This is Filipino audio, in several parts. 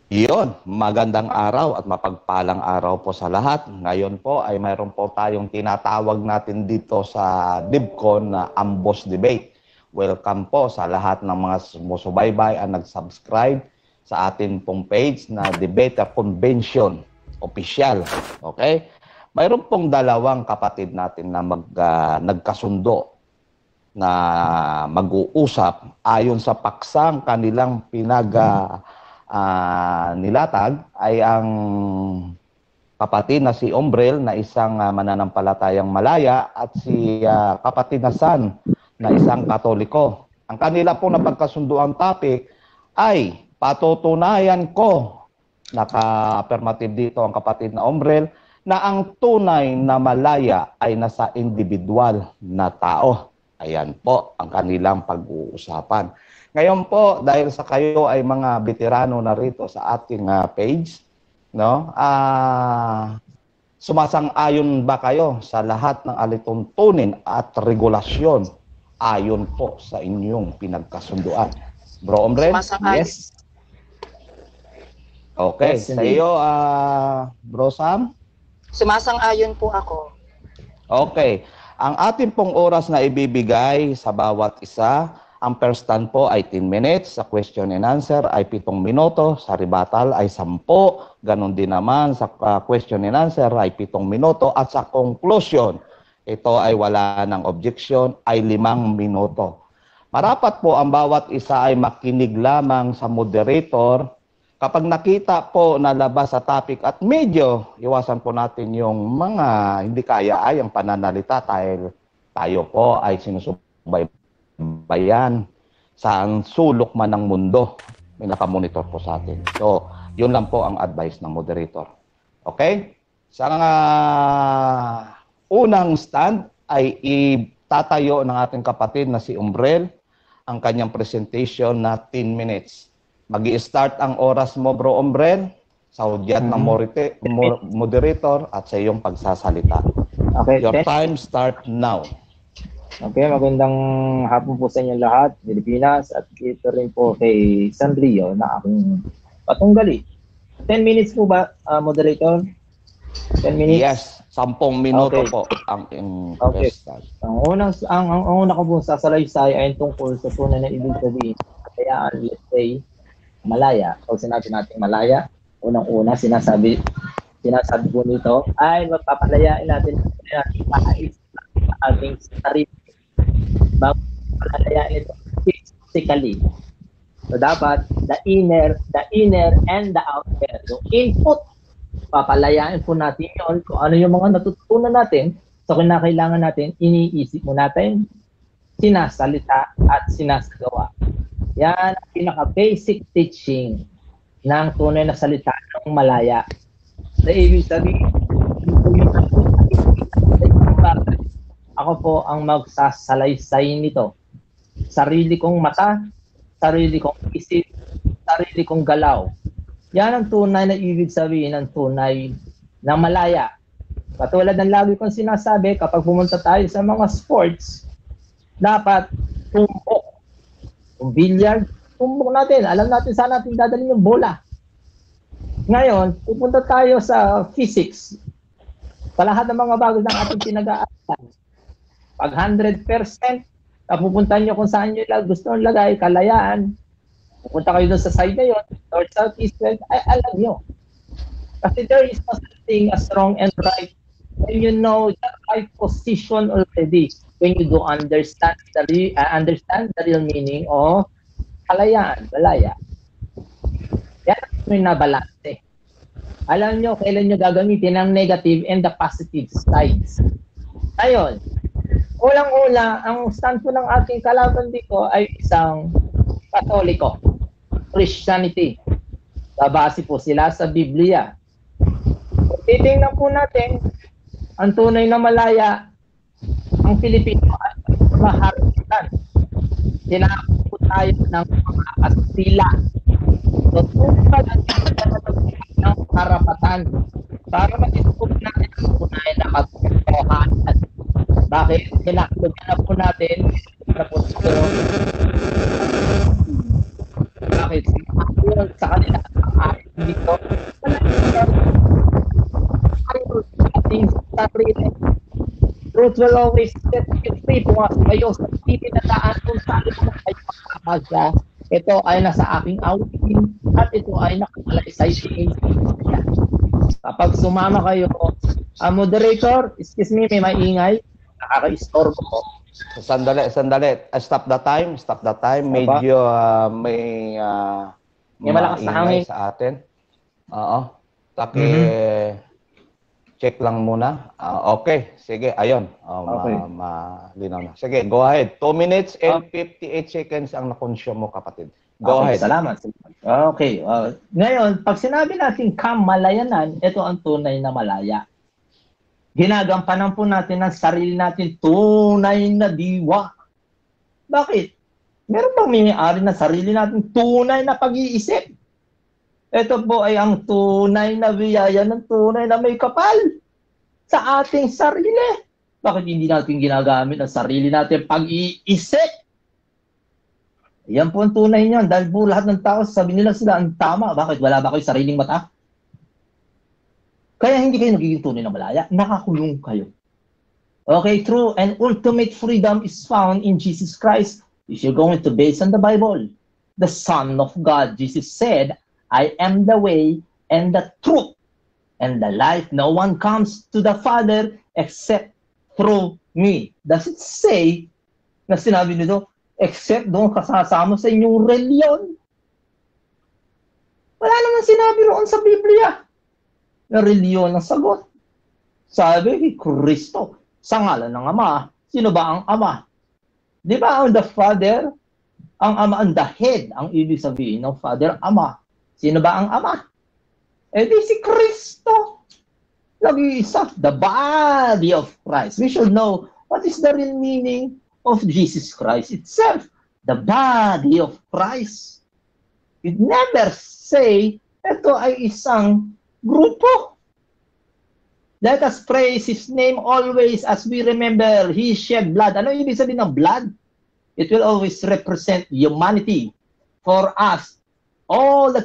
Iyon, magandang araw at mapagpalang araw po sa lahat. Ngayon po ay mayroon po tayong tinatawag natin dito sa DIBCON na Amboss Debate. Welcome po sa lahat ng mga sumusubaybay at nag-subscribe sa atin pong page na Debate Convention Official. Okay? Mayroon pong dalawang kapatid natin na nagkasundo na mag-uusap ayon sa paksang kanilang nilatag ay ang kapatid na si Ombrel na isang mananampalatayang Malaya at si kapatid na San na isang Katoliko. Ang kanila po na pagkasunduang topic ay patutunayan ko, naka-affirmative dito ang kapatid na Ombrel, na ang tunay na Malaya ay nasa individual na tao. Ayan po ang kanilang pag-uusapan. Ngayon po, dahil sa kayo ay mga veterano na rito sa ating page, no? Sumasang-ayon ba kayo sa lahat ng alituntunin at regulasyon ayon po sa inyong pinagkasunduan? Bro Ombrel? Sumasang-ayon. Yes. Okay, Yes, sa iyo, Bro Sam? Sumasang-ayon po ako. Okay. Ang ating pong oras na ibibigay sa bawat isa, ang first stand po ay 10 minutes, sa question and answer ay 7 minuto, sa rebuttal ay 10, ganon din naman sa question and answer ay 7 minuto, at sa conclusion, ito ay wala ng objection, ay 5 minuto. Marapat po ang bawat isa ay makinig lamang sa moderator. Kapag nakita po na labas sa topic at medyo iwasan po natin yung mga hindi kaya ay ang pananalita dahil tayo po ay sinusubaybayan sa sulok man ng mundo. May nakamonitor po sa atin. So, yun lang po ang advice ng moderator. Okay? Sa unang stand ay itatayo ng ating kapatid na si Umbrel ang kanyang presentation na 10 minutes. Mag-i-start ang oras mo, Bro Ombrel, sa hudyat ng moderator at sa iyong pagsasalita. Okay, Your time start now. Okay, magandang hapon po sa inyo lahat, Pilipinas, at ito rin po kay San Rio na aking patunggali. 10 minutes po ba, moderator? 10 minutes? Yes, 10 minuto Okay. po ang Okay. start. Ang una ko po sasalaysay ay tungkol sa tunay na ibig sabihin. Kaya, let's say, Malaya. Pag sinabi natin Malaya, unang-una sinasabi po nito ay magpapalayain natin ang ating sarili. Bago papalayain ito physically. So dapat the inner and the outer. Yung input, papalayain po natin yun kung ano yung mga natutunan natin. So kinakailangan natin, iniisip mo natin, sinasalita at sinasagawa. Yan ang pinaka-basic teaching ng tunay na salita ng Malaya. Sa ibig sabihin, ako po ang magsasalaysay nito. Sarili kong mata, sarili kong isip, sarili kong galaw. Yan ang tunay na ibig sabihin ng tunay na Malaya. Katulad ng lagi kong sinasabi, kapag pumunta tayo sa mga sports, dapat tumbok. Kung billiard, tumbok natin. Alam natin saan natin dadalhin yung bola. Ngayon, pupunta tayo sa physics. Sa lahat ng mga bagay ng ating pinag-aaralan. Pag 100%, pupunta nyo kung saan nyo gusto nyo lagay, kalayaan. Pupunta kayo doon sa side na yun, north, south, east, west, ay alam nyo. Kasi there is no such thing as wrong and right. When you know the right position already, when you do understand the real meaning of kalayaan, Malaya. Yan ang nabalanse. Alam nyo kailan nyo gagamitin ang negative and the positive sides. Ngayon, ulang-una, ang stand po ng ating kalaban dito ay isang Katoliko, Christianity. Babase po sila sa Biblia. Titingnan po natin, ang tunay na Malaya, ang Pilipino ay maharapatan. Tinakot po tayo ng mga Kastila. So, tungkol ang ng karapatan para mag-isip natin ang tunay na katotohanan. Bakit? Kinakulugan na po natin na po ito. Bakit? Sinakulang sa kanila ang ating dito, ating sarili. Truth will always set you free. Pumasok kayo sa pipi na daan kung saan mo kayo makakasya. Ito ay nasa aking awitin at ito ay nakapalaysay sa Biblia. Kapag sumama kayo, moderator, excuse me, may maingay, nakaka-istorbo ko. Sandali. Stop the time. Medyo may malakas na hangin sa atin. Oo. Check lang muna. Okay. Sige, ayun. Okay. Malinaw na. Sige, go ahead. 2 minutes and 58 seconds ang na-consume mo, kapatid. Go ahead. Salamat. Okay. Ngayon, pag sinabi natin kamalayanan, ito ang tunay na malaya. Ginagampanan po natin ang sarili natin tunay na diwa. Bakit? Meron bang may-ari na sarili natin tunay na pag-iisip? Ito po ay ang tunay na biyaya ng tunay na may kapal sa ating sarili. Bakit hindi natin ginagamit ang sarili natin pag-iisip? Yan po ang tunay niyan. Dahil po lahat ng tao sabi nila sila ang tama. Bakit? Wala ba kayo sariling mata? Kaya hindi kayo nagiging tunay na malaya. Nakakulong kayo. Okay, true and ultimate freedom is found in Jesus Christ. If you're going to base on the Bible, the Son of God, Jesus said, I am the way and the truth and the life. No one comes to the Father except through me. Does it say na sinabi nito, except doon kasasama sa inyong reliyon? Wala naman sinabi roon sa Biblia na reliyon ang sagot. Sabi, Kristo, sa ngalan ng Ama. Sino ba ang Ama? Di ba ang the Father, ang Ama, ang the head, ang ibig sabihin ng Father, Ama. Sino ba ang Ama? Eh di si Kristo. Nag-iisa, the body of Christ. We should know what is the real meaning of Jesus Christ itself. The body of Christ. It never say, ito ay isang grupo. Let us praise His name always as we remember He shed blood. Ano ibig sabihin ng blood? It will always represent humanity. For us, all the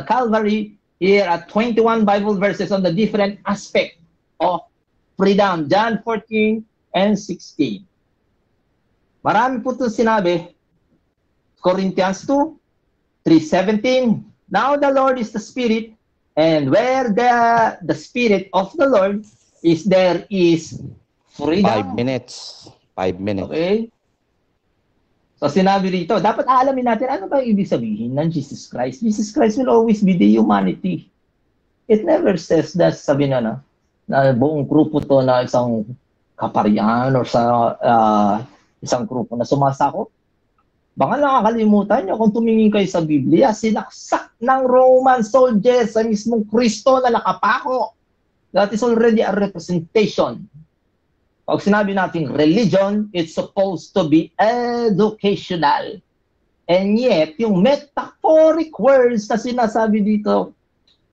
Calvary here at 21 Bible verses on the different aspect of freedom. John 14 and 16. Marami po itong sinabi. Corinthians 2, 3:17. Now the Lord is the Spirit, and where the Spirit of the Lord is, there is freedom. 5 minutes. 5 minutes. Okay? So sinabi rito, dapat aalamin natin ano ba ibig sabihin ng Jesus Christ. Jesus Christ will always be the humanity. It never says that sabi na buong grupo to na isang kaparian or sa isang grupo na sumasakop. Baka nakakalimutan nyo kung tumingin kayo sa Biblia, sinaksak ng Roman soldiers sa mismong Kristo na nakapako. That is already a representation. Pag sinabi natin religion, it's supposed to be educational. And yet, yung metaphoric words na sinasabi dito,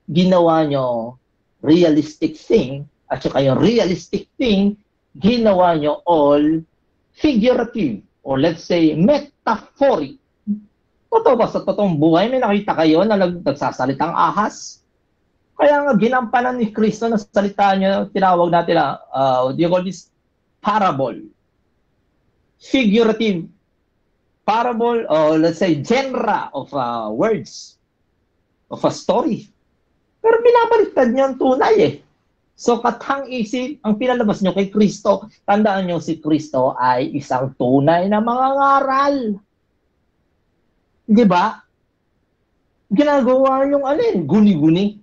ginawa nyo realistic thing, at saka yung realistic thing, ginawa nyo all figurative, or let's say, metaphoric. Totoo ba sa totoong buhay, may nakita kayo na nagsasalitang ahas? Kaya nga, ginampanan ni Kristo na salita niya, tinawag natin na, what do you call this? Parable. Figurative. Parable, or let's say, genre of words. Of a story. Pero binabaliktad niya ang tunay eh. So, katang-isip, ang pinalabas nyo kay Kristo, tandaan nyo si Kristo ay isang tunay na mangangaral. Di ba? Ginagawa yung guni-guni.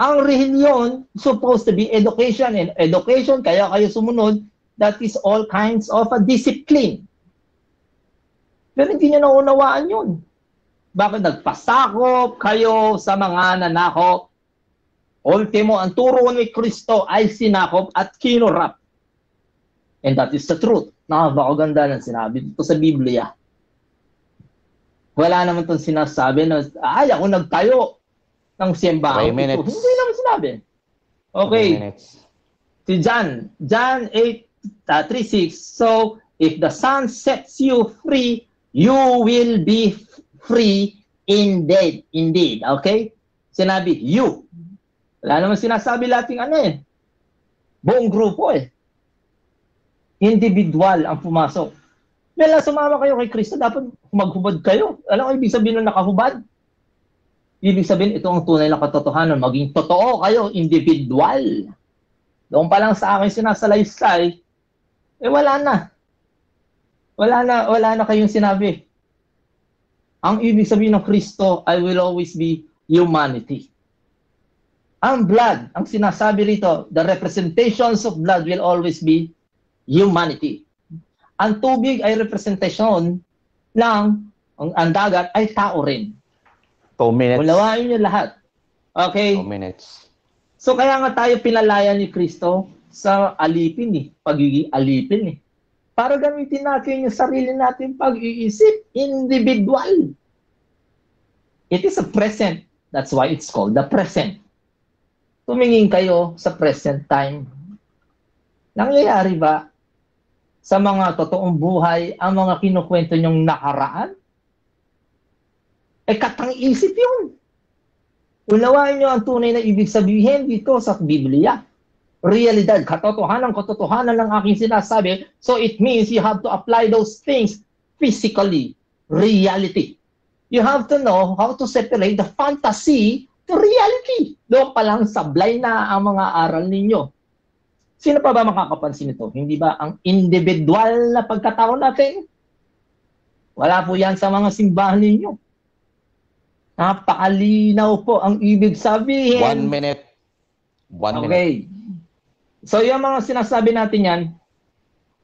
Ang religion supposed to be education, and education, kaya kayo sumunod, that is all kinds of a discipline. Pero hindi nyo naunawaan yun. Bakit nagpasakop kayo sa mga nanakop? Ultimo, ang turo ni Kristo ay sinakop at kinurap. And that is the truth. Napakaganda ng sinabi dito sa Biblia. Wala naman itong sinasabi na, ay, ako nagtayo ng siyembahan. 3 minutes. Hindi naman sinabi. Okay. 3 minutes. Si John 8:36. So, if the Son sets you free, you will be free Indeed. Okay? Sinabi, you. Wala naman sinasabi lating ano eh. Buong grupo eh. Individual ang pumasok. Dahil sumama kayo kay Kristo, dapat maghubad kayo. Alam ko, ibig sabihin ng nakahubad? Ibig sabihin, ito ang tunay na katotohanan. Maging totoo kayo, individual. Doon pa lang sa akin sinasalaysay, wala na. Wala na kayong sinabi. Ang ibig sabihin ng Kristo, I will always be humanity. Ang blood, ang sinasabi rito, the representations of blood will always be humanity. Ang tubig ay representasyon ng, ang dagat ay tao rin. 2 minutes. Unawain niyo lahat. Okay? 2 minutes. So kaya nga tayo pinalaya ni Kristo sa alipin pagiging alipin para gamitin natin yung sarili natin pag-iisip, individual. It is a present. That's why it's called the present. Tumingin kayo sa present time. Nangyayari ba sa mga totoong buhay ang mga kinukwento nyong nakaraan? Katang-isip yun. Unawain nyo ang tunay na ibig sabihin dito sa Biblia. Realidad, katotohanan ng aking sinasabi. So it means you have to apply those things physically. Reality. You have to know how to separate the fantasy to reality. Doon pa lang sablay na ang mga aral ninyo. Sino pa ba makakapansin ito? Hindi ba ang individual na pagkatao natin? Wala po yan sa mga simbahan ninyo. Napakalinaw po ang ibig sabihin. 1 minute. 1 minute. Okay. So yung mga sinasabi natin yan,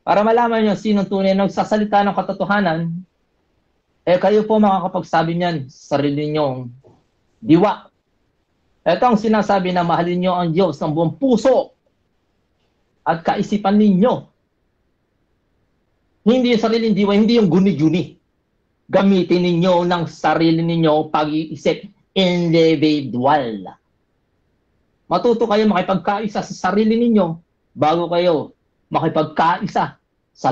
para malaman nyo sino tunay nagsasalita ng katotohanan, kayo po makakapagsabi niyan sa sarili nyong diwa. Ito ang sinasabi na mahalin nyo ang Diyos ng buong puso at kaisipan ninyo. Hindi yung sariling diwa, hindi yung guni-guni. Gamitin ninyo ng sarili ninyo pag-iisip individual. Matuto kayo makipagkaisa sa sarili ninyo bago kayo makipagkaisa sa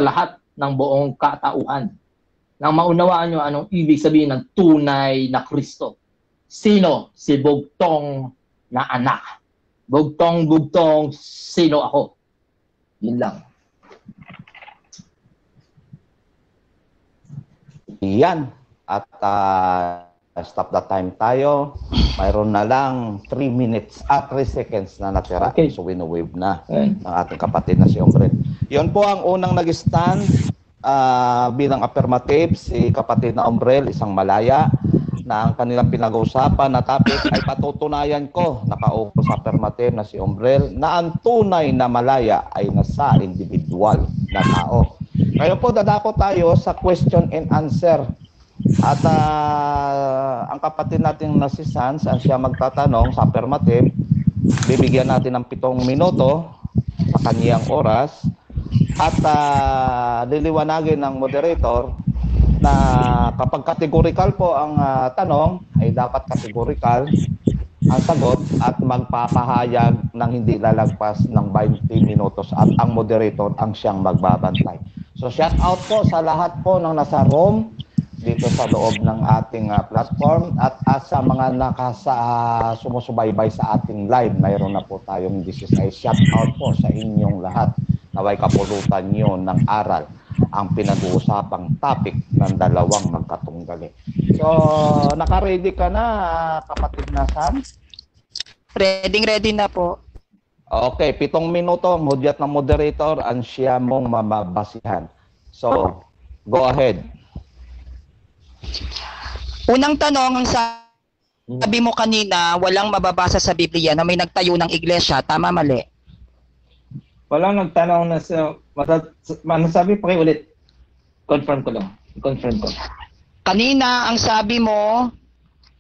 lahat ng buong katauhan. Nang maunawaan nyo anong ibig sabihin ng tunay na Kristo. Sino si bugtong na anak? Bugtong, sino ako? Yun lang. Yan. At stop the time tayo. Mayroon na lang 3 minutes at 3 seconds na natira. Okay. So wino-wave na ng ating kapatid na si Ombrel. Yun po ang unang nag-stand bilang affirmative, si kapatid na Ombrel, isang malaya, na ang kanilang pinag-uusapan na topic ay patutunayan ko, nakaupo sa affirmative na si Ombrel, na ang tunay na malaya ay nasa individual na tao. Ngayon po, dadako tayo sa question and answer. At ang kapatid natin na si Sans, ang siya magtatanong sa affirmative, bibigyan natin ng 7 minuto sa kaniyang oras. At liliwanagin ng moderator na kapag categorical po ang tanong, ay dapat categorical ang sagot at magpapahayag ng hindi lalagpas ng 20 minutos at ang moderator ang siyang magbabantay. So shout out po sa lahat po ng nasa room dito sa loob ng ating platform at sa mga sumusubaybay sa ating live. Mayroon na po tayong 16. Shout out po sa inyong lahat. Naway kapulutan nyo ng aral ang pinag-uusapang topic ng dalawang magkatunggali. So, naka-ready ka na, kapatid na Sam? Ready na po. Okay, 7 minuto, hudyat ng moderator, ang siya mong mamabasihan. So, go ahead. Unang tanong, ang sabi mo kanina, walang mababasa sa Biblia na may nagtayo ng iglesia. Tama, mali? Walang nagtanong na sa... Sabi pa kayo ulit. Confirm ko. Kanina, ang sabi mo,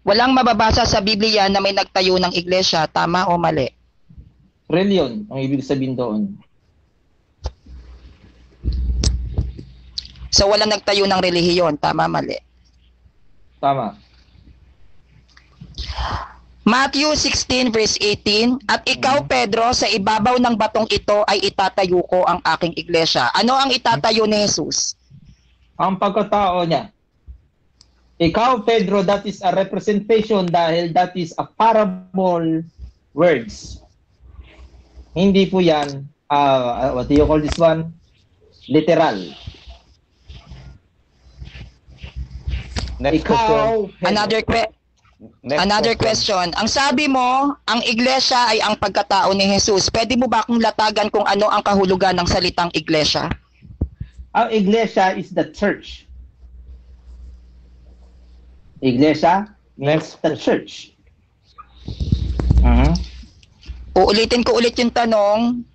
walang mababasa sa Biblia na may nagtayo ng iglesia. Tama o mali? Reliyon, ang ibig sabihin doon. So, walang nagtayo ng relihiyon. Tama, mali? Tama. Matthew 16 verse 18, at ikaw, Pedro, sa ibabaw ng batong ito ay itatayo ko ang aking iglesia. Ano ang itatayo ni Jesus? Ang pagkatao niya. Ikaw, Pedro, that is a representation dahil that is a parable words. Hindi po yan, what do you call this one? Literal. Next Ikaw, question. Pedro. Another question. Ang sabi mo, ang iglesia ay ang pagkatao ni Jesus. Pwede mo ba akong latagan kung ano ang kahulugan ng salitang iglesia? Ang iglesia is the church. Iglesia means the church. Uulitin ko ulit yung tanong.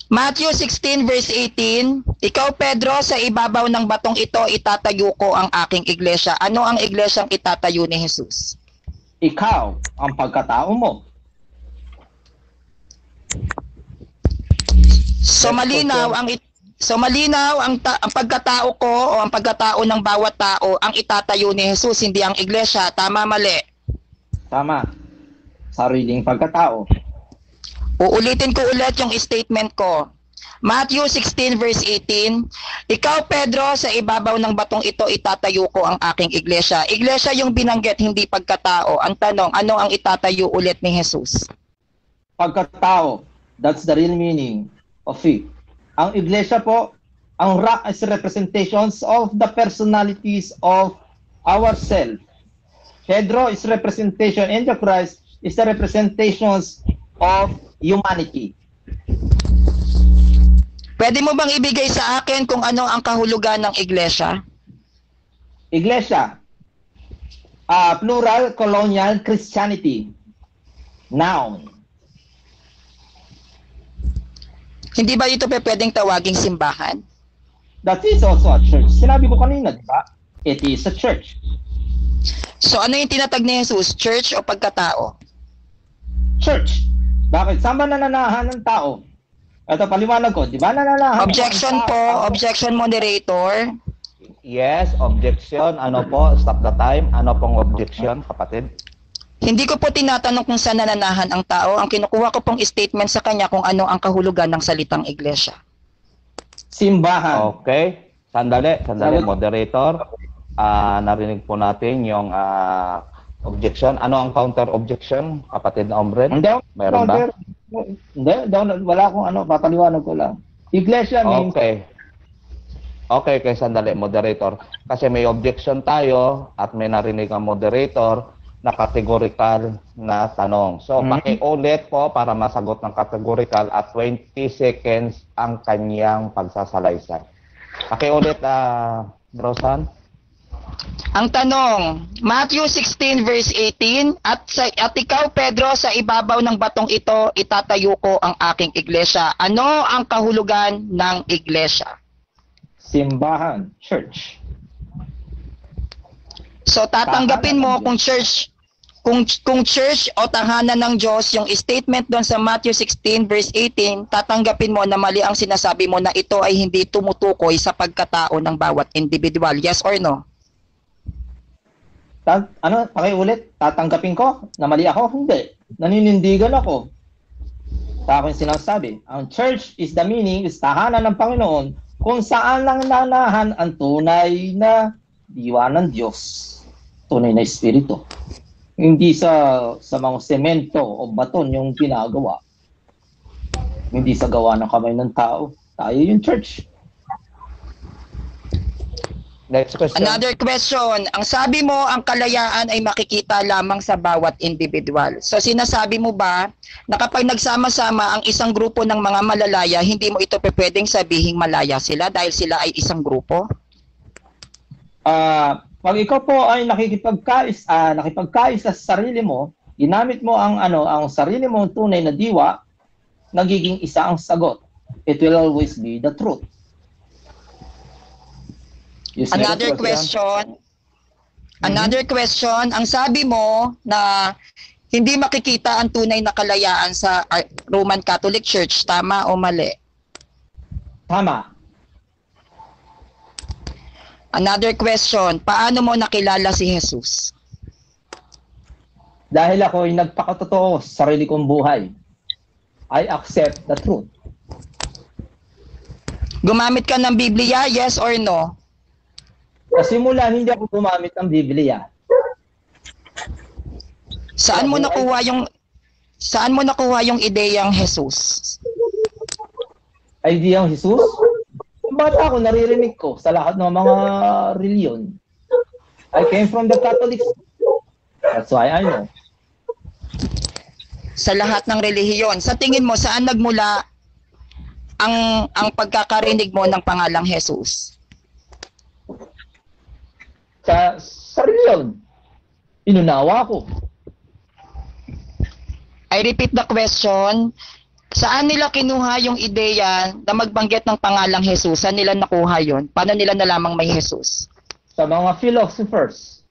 Matthew 16 verse 18, ikaw Pedro, sa ibabaw ng batong ito itatayo ko ang aking iglesia. Ano ang iglesyang itatayo ni Jesus? Ikaw ang pagkatao mo. So malinaw ang pagkatao ko o ang pagkatao ng bawat tao ang itatayo ni Jesus, hindi ang iglesia. Tama, mali? Tama. Sariling pagkatao. Uulitin ko ulit yung statement ko. Matthew 16 verse 18, ikaw Pedro, sa ibabaw ng batong ito itatayo ko ang aking iglesia. Iglesia yung binanggit, hindi pagkatao. Ang tanong, ano ang itatayo ulit ni Jesus? Pagkatao. That's the real meaning of it. Ang iglesia po, ang rock is representations of the personalities of ourselves. Pedro is representation and the Christ is the representations of humanity. Pwede mo bang ibigay sa akin kung ano ang kahulugan ng iglesia? Iglesia, plural colonial Christianity. Noun. Hindi ba ito pwedeng tawaging simbahan? That is also a church. Sinabi ko kanina, di ba? It is a church. So ano yung tinatag ni Jesus? Church o pagkatao? Church. Bakit? Saan ba nananahan ng tao? Ito, paliwanag ko. Di ba nananahan? Objection po. Objection, moderator. Yes, objection. Ano po? Stop the time. Ano pong objection, kapatid? Hindi ko po tinatanong kung saan nananahan ang tao. Ang kinukuha ko pong statement sa kanya kung ano ang kahulugan ng salitang iglesia. Simbahan. Okay. Sandali, moderator. Narinig po natin yung objection. Ano ang counter objection, kapatid na Omred? Meron ba? Hindi, wala akong papaliwanag ko lang. Iglesia means... Okay, sandali, moderator. Kasi may objection tayo at may narinig ang moderator na categorical na tanong. So, pakiulit po para masagot ng categorical at 20 seconds ang kanyang pagsasalaysay. Pakiulit, Brosan. Ang tanong, Matthew 16 verse 18, at ikaw Pedro, sa ibabaw ng batong ito itatayo ko ang aking iglesia. Ano ang kahulugan ng iglesia? Simbahan, church. So tatanggapin mo kung church o tahanan ng Diyos, yung statement doon sa Matthew 16 verse 18, tatanggapin mo na mali ang sinasabi mo na ito ay hindi tumutukoy sa pagkatao ng bawat individual. Yes or no? Pakiulit, tatanggapin ko na mali ako? Hindi. Naninindigan ako. Sa akin sinasabi, ang church is the meaning, is tahanan ng Panginoon kung saan lang nanahan ang tunay na diwa ng Diyos. Tunay na espiritu. Hindi sa mga semento o baton yung ginagawa. Hindi sa gawa ng kamay ng tao. Tayo yung church. Next question. Another question. Ang sabi mo, ang kalayaan ay makikita lamang sa bawat individual. So sinasabi mo ba na kapag nagsama-sama ang isang grupo ng mga malalaya, hindi mo ito pwedeng sabihing malaya sila dahil sila ay isang grupo? Pag ikaw po ay nakipagkais sa sarili mo, ginamit mo ang sarili mo tunay na diwa, nagiging isa ang sagot. It will always be the truth. Another question. Ang sabi mo na hindi makikita ang tunay na kalayaan sa Roman Catholic Church, tama o mali? Tama. Another question, paano mo nakilala si Jesus? Dahil ako ay nagpakatotoo sa sarili kong buhay. I accept the truth. Gumamit ka ng Biblia, yes or no? Sa simula, hindi ako gumamit ng Biblia. Saan mo nakuha yung ideyang Jesus? Ideyang Jesus? Bata ako, naririnig ko sa lahat ng mga reliyon. I came from the Catholic school. That's why I know. Sa lahat ng relihiyon. Sa tingin mo, saan nagmula ang pagkakarinig mo ng pangalang Jesus? Sa reliyon. Inunawa ko. I repeat the question. Saan nila kinuha yung ideya na magbanggit ng pangalang Jesus? Saan nila nakuha yon? Paano nila nalamang may Jesus? Sa mga philosophers.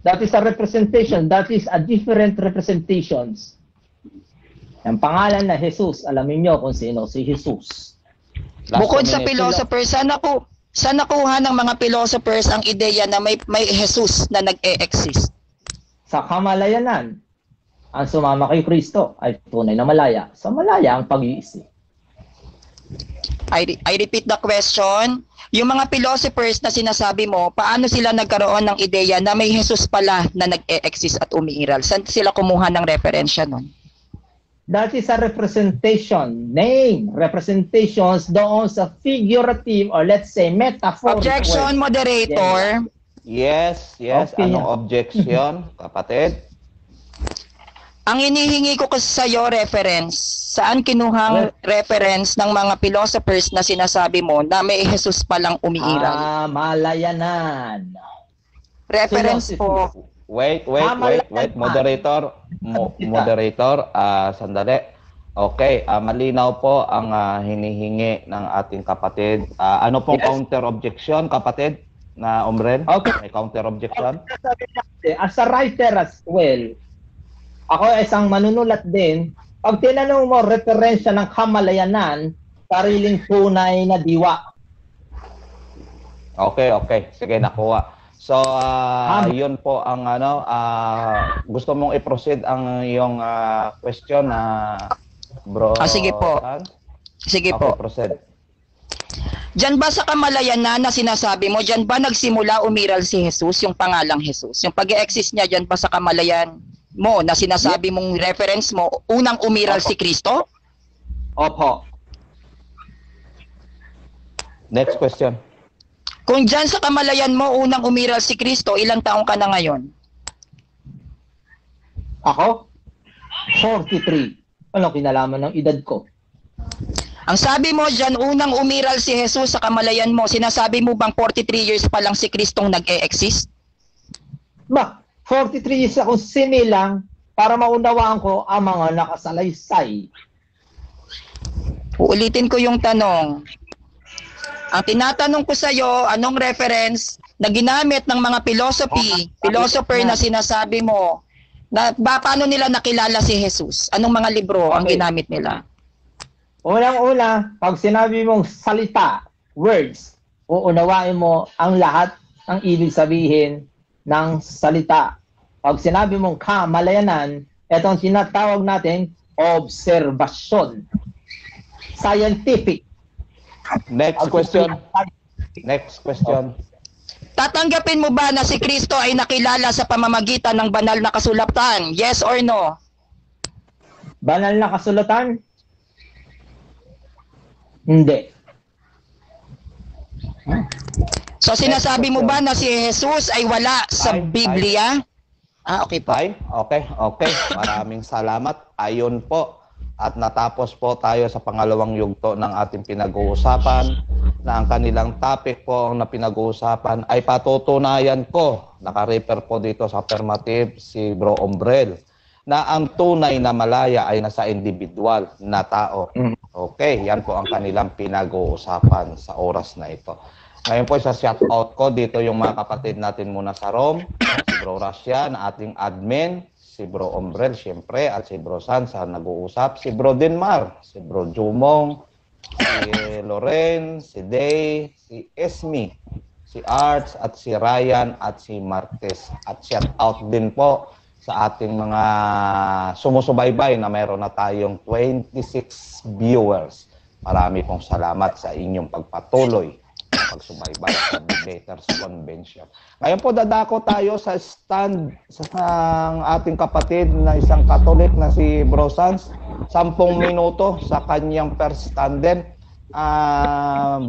That is a representation. That is a different representations. Ang pangalan na Jesus, alamin nyo kung sino si Jesus. Bukod sa philosophers, saan nakuha ng mga philosophers ang ideya na may Jesus na nag-e-exist? Sa kamalayanan, ang sumama kay Kristo ay tunay na malaya. Sa malaya ang pag-iisip. I repeat the question. Yung mga philosophers na sinasabi mo, paano sila nagkaroon ng ideya na may Jesus pala na nag-e-exist at umiiral? Saan sila kumuha ng referensya nun? That is a representation. Name. Representations doon sa figurative or let's say metaphor. Objection, moderator. Yes. Okay. Anong objection, kapatid? Ang inihingi ko kasi sa iyo reference, saan kinuhang reference ng mga philosophers na sinasabi mo na may Jesus palang umiiral? Malayanan. Reference po. Wait, moderator. Moderator, sandali. Okay, malinaw po ang hinihingi ng ating kapatid. Ano pong counter objection, kapatid na Umbrel? Okay. May counter objection? As a writer as well, ako isang manunulat din. Pag tinanong mo referensya ng kamalayanan, sariling tunay na diwa. Okay. Sige, nakuha. So, yun po ang gusto mong i-proceed ang iyong question na bro. Sige po. Sige okay, po. Proceed. Diyan ba sa kamalayanan na sinasabi mo, diyan ba nagsimula umiral si Jesus, yung pangalang Jesus? Yung pag-e-exist niya diyan ba sa kamalayan mo na sinasabi mong reference mo, unang umiral si Kristo? Opo. Next question. Kung diyan sa kamalayan mo, unang umiral si Kristo, ilang taong ka na ngayon? Ako? 43. Anong kinalaman ng edad ko? Ang sabi mo diyan, unang umiral si Jesus sa kamalayan mo, sinasabi mo bang 43 years pa lang si Kristong nag-e-exist? 43 years akong sinilang para maunawaan ko ang mga nakasalaysay. Uulitin ko yung tanong. Ang tinatanong ko sa iyo, anong reference na ginamit ng mga philosopher na sinasabi mo, na paano nila nakilala si Jesus? Anong mga libro ang ginamit nila? Unang-una, pag sinabi mong salita, words, uunawain mo ang lahat ng ibig sabihin ng salita. Pag sinabi mong kamalayanan, ito ang tinatawag natin obserbasyon. Scientific. Next question. Tatanggapin mo ba na si Kristo ay nakilala sa pamamagitan ng banal na kasulatan? Yes or no? Banal na kasulatan? Hindi. So sinasabi mo ba na si Jesus ay wala sa Biblia? Okay po. Okay. Maraming salamat. Ayon po. At natapos po tayo sa pangalawang yugto ng ating pinag-uusapan na ang kanilang topic po na pinag-uusapan ay patutunayan ko. Naka-refer po dito sa affirmative si Bro Umbrel na ang tunay na malaya ay nasa individual na tao. Okay, yan po ang kanilang pinag-uusapan sa oras na ito. Ngayon po sa shoutout ko dito yung mga kapatid natin muna sa Rome, si Bro Rasya na ating admin, si Bro Umbrel siyempre at si Bro San sa nag-uusap, si Bro Denmar, si Bro Jumong, si Loren, si Day, si Esme, si Arts at si Ryan at si Martes. At shoutout din po sa ating mga sumusubaybay na mayroon na tayong 26 viewers. Marami pong salamat sa inyong pagpatuloy pagsubaybay sa Mediators Convention. Ngayon po dadako tayo sa stand ng ating kapatid na isang Katolik na si Bro Sans. 10 minuto sa kanyang first stand din.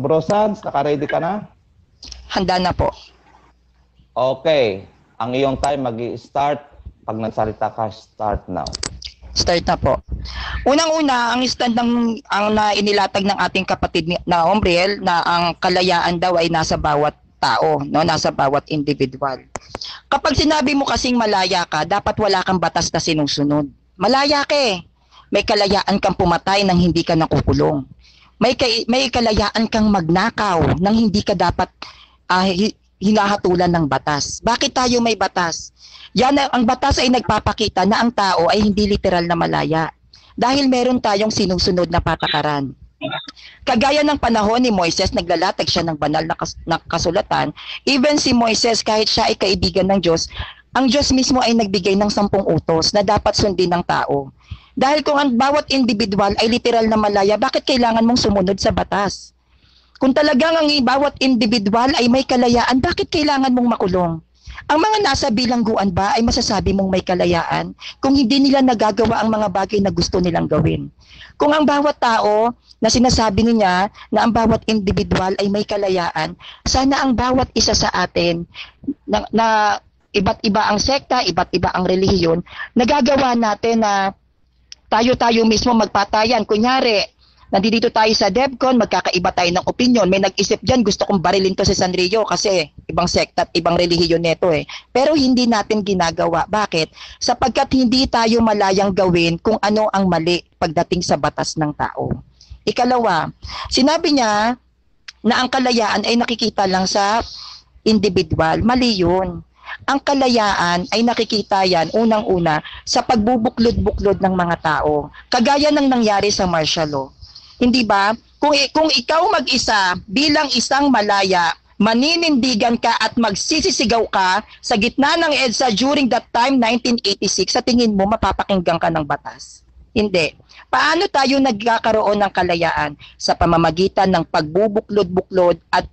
Bro Sans, naka-ready ka na? Handa na po. Okay. Ang iyong time mag-i-start. Pag nagsalita ka, start now. Start na po. Unang-una, ang stand ang inilatag ng ating kapatid na Umbriel na ang kalayaan daw ay nasa bawat tao, no, nasa bawat individual. Kapag sinabi mo kasing malaya ka, dapat wala kang batas na sinusunod. Malaya ka eh. May kalayaan kang pumatay nang hindi ka nakukulong. May kalayaan kang magnakaw nang hindi ka dapat hinahatulan ng batas. Bakit tayo may batas? Yan, ang batas ay nagpapakita na ang tao ay hindi literal na malaya. Dahil meron tayong sinusunod na patakaran. Kagaya ng panahon ni Moises, naglalatag siya ng banal na kasulatan. Even si Moises, kahit siya ay kaibigan ng Diyos, ang Diyos mismo ay nagbigay ng 10 utos na dapat sundin ng tao. Dahil kung ang bawat individual ay literal na malaya, bakit kailangan mong sumunod sa batas? Kung talagang ang bawat individual ay may kalayaan, bakit kailangan mong makulong? Ang mga nasa bilangguan ba ay masasabi mong may kalayaan kung hindi nila nagagawa ang mga bagay na gusto nilang gawin? Kung ang bawat tao na sinasabi niya na ang bawat individual ay may kalayaan, sana ang bawat isa sa atin na iba't iba ang sekta, iba't iba ang relihiyon, nagagawa natin na tayo mismo magpatayan. Kunyari, nandito tayo sa DevCon, magkakaiba tayo ng opinion. May nag-isip dyan, gusto kong barilin to si Sanrio kasi ibang sekta at ibang relihiyon neto eh. Pero hindi natin ginagawa. Bakit? Sapagkat hindi tayo malayang gawin kung ano ang mali pagdating sa batas ng tao. Ikalawa, sinabi niya na ang kalayaan ay nakikita lang sa individual. Mali yun. Ang kalayaan ay nakikita yan unang-una sa pagbubuklod-buklod ng mga tao. Kagaya ng nangyari sa martial law. Hindi ba? Kung ikaw mag-isa bilang isang malaya, maninindigan ka at magsisisigaw ka sa gitna ng EDSA during that time, 1986, sa tingin mo mapapakinggan ka ng batas? Hindi. Paano tayo nagkakaroon ng kalayaan? Sa pamamagitan ng pagbubuklod-buklod at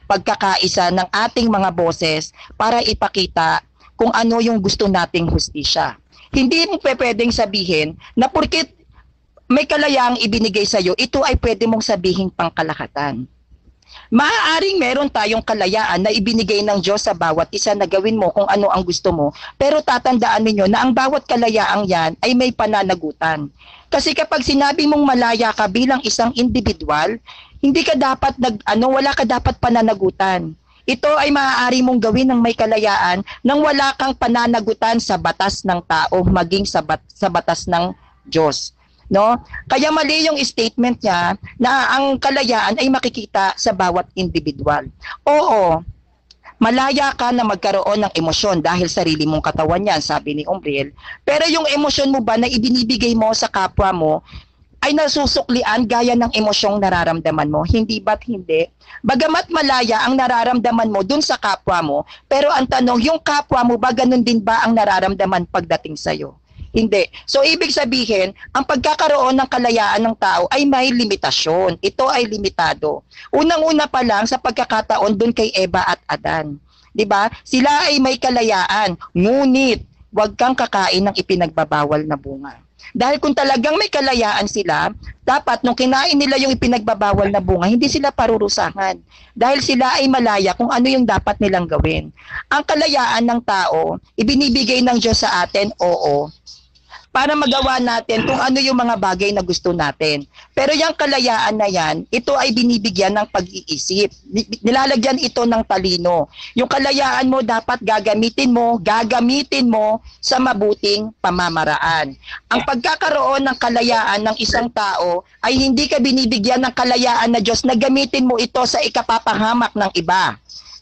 pagkakaisa ng ating mga boses para ipakita kung ano yung gusto nating hustisya. Hindi mo pwedeng sabihin na porket may kalayaang ibinigay sa iyo, ito ay pwede mong sabihin pangkalahatan. Maaaring meron tayong kalayaan na ibinigay ng Diyos sa bawat isa na gawin mo kung ano ang gusto mo, pero tatandaan ninyo na ang bawat kalayaang yan ay may pananagutan. Kasi kapag sinabi mong malaya ka bilang isang individual, hindi ka dapat wala ka dapat pananagutan. Ito ay maaari mong gawin ng may kalayaan nang wala kang pananagutan sa batas ng tao, maging sa batas ng Diyos. No? Kaya mali yung statement niya na ang kalayaan ay makikita sa bawat individual. Oo, malaya ka na magkaroon ng emosyon dahil sarili mong katawan yan, sabi ni Umbriel. Pero yung emosyon mo ba na ibinibigay mo sa kapwa mo ay nasusuklian gaya ng emosyong nararamdaman mo? Hindi ba't hindi? Bagamat malaya ang nararamdaman mo dun sa kapwa mo, pero ang tanong, yung kapwa mo ba ganun din ba ang nararamdaman pagdating sa'yo? Hindi. So, ibig sabihin, ang pagkakaroon ng kalayaan ng tao ay may limitasyon. Ito ay limitado. Unang-una pa lang sa pagkakataon dun kay Eva at Adan. 'Di ba? Sila ay may kalayaan, ngunit huwag kang kakain ng ipinagbabawal na bunga. Dahil kung talagang may kalayaan sila, dapat nung kinain nila yung ipinagbabawal na bunga, hindi sila parurusahan. Dahil sila ay malaya kung ano yung dapat nilang gawin. Ang kalayaan ng tao, ibinibigay ng Diyos sa atin, oo, para magawa natin kung ano yung mga bagay na gusto natin. Pero yung kalayaan na yan, ito ay binibigyan ng pag-iisip. Nilalagyan ito ng talino. Yung kalayaan mo dapat gagamitin mo sa mabuting pamamaraan. Ang pagkakaroon ng kalayaan ng isang tao ay hindi ka binibigyan ng kalayaan na Diyos na gamitin mo ito sa ikapapahamak ng iba.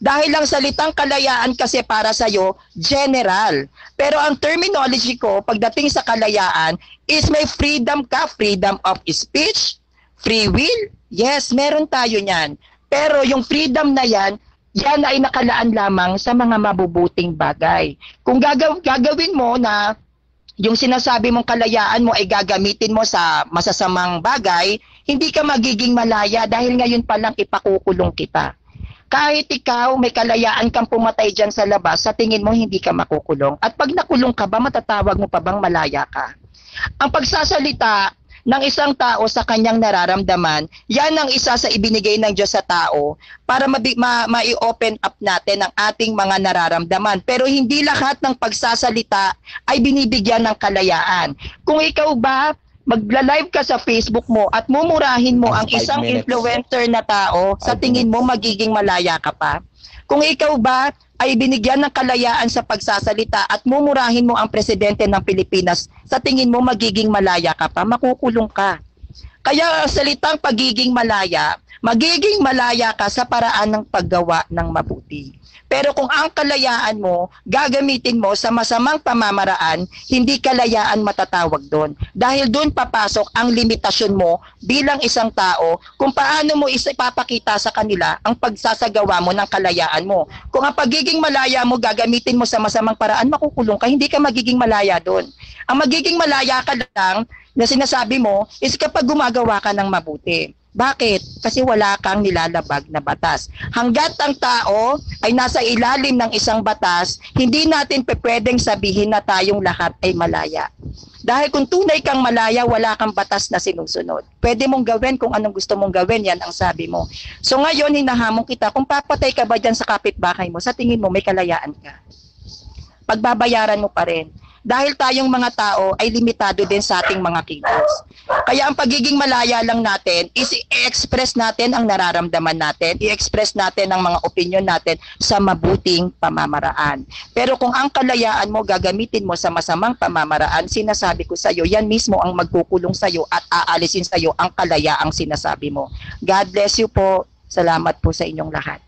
Dahil ang salitang kalayaan kasi para sa'yo, general. Pero ang terminology ko, pagdating sa kalayaan, is may freedom ka, freedom of speech, free will. Yes, meron tayo niyan. Pero yung freedom na yan ay nakalaan lamang sa mga mabubuting bagay. Kung gagawin mo na yung sinasabi mong kalayaan mo ay gagamitin mo sa masasamang bagay, hindi ka magiging malaya dahil ngayon pa lang ipakukulong kita. Kahit ikaw may kalayaan kang pumatay dyan sa labas, sa tingin mo hindi ka makukulong. At pag nakulong ka ba, matatawag mo pa bang malaya ka? Ang pagsasalita ng isang tao sa kanyang nararamdaman, yan ang isa sa ibinigay ng Diyos sa tao para ma-open up natin ang ating mga nararamdaman. Pero hindi lahat ng pagsasalita ay binibigyan ng kalayaan. Kung ikaw ba magla-live ka sa Facebook mo at mumurahin mo ang 5 isang minutes. influencer na tao, sa 5 tingin mo magiging malaya ka pa? Kung ikaw ba ay binigyan ng kalayaan sa pagsasalita at mumurahin mo ang presidente ng Pilipinas, sa tingin mo magiging malaya ka pa? Makukulong ka. Kaya salitang pagiging malaya, magiging malaya ka sa paraan ng paggawa ng mabuti. Pero kung ang kalayaan mo, gagamitin mo sa masamang pamamaraan, hindi kalayaan matatawag doon. Dahil doon papasok ang limitasyon mo bilang isang tao kung paano mo ipapakita sa kanila ang pagsasagawa mo ng kalayaan mo. Kung ang pagiging malaya mo, gagamitin mo sa masamang paraan, makukulong ka, hindi ka magiging malaya doon. Ang magiging malaya ka lang na sinasabi mo is kapag gumagawa ka ng mabuti. Bakit? Kasi wala kang nilalabag na batas. Hanggat ang tao ay nasa ilalim ng isang batas, hindi natin pwedeng sabihin na tayong lahat ay malaya. Dahil kung tunay kang malaya, wala kang batas na sinusunod. Pwede mong gawin kung anong gusto mong gawin, yan ang sabi mo. So ngayon, hinahamon kita, kung papatay ka ba dyan sa kapitbahay mo, sa tingin mo may kalayaan ka. Pagbabayaran mo pa rin. Dahil tayong mga tao ay limitado din sa ating mga kilos. Kaya ang pagiging malaya lang natin is i-express natin ang nararamdaman natin, i-express natin ang mga opinion natin sa mabuting pamamaraan. Pero kung ang kalayaan mo gagamitin mo sa masamang pamamaraan, sinasabi ko sa iyo, yan mismo ang magkukulong sa iyo at aalisin sa iyo ang kalayaang sinasabi mo. God bless you po. Salamat po sa inyong lahat.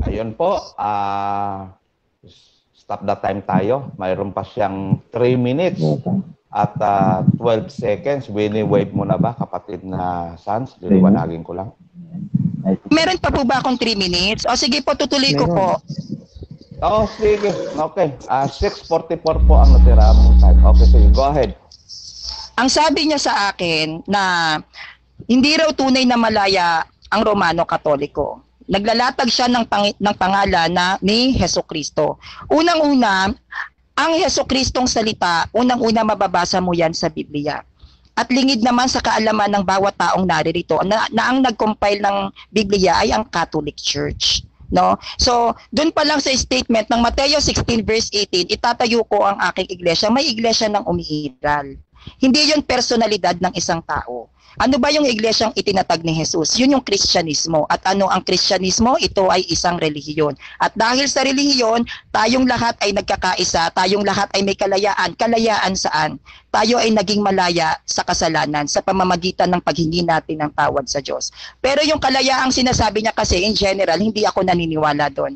Ayun po, stop the time tayo. Mayroon pa siyang 3 minutes at 12 seconds. Wini-wave mo na ba, kapatid na Sans? Liliwanagin ko lang. Meron pa po ba akong 3 minutes? O sige po, tutuloy ko po. Oh, sige. Okay. 6:44 po ang natira mong time. Okay, sige. Go ahead. Ang sabi niya sa akin na hindi raw tunay na malaya ang Romano Katoliko. Naglalatag siya ng pangalan na ni Hesukristo. Unang-una, ang Hesukristong salita, unang-una mababasa mo yan sa Biblia. At lingid naman sa kaalaman ng bawat taong naririto na ang nag-compile ng Biblia ay ang Catholic Church. No? So, doon pa lang sa statement ng Mateo 16 verse 18, itatayo ko ang aking iglesia. May iglesia ng umiiral. Hindi yun personalidad ng isang tao. Ano ba yung iglesyang itinatag ni Jesus? Yun yung Kristyanismo. At ano ang Kristyanismo? Ito ay isang relihiyon. At dahil sa relihiyon, tayong lahat ay nagkakaisa, tayong lahat ay may kalayaan. Kalayaan saan? Tayo ay naging malaya sa kasalanan sa pamamagitan ng paghingi natin ng tawad sa Diyos. Pero yung kalayaang sinasabi niya kasi in general, hindi ako naniniwala doon.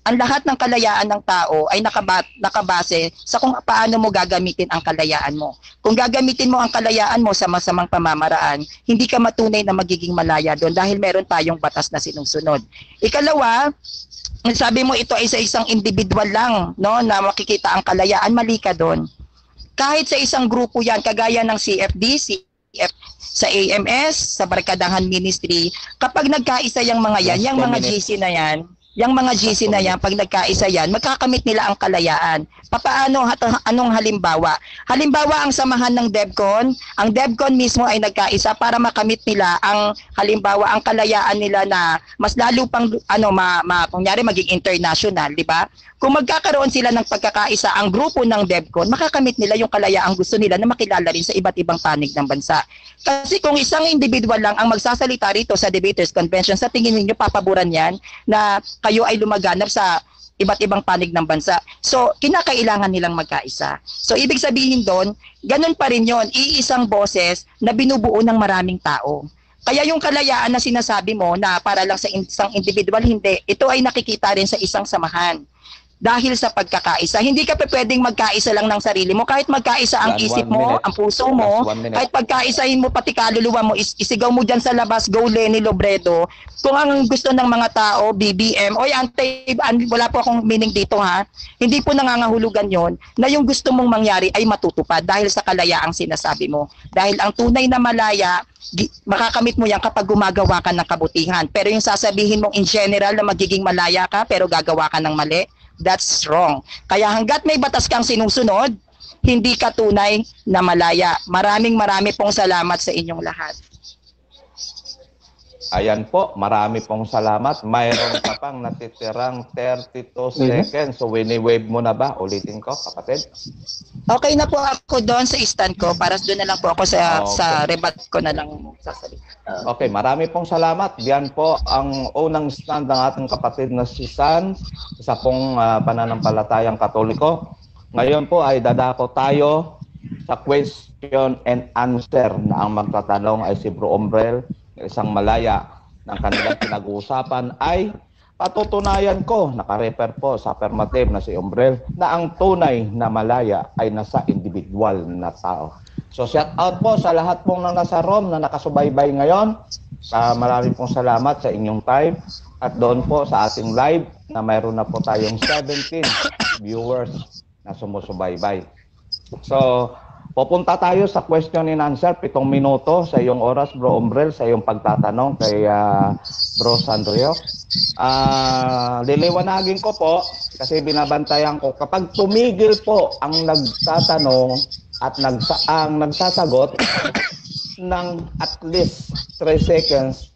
Ang lahat ng kalayaan ng tao ay nakabase sa kung paano mo gagamitin ang kalayaan mo. Kung gagamitin mo ang kalayaan mo sa masamang pamamaraan, hindi ka matunay na magiging malaya doon dahil meron tayong batas na sinusunod. Ikalawa, sabi mo ito ay sa isang individual lang, no, na makikita ang kalayaan, mali ka doon. Kahit sa isang grupo yan, kagaya ng CFD, sa AMS, sa Barkadahan Ministry, kapag nagkaisa yung mga yan, yung mga GC na yan, yung mga GC na yan, pag nagkaisa yan, magkakamit nila ang kalayaan. Papaano, anong halimbawa? Halimbawa, ang samahan ng DevCon, ang DevCon mismo ay nagkaisa para makamit nila ang, halimbawa, ang kalayaan nila na mas lalo pang, kunyari maging international, di ba? Kung magkakaroon sila ng pagkakaisa ang grupo ng DevCon, makakamit nila yung kalayaang gusto nila na makilala rin sa iba't ibang panig ng bansa. Kasi kung isang individual lang ang magsasalita rito sa Debaters Convention, sa tingin niyo papaboran yan na kayo ay lumaganap sa iba't ibang panig ng bansa. So, kinakailangan nilang magkaisa. So, ibig sabihin doon, ganun pa rin yon, iisang boses na binubuo ng maraming tao. Kaya yung kalayaan na sinasabi mo na para lang sa isang individual, hindi. Ito ay nakikita rin sa isang samahan. dahil sa pagkakaisa. Hindi ka pa pwedeng magkaisa lang ng sarili mo. Kahit magkaisa ang Yan, isip 1 mo, minute. ang puso mo, Last 1 minute. kahit pagkaisahin mo pati kaluluwa mo, isigaw mo dyan sa labas, go Lenny Lobredo. Kung ang gusto ng mga tao, BBM, wala po akong meaning dito ha, hindi po nangangahulugan yon na yung gusto mong mangyari ay matutupad dahil sa kalayaang sinasabi mo. Dahil ang tunay na malaya, makakamit mo yan kapag gumagawa ka ng kabutihan. Pero yung sasabihin mong in general na magiging malaya ka pero gagawa ka ng mali, that's wrong. Kaya hanggat may batas kang sinusunod, hindi ka tunay na malaya. Maraming pong salamat sa inyong lahat. Ayan po, marami pong salamat. Mayroon ka pang natitirang 32 seconds. So, wini-wave mo na ba? Ulitin ko, kapatid. Okay na po ako doon sa stand ko para doon na lang po ako sa Okay. sa rebat ko na lang sasalita. Okay, marami pong salamat. Diyan po ang unang stand ng ating kapatid na si San, isa pong pananampalatayang Katoliko. Ngayon po ay dadako tayo sa question and answer na ang magtatanong ay si Bro Umbrel, isang malaya ng kanilang pinag-uusapan ay patutunayan ko, nakarefer po sa affirmative na si Umbrel, na ang tunay na malaya ay nasa individual na tao. So shout out po sa lahat pong nasa room na nakasubaybay ngayon. Maraming pong salamat sa inyong time. At doon po sa ating live na mayroon na po tayong 17 viewers na sumusubaybay. So, pupunta tayo sa question and answer, 7 minuto sa iyong oras, Bro Umbrel, sa iyong pagtatanong kay Bro Sandrio. Liliwanagin ko po, kasi binabantayan ko, kapag tumigil po ang nagtatanong at ang nagsasagot ng at least 3 seconds,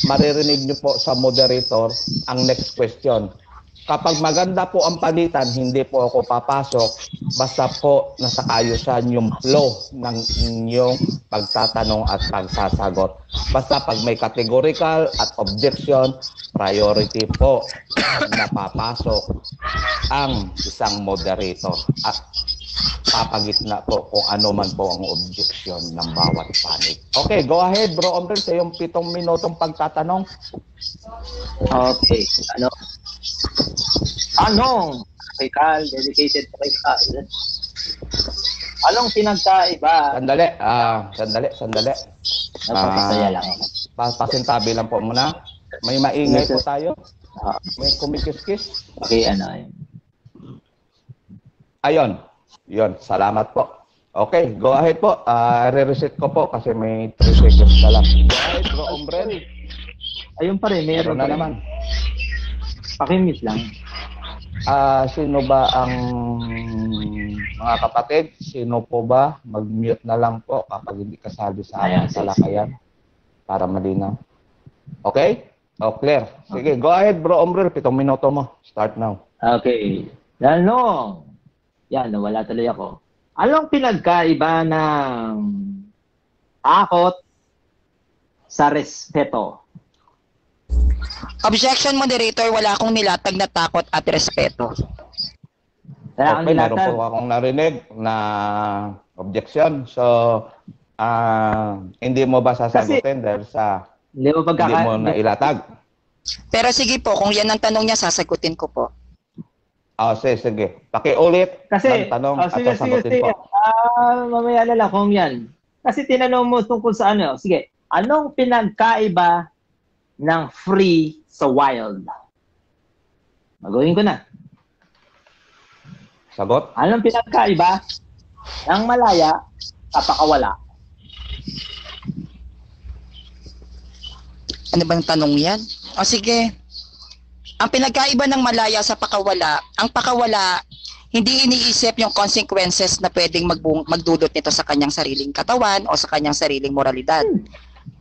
maririnig niyo po sa moderator ang next question. Kapag maganda po ang palitan, hindi po ako papasok, basta po nasa kaayusan yung flow ng inyong pagtatanong at pagsasagot. Basta pag may categorical at objection, priority po na papasok ang isang moderator at papagitna po kung ano man po ang objection ng bawat panig. Okay, go ahead, Bro Umbrel, sa iyong 7 minutong pagtatanong. Okay, Anong kay Carl, dedicated to kay Carl. Anong pinagkaiba? Sandali. Napakasaya lang. Pasintabi lang po muna. May maingay po tayo. May kumikis-kis. Okay, ano. Ayun. Yun, salamat po. Okay, go ahead po. Re-reset ko po kasi may 3 seconds na lang. Go ahead, Bro Umbrel. Ayun pa rin, meron na pa rin. naman. Pakimute lang. Sino ba ang mga kapatid? Sino po ba? Mag-mute na lang po kapag hindi kasali sa ating talakayan para malinaw. Okay? Clear. Sige, go ahead, Bro Umbrel. 7 minuto mo. Start now. Okay. Tanong. Yan, nawala tuloy ako. Anong pinagkaiba ng takot sa respeto? Objection, moderator, wala akong nilatag na takot at respeto. Kaya Okay, meron po akong narinig na objection. So, hindi mo ba sasagutin dahil sa hindi mo na ilatag? Pero sige po, kung yan ang tanong niya, sasagutin ko po. Sige. Pakiulit kasi, ng tanong at sige. sasagutin po. Mamaya na lang kung yan. Kasi tinanong mo tungkol sa ano. Sige, anong pinagkaiba ng free sa wild? Magawin ko na. Sagot? Anong pinagkaiba ng malaya sa pakawala? Ano bang tanong yan? O sige. Ang pinagkaiba ng malaya sa pakawala, ang pakawala, hindi iniisip yung consequences na pwedeng magdulot nito sa kanyang sariling katawan o sa kanyang sariling moralidad.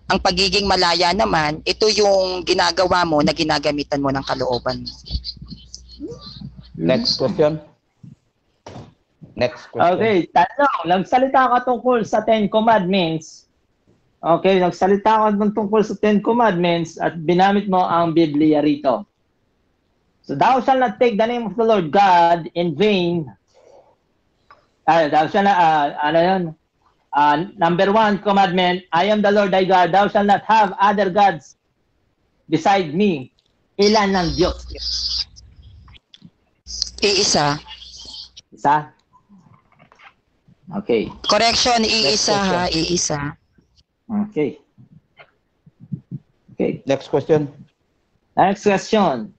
Ang pagiging malaya naman, ito yung ginagawa mo na ginagamitan mo ng kalooban mo. Next question. Okay, tanong. Nagsalita ka tungkol sa 10 Commandments. Okay, nagsalita ka tungkol sa 10 Commandments at binamit mo ang Biblia rito. So, thou shalt not take the name of the Lord God in vain. Thou shalt not, number 1 commandment, I am the Lord thy God, thou shalt not have other gods beside me. Ilan ng Diyos? Iisa. Isa? Okay. Correction, iisa Next ha, iisa. Okay. Okay. Next question. Next question.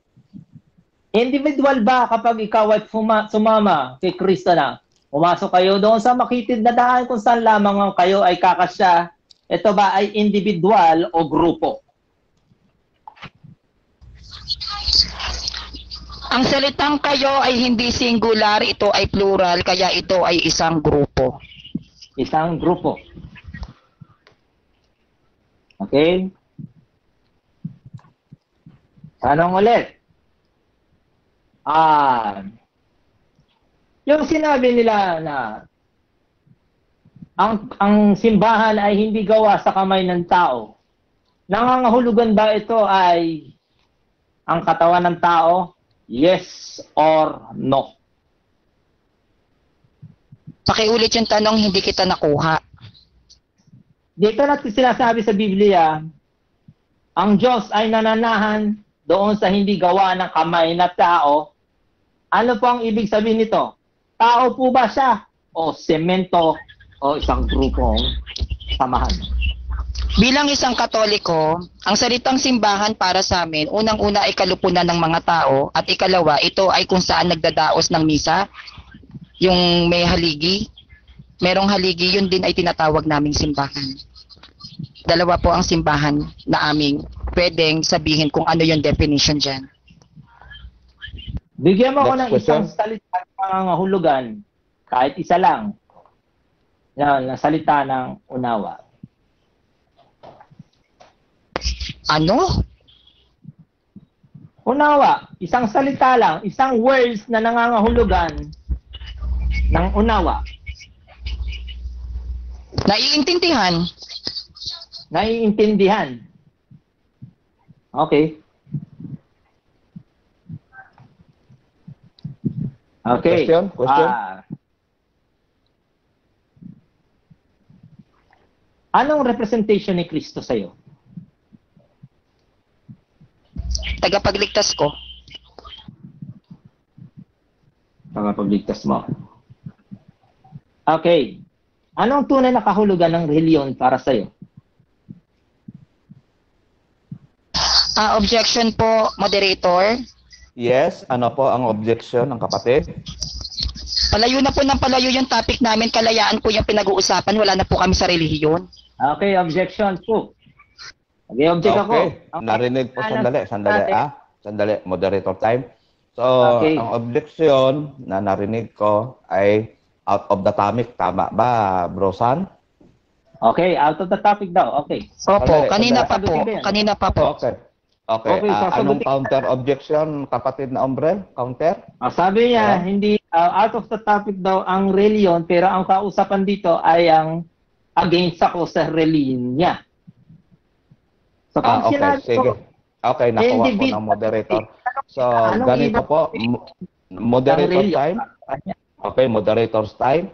Individual ba kapag ikaw ay sumama kay Kristo na? Pumasok kayo doon sa makitid na daan kung saan lamang ang kayo ay kakasya. Ito ba ay individual o grupo? Ang salitang kayo ay hindi singular, ito ay plural, kaya ito ay isang grupo. Isang grupo. Okay? Tanong ulit. Yung sinabi nila na ang simbahan ay hindi gawa sa kamay ng tao. Nangangahulugan ba ito ay ang katawan ng tao? Yes or no? Pakiulit yung tanong, hindi kita nakuha. Dito natin sinasabi sa Biblia, ang Diyos ay nananahan doon sa hindi gawa ng kamay na tao. Ano po ang ibig sabihin nito? Tao po ba siya? O semento o isang grupong samahan? Bilang isang Katoliko, ang salitang simbahan para sa amin, unang-una ay kalupunan ng mga tao, at ikalawa, ito ay kung saan nagdadaos ng misa, yung may haligi. Merong haligi, yun din ay tinatawag naming simbahan. Dalawa po ang simbahan na aming pwedeng sabihin kung ano yung definition dyan. Bigyan mo ako Next ng isang question. salita ng pangangahulugan, kahit isa lang. Yan, ng salita ng unawa. Ano? Unawa, isang salita lang, isang words na nangangahulugan ng unawa. Naiintindihan? Naiintindihan. Okay. Okay. Question? Anong representation ni Kristo sa'yo? Tagapagligtas ko. Pagpapagligtas mo. Okay. Anong tunay na kahulugan ng reliyon para sa'yo? Objection po, moderator. Yes. Ano po ang objection ng kapatid? Palayo na po ng palayo yung topic namin, kalayaan po yung pinag-uusapan, wala na po kami sa relihiyon. Okay, objection po. Okay, object ako. Okay. Narinig po. Sandali. Moderator time. So, Okay. ang objection na narinig ko ay out of the topic. Tama ba, Bro San? Okay, out of the topic daw. Okay. Opo, Sandali, kanina sandali. pa po. Okay. Okay. Okay, Anong sasagutin- counter objection, kapatid na Ombrel? Counter? Sabi niya, Yeah. hindi out of the topic daw ang reliyon, pero ang kausapan dito ay ang against ako sa reliyon niya. So, pag Okay. sinabi Sige. ko, Okay, nakuha ko individual- ng moderator. So, Anong ganito ibig po. Moderator reliyon? time. Okay, moderator's time.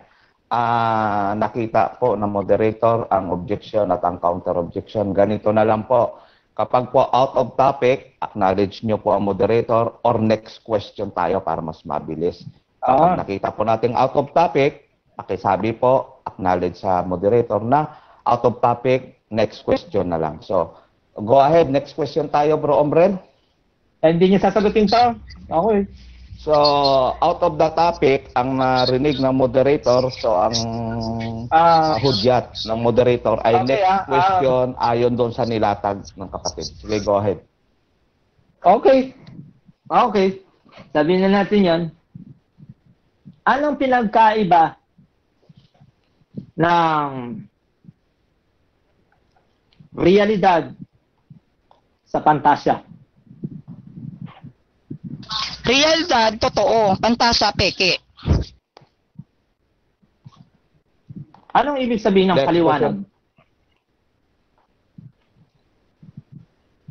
Nakita po ng moderator ang objection at ang counter objection. Ganito na lang po. Kapag po out of topic, acknowledge nyo po ang moderator or next question tayo para mas mabilis. Kapag nakita po natin out of topic, pakisabi po, acknowledge sa moderator na out of topic, next question na lang. So, go ahead, next question tayo, Bro Ombrel. hindi niya sasagutin to? Okay. So, out of the topic, ang narinig ng moderator, so ang hudyat ng moderator ay Okay, next question ayon doon sa nilatag ng kapatid. Sige, go ahead. Okay. Okay. Sabihin na natin yon. Anong pinagkaiba ng realidad sa pantasya? Realidad, totoo. Pantasya, peke. Anong ibig sabihin ng Next paliwanag?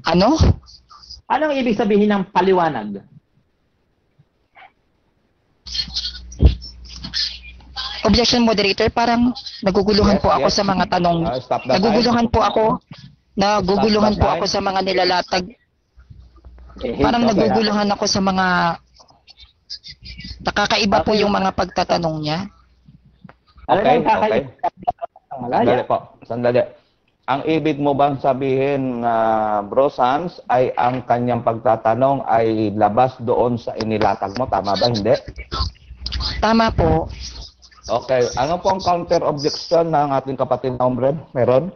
Ano? Anong ibig sabihin ng paliwanag? Objection, moderator, parang naguguluhan Yes, po ako yes. sa mga tanong. Stop the Naguguluhan po ako. Naguguluhan Stop the po time. ako sa mga nilalatag. Parang Okay. naguguluhan ako sa mga Nakakaiba po Okay. yung mga pagtatanong niya. Alam Okay, mo, kakaiba ng malaya. Sandali po, sandali. Ang ibig mo bang sabihin na Bro Sans ay ang kanyang pagtatanong ay labas doon sa inilatag mo? Tama ba? Hindi? Tama po. Okay. Ano po ang counter objection ng ating kapatid na hombre? Meron?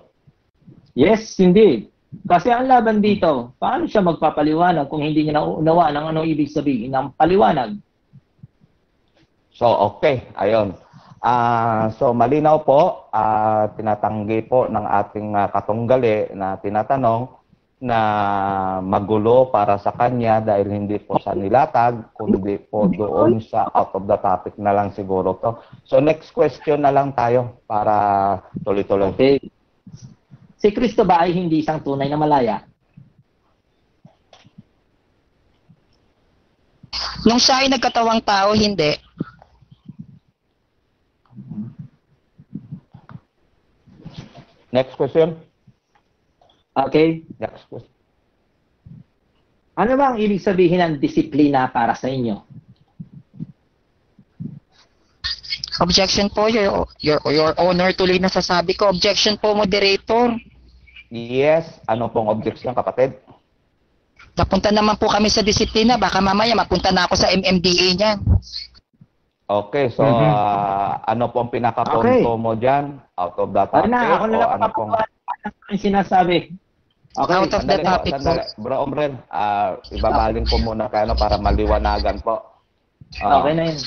Yes, indeed. Kasi ang laban dito, paano siya magpapaliwanag kung hindi niya nauunawaan ang anong ibig sabihin ng paliwanag? So, okay. Ayun. So, malinaw po, tinatanggi po ng ating katunggali na tinatanong na magulo para sa kanya dahil hindi po sa nilatag, kundi po doon sa out of the topic na lang siguro to. So, next question na lang tayo para tuloy-tuloy. Okay. Si Kristo ba ay hindi isang tunay na malaya? Nung siya ay nagkatawang tao, hindi. Next question. Okay. Next question. Ano ba ang ibig sabihin ng disiplina para sa inyo? Objection po, your honor, tuloy na sasabi ko. Objection po, moderator. Yes. Ano pong objection, kapatid? Napunta naman po kami sa disiplina. Baka mamaya mapunta na ako sa MMDA niyan. Okay, so ano pong pinakapunto Okay. mo dyan? Out of the topic? Ako na o lang ano pong... papapagawa ang sinasabi. Okay. Out of the Sandali po, topic po. sandali. Bro Omrel, ibabaling ko muna kayo para maliwanagan po. Okay na yun.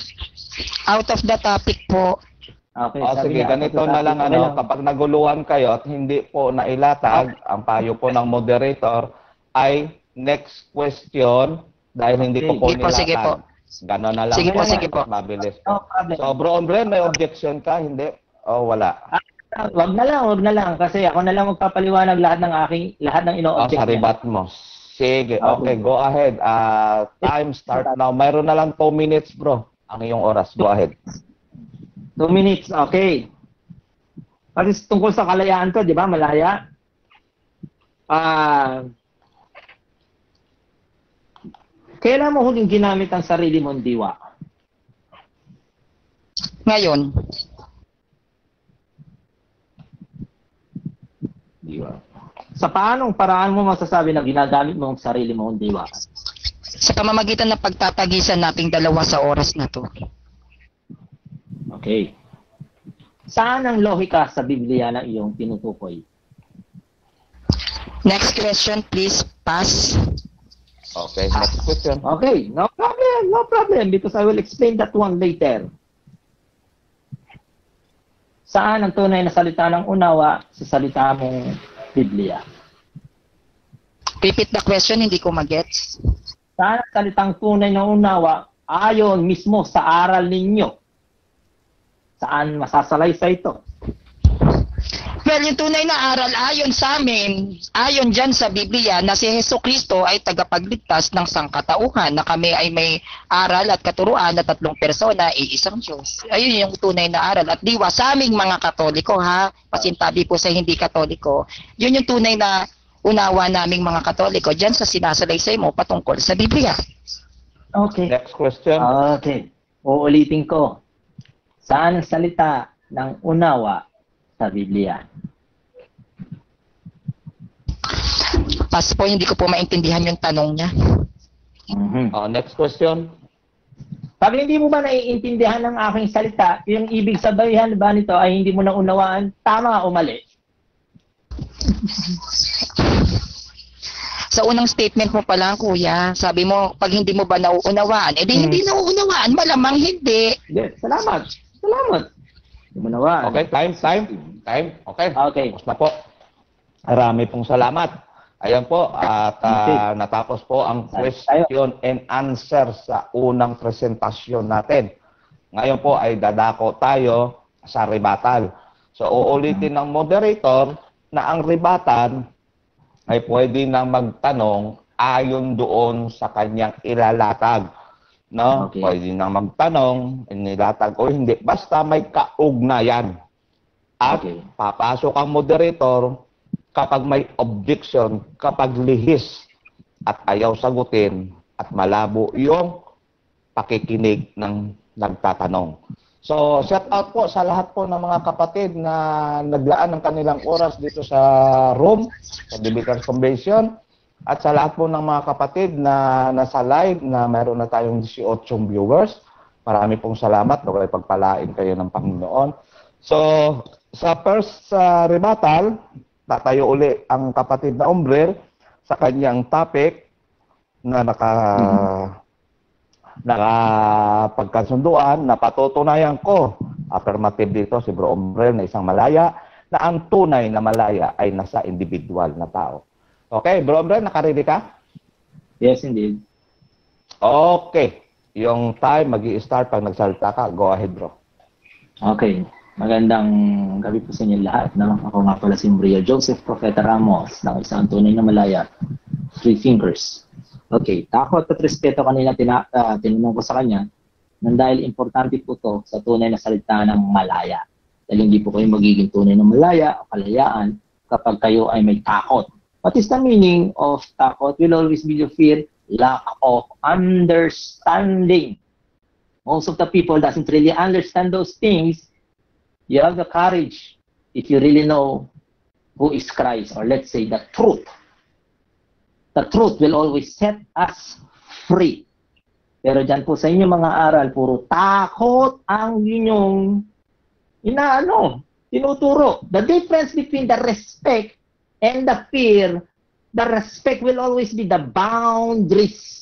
Out of the topic po. Okay. Sige, niya, ganito okay, na lang, okay lang. kapag naguluhan kayo at hindi po nailatag, ang payo po ng moderator ay next question dahil hindi ko po Sige po, nilatag. sige po. Ganon na lang. Sige po, sige po. Mabilis No po. problem. So, Bro Omrel, may objection ka? Hindi? O wala? Wag na lang kasi ako na lang magpapaliwanag lahat ng O, ino-object. sa niya. rebat mo. Sige, okay, Okay. go ahead. Time start now. Mayroon na lang 2 minutes, bro. Ang iyong oras. Go ahead. 2 minutes, okay. Kasi tungkol sa kalayaan to, di ba? Malaya. Kailan mo huling ginamit ang sarili mong diwa? Ngayon, Diwa. Sa paanong paraan mo masasabi na ginagamit mo ang sarili mong diwa? sa pamamagitan ng pagtatagisan nating dalawa sa oras na to. Okay. Saan ang lohika sa Biblia na iyong tinutukoy? Next question, please. Pass. Okay, next question. Okay, no problem, because I will explain that one later. Saan ang tunay na salita ng unawa sa salita mong Biblia? Repeat the question, hindi ko magets. Saan ang salitang tunay na unawa ayon mismo sa aral ninyo? Saan masasalaysay ito? Well, yung tunay na aral ayon sa amin, ayon dyan sa Biblia na si Jesucristo ay tagapagligtas ng sangkatauhan, na kami ay may aral at katuruan na 3 persona, iisang Diyos. Ayun yung tunay na aral. At diwa sa aming mga Katoliko, ha, pasintabi po sa hindi Katoliko, yun yung tunay na unawa naming mga Katoliko dyan sa sinasalaysay mo patungkol sa Biblia. Okay. Next question. Okay. Uulitin ko. Saan ang salita ng unawa sa Biblia? Pass po, hindi ko po maintindihan yung tanong niya. Next question. Pag hindi mo ba naiintindihan ng aking salita, yung ibig sabihin ba nito ay hindi mo na unawaan, tama o mali? Sa unang statement mo pa lang, kuya, sabi mo, pag hindi mo ba nauunawaan, edi hindi nauunawaan, malamang hindi. Yes. Salamat. Hindi mo nawaan. Okay, time. Okay. Okay. Tapos na po. Marami pong salamat. Ayan po, at natapos po ang question and answer sa unang presentasyon natin. Ngayon po ay dadako tayo sa rebuttal. So, uulitin ng moderator na ang rebuttal ay pwede na magtanong ayon doon sa kanyang ilalatag. No? Okay. Pwede na magtanong, inilatag o hindi. Basta may kaugnayan. At Okay. papasok ang moderator kapag may objection, kapag lihis at ayaw sagutin at malabo yung pakikinig ng nagtatanong. So, shout out po sa lahat po ng mga kapatid na naglaan ng kanilang oras dito sa room, sa Debitors Convention, at sa lahat po ng mga kapatid na nasa live na mayroon na tayong 18 viewers. Marami pong salamat, naway pagpalain kayo ng Panginoon. So, sa first rebuttal, tatayo uli ang kapatid na Umbrel sa kanyang topic na nakapagkasunduan na patutunayan ko, affirmative dito si Bro Umbrel na isang malaya, na ang tunay na malaya ay nasa individual na tao. Okay, Bro Umbrel, nakaredy ka? Yes, indeed. Okay, yung time magi-start pag nagsalita ka. Go ahead, bro. Okay. Magandang gabi po sa inyo lahat. No? Ako nga pala si Maria Joseph Profeta Ramos ng isang tunay na malaya, Three Fingers. Okay, takot at respeto kanina tinanong ko sa kanya nang dahil importante po to sa tunay na salita ng malaya. Dahil hindi po kayo magiging tunay na malaya o kalayaan kapag kayo ay may takot. What is the meaning of takot? Will always be the fear, lack of understanding. Most of the people doesn't really understand those things. You have the courage if you really know who is Christ, or let's say the truth. The truth will always set us free. Pero dyan po sa inyo mga aral, puro takot ang inyong tinuturo. The difference between the respect and the fear, the respect will always be the boundaries.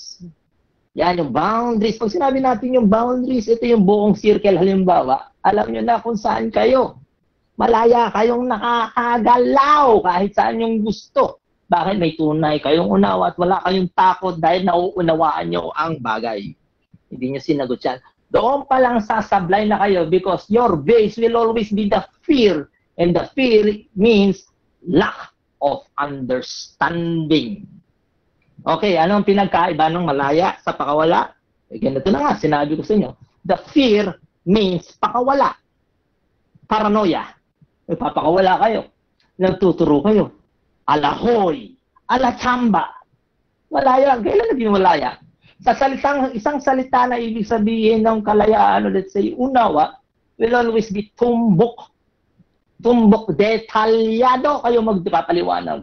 Yan, yung boundaries. Pag sinabi natin yung boundaries, ito yung buong circle. Halimbawa, alam nyo na kung saan kayo. Malaya kayong nakakagalaw kahit saan yung gusto. Bakit may tunay kayong unawa at wala kayong takot dahil nauunawaan nyo ang bagay. Hindi nyo sinagot yan. Doon pa lang sasablay na kayo because your base will always be the fear. And the fear means lack of understanding. Okay, anong pinagkaiba ng malaya sa pakawala? Ganito na nga, sinabi ko sa inyo. The fear means pakawala. Paranoia. Papakawala kayo. Nagtuturo kayo. Alahoy. Alatsamba. Malaya. Kailan naging malaya? Sa isang salita na ibig sabihin ng kalayaan, let's say, unawa, will always be tumbok. Tumbok. Detalyado kayo magpapaliwanag.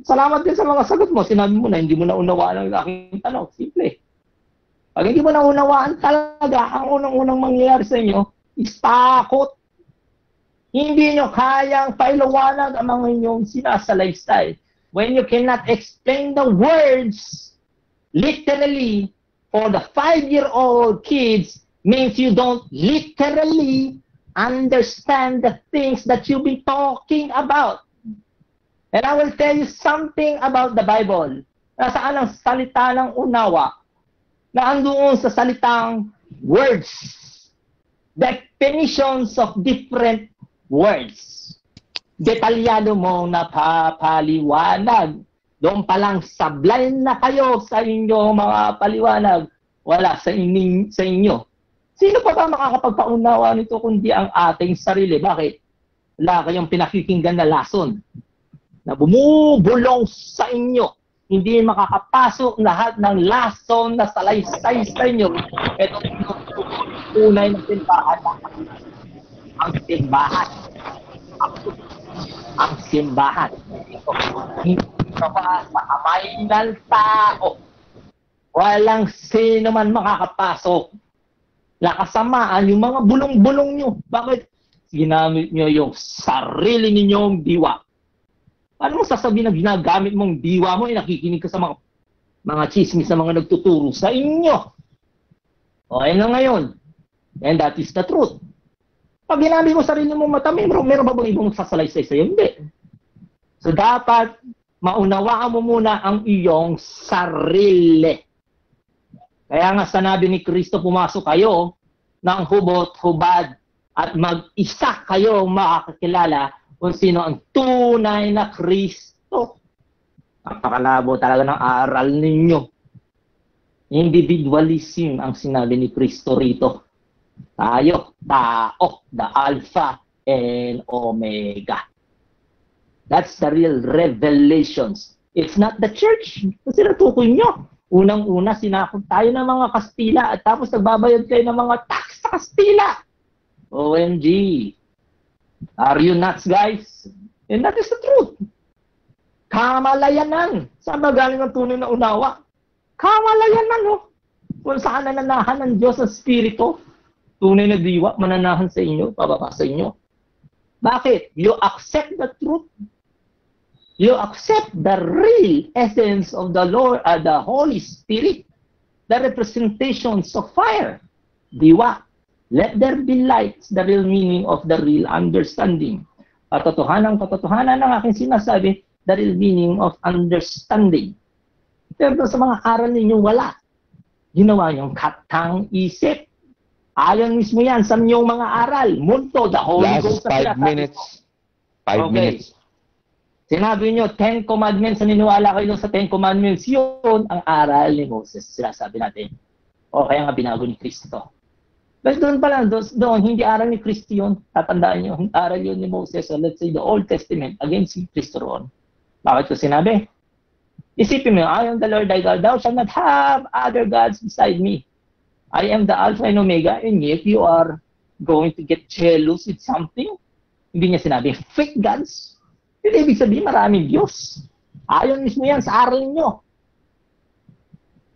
Salamat din sa mga sagot mo. Sinabi mo na hindi mo na unawaan ang aking tanong. Simple. Pag hindi mo na unawaan talaga, ang unang-unang mangyayari sa inyo is takot. Hindi nyo kayang pailawanag ang mga inyong sinasalaysay. When you cannot explain the words, literally, for the 5-year-old kids, means you don't literally understand the things that you've been talking about. And I will tell you something about the Bible. Nasaan ang salita ng unawa? Na andoon sa salitang words. Definitions of different words. Detalyado mong napapaliwanag. Doon pa lang sablay na kayo sa inyong mga paliwanag. Wala sa inyo. Sino pa ba makakapagpaunawa nito kundi ang ating sarili? Bakit? Wala kayong pinakikinggan na lason na bumubulong sa inyo. Hindi makakapasok lahat ng lason na salaysay sa inyo. Ito yung tunay na simbahan. Ang simbahan. Ang simbahan. Hindi ka ba sa kamay ng tao? Walang sino man makakapasok. Nakasamaan yung mga bulong-bulong nyo. Bakit? Ginamit nyo yung sarili ninyong diwa. Ano mo sasabihin na ginagamit mong diwa mo, nakikinig ka sa mga chismis na mga nagtuturo sa inyo. O, ayun na ngayon. And that is the truth. Pag ginamit mo sarili mong mata, meron ba bang ibang magsasalaysay sa'yo? Hindi. So, dapat maunawaan mo muna ang iyong sarili. Kaya nga sanabi ni Kristo, pumasok kayo ng hubot-hubad at mag-isa kayo makakakilala kung sino ang tunay na Kristo. Napakalabo talaga ng aral ninyo. Individualism ang sinabi ni Kristo rito. Tayo, tao, the Alpha and Omega. That's the real revelations. It's not the church. Kasi natukoy nyo. Unang-una, sinakop tayo ng mga Kastila at tapos nagbabayad kayo ng mga tax sa Kastila. OMG. Are you nuts, guys? And that is the truth. Kamalayanan. Saan ba galing ang tunay na unawa? Kamalayanan, no? Kung saan nananahan ng Diyos ang Espiritu, tunay na diwa, mananahan sa inyo, pababa sa inyo. Bakit? You accept the truth. You accept the real essence of the Lord, the Holy Spirit, the representations of fire. Diwa. Let there be light, the real meaning of the real understanding. Katotohanan ng aking sinasabi, the real meaning of understanding. Pero sa mga aral ninyo, wala. Ginawa niyong katang isip. Ayon mismo yan sa inyong mga aral. Munto, the Holy Ghost. Last 5 minutes. 5 minutes. Sinabi niyo, 10 Commandments, naniniwala kayo sa 10 Commandments. Yun ang aral ni Moses. Sinasabi natin. O kaya nga binago ni Kristo. But doon pala, doon, hindi aral ni Kristo yun. Tatandaan niyo, aral yun ni Moses. So let's say the Old Testament against si Kristo roon. Bakit ko sinabi? Isipin mo, I am the Lord thy God. Thou shalt not have other gods beside me. I am the Alpha and Omega. And if you are going to get jealous with something, hindi niya sinabi, fake gods. Hindi ibig sabihin, maraming Diyos. Ayon mismo yan sa aral niyo.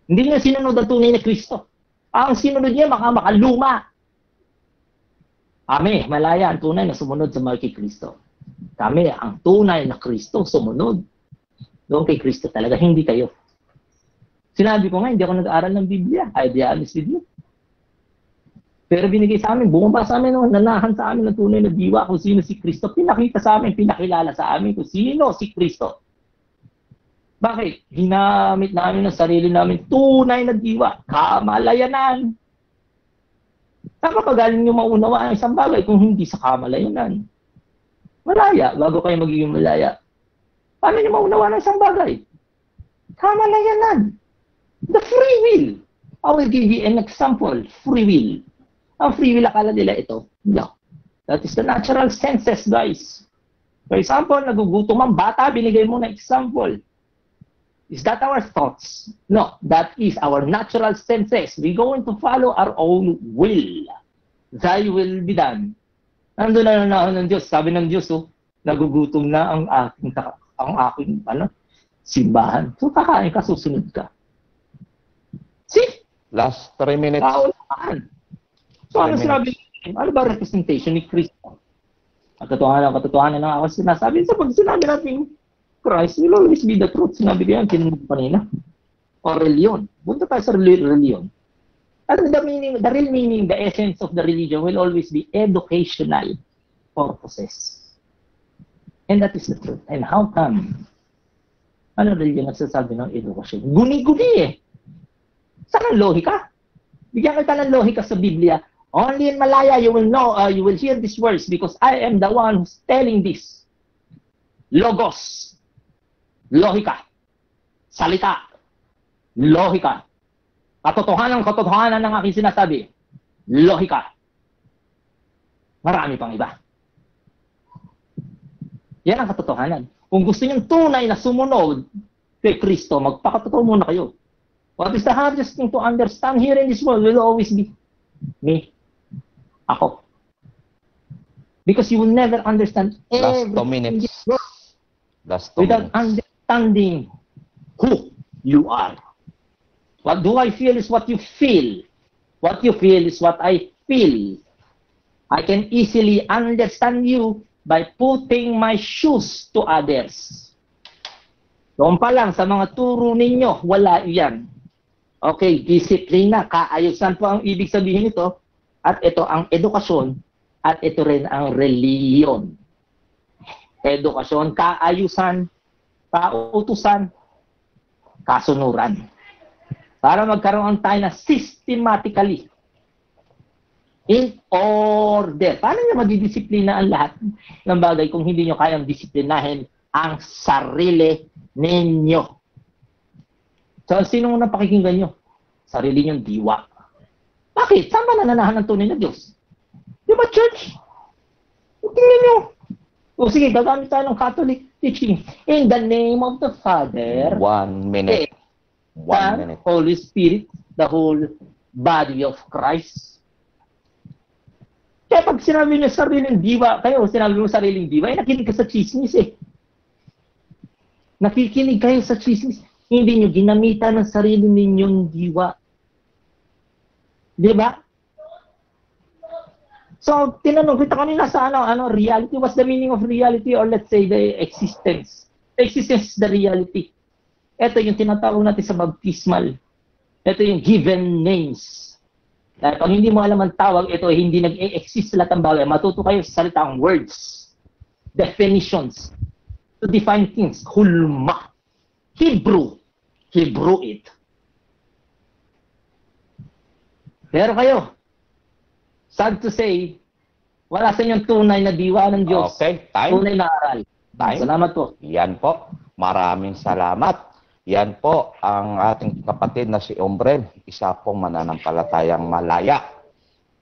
Hindi niya sinunod ang tunay na Kristo. Ang sinunod niya, makaluma. Kami, malaya ang tunay na sumunod sa mga kay Kristo. Kami, ang tunay na Kristo, sumunod. Doon kay Kristo talaga, hindi kayo. Sinabi ko nga, hindi ako nag-aaral ng Biblia. I'll be honest with you. Pero binigay sa amin, bumaba sa amin, nanahan sa amin ng tunay na diwa kung sino si Kristo. Pinakita sa amin, pinakilala sa amin kung sino si Kristo. Bakit? Ginamit namin ng sarili namin tunay na diwa, kamalayanan. Saan ka pa galing yung maunawa ang isang bagay kung hindi sa kamalayanan? Malaya, bago kayo magiging malaya. Paano nyo maunawa ng isang bagay? Kamalayanan. The free will. I will give you an example. Free will. Ang free will, akala nila ito. No. That is the natural senses, guys. For example, nagugutom ang bata, binigay mo na example. Is that our thoughts? No, that is our natural senses. We're going to follow our own will. Thy will be done. Nandun na nanahon ng Diyos. Sabi ng Diyos, nagugutom na ang aking simbahan. So, kakain ka, susunod ka. See? Last 3 minutes. Kaunaan. So, ano sinabi? Ano ba representation ni Kristo? Katotohanan na ako sinasabi. So, pag sinabi natin, Christ will always be the truth. Sinabi ko yan, kanina. O reliyon. Punta tayo sa reliyon. At the real meaning, the essence of the religion will always be educational purposes. And that is the truth. And how come? Ano religion nagsasabi ng edukasyon? Guni-guni eh. Saan ang lohika? Bigyan kita ng lohika sa Biblia. Only in Malaya you will know, you will hear these words because I am the one who's telling this. Logos. Lohika. Salita. Lohika. Katotohanan ng aking sinasabi. Lohika. Marami pang iba. Yan ang katotohanan. Kung gusto niyong tunay na sumunod kay Kristo, magpakatotoo muna kayo. What is the hardest thing to understand here in this world will always be me. Ako. Because you will never understand Last 2 everything in minutes. this world Last 2 without minutes. understanding who you are. What do I feel is what you feel. What you feel is what I feel. I can easily understand you by putting my shoes to others. Doon pa lang sa mga turo ninyo, wala iyan. Okay, disiplina, kaayusan po ang ibig sabihin nito. At ito ang edukasyon. At ito rin ang reliyon. Edukasyon, kaayusan, kautusan, kasunuran. Para magkaroon tayo na systematically in order. Paano nyo madidisiplina ang lahat ng bagay kung hindi nyo kayang disiplinahin ang sarili ninyo? So, sino nang pakikinggan nyo? Sarili nyong diwa. Bakit? Saan ba nananahan ng tunay na Diyos? Di ba, church? Tingnan nyo. O sige, gagamit tayo ng Catholic teaching. In the name of the Father. 1 minute. 1 Son, minute. Holy Spirit, the whole body of Christ. Kaya pag sinabi niyo sariling diwa, kayo sinabi mo sariling diwa, nakikinig ka sa chismis eh. Nakikinig kayo sa chismis. Hindi niyo ginamitan ng sarili ninyong diwa. Di ba? So, tinanong kita kanina sa reality. What's the meaning of reality? Or let's say the existence. The existence is the reality. Ito yung tinatawag natin sa baptismal. Ito yung given names. Dahil pag hindi mo alam ang tawag, ito hindi nag-exist sa lahat ng bagay. Matuto kayo sa salitang words, definitions, to define things. Hulma. Hebrew it. Pero kayo, sad to say, wala sa inyong tunay na diwa ng Diyos. Okay, time. Tunay na aral. Time. Salamat po. Yan po. Maraming salamat. Yan po ang ating kapatid na si Ombrel, isa pong mananampalatayang Malaya.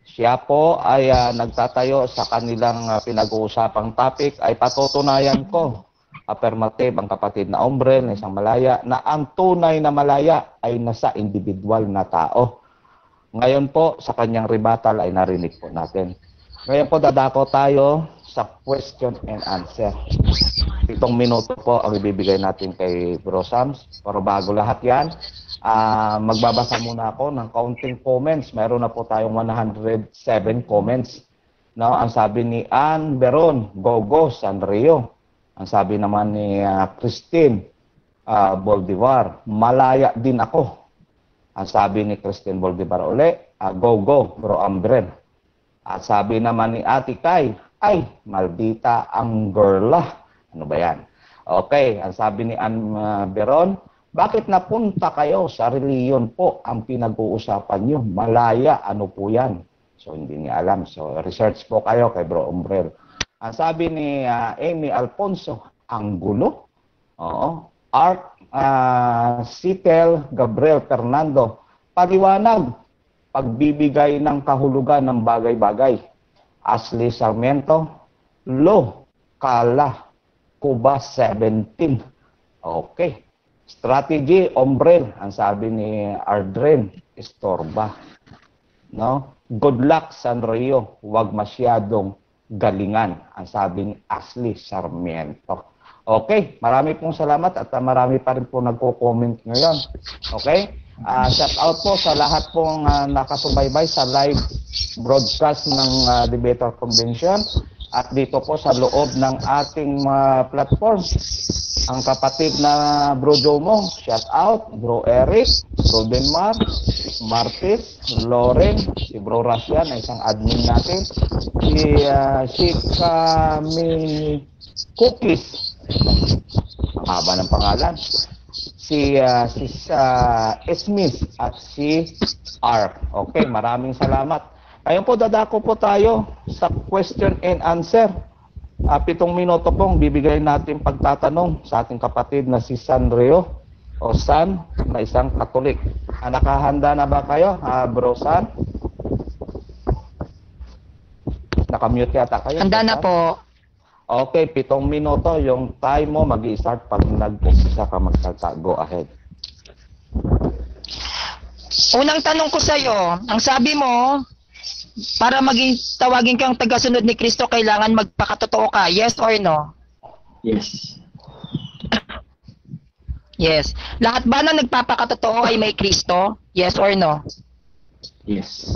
Siya po ay nagtatayo sa kanilang pinag-uusapang topic ay patutunayan ko, affirmative ang kapatid na Ombrel na isang Malaya, na ang tunay na Malaya ay nasa individual na tao. Ngayon po sa kanyang rebuttal ay narinig po natin. Ngayon po dadako tayo sa question and answer. 7 minuto po ang ibibigay natin kay Bro Sams. Pero bago lahat yan, magbabasa muna ako ng counting comments. Meron na po tayong 107 comments. No, ang sabi ni Ann Beron, Gogo, Sanrio. Ang sabi naman ni Christine Boldivar, Malaya din ako. Ang sabi ni Christine Boldivar uli, Gogo, Bro Ambrel. At sabi naman ni Ate Kai, ay, maldita ang girla. Ano ba yan? Okay, ang sabi ni Ann Beron, bakit napunta kayo sa reliyon po ang pinag-uusapan nyo? Malaya, ano po yan? So, hindi niya alam. So, research po kayo kay Bro Umbrel. Ang sabi ni Amy Alfonso, ang gulo. Oo. Art Citel Gabriel Fernando, paliwanag, pagbibigay ng kahulugan ng bagay-bagay. Ashley Sarmiento, Lo, Kala, Cuba 17. Okay. Strategy, Ombrel. Ang sabi ni Ardren, Estorba. No? Good luck, Sanrio. Huwag masyadong galingan. Ang sabi ni Ashley Sarmiento. Okay. Marami pong salamat at marami pa rin po nagko-comment ngayon. Okay. Shout out po sa lahat pong nakasubaybay sa live broadcast ng Debater Convention at dito po sa loob ng ating platform. Ang kapatid na Bro Jomo, shout out, Bro Eric, Bro Denmark, Martis, Loren, si Bro Rasyan, na isang admin natin, si Kami Cookies, haba ng pangalan, si Smith at si R. Okay, maraming salamat. Ngayon po, dadako po tayo sa question and answer. 7 minuto pong bibigay natin pagtatanong sa ating kapatid na si Sanrio o San na isang Katolik. Nakahanda na ba kayo, Bro San? Nakamute yata kayo? Handa na po. Okay, 7 minuto. Yung time mo mag-i-start pag nag-umpisa ka magsalta. Go ahead. Unang tanong ko sa'yo, ang sabi mo, para maging tawagin kang tagasunod ni Kristo, kailangan magpakatotoo ka. Yes or no? Yes. Yes. Lahat ba na nagpapakatotoo ay may Kristo? Yes or no? Yes.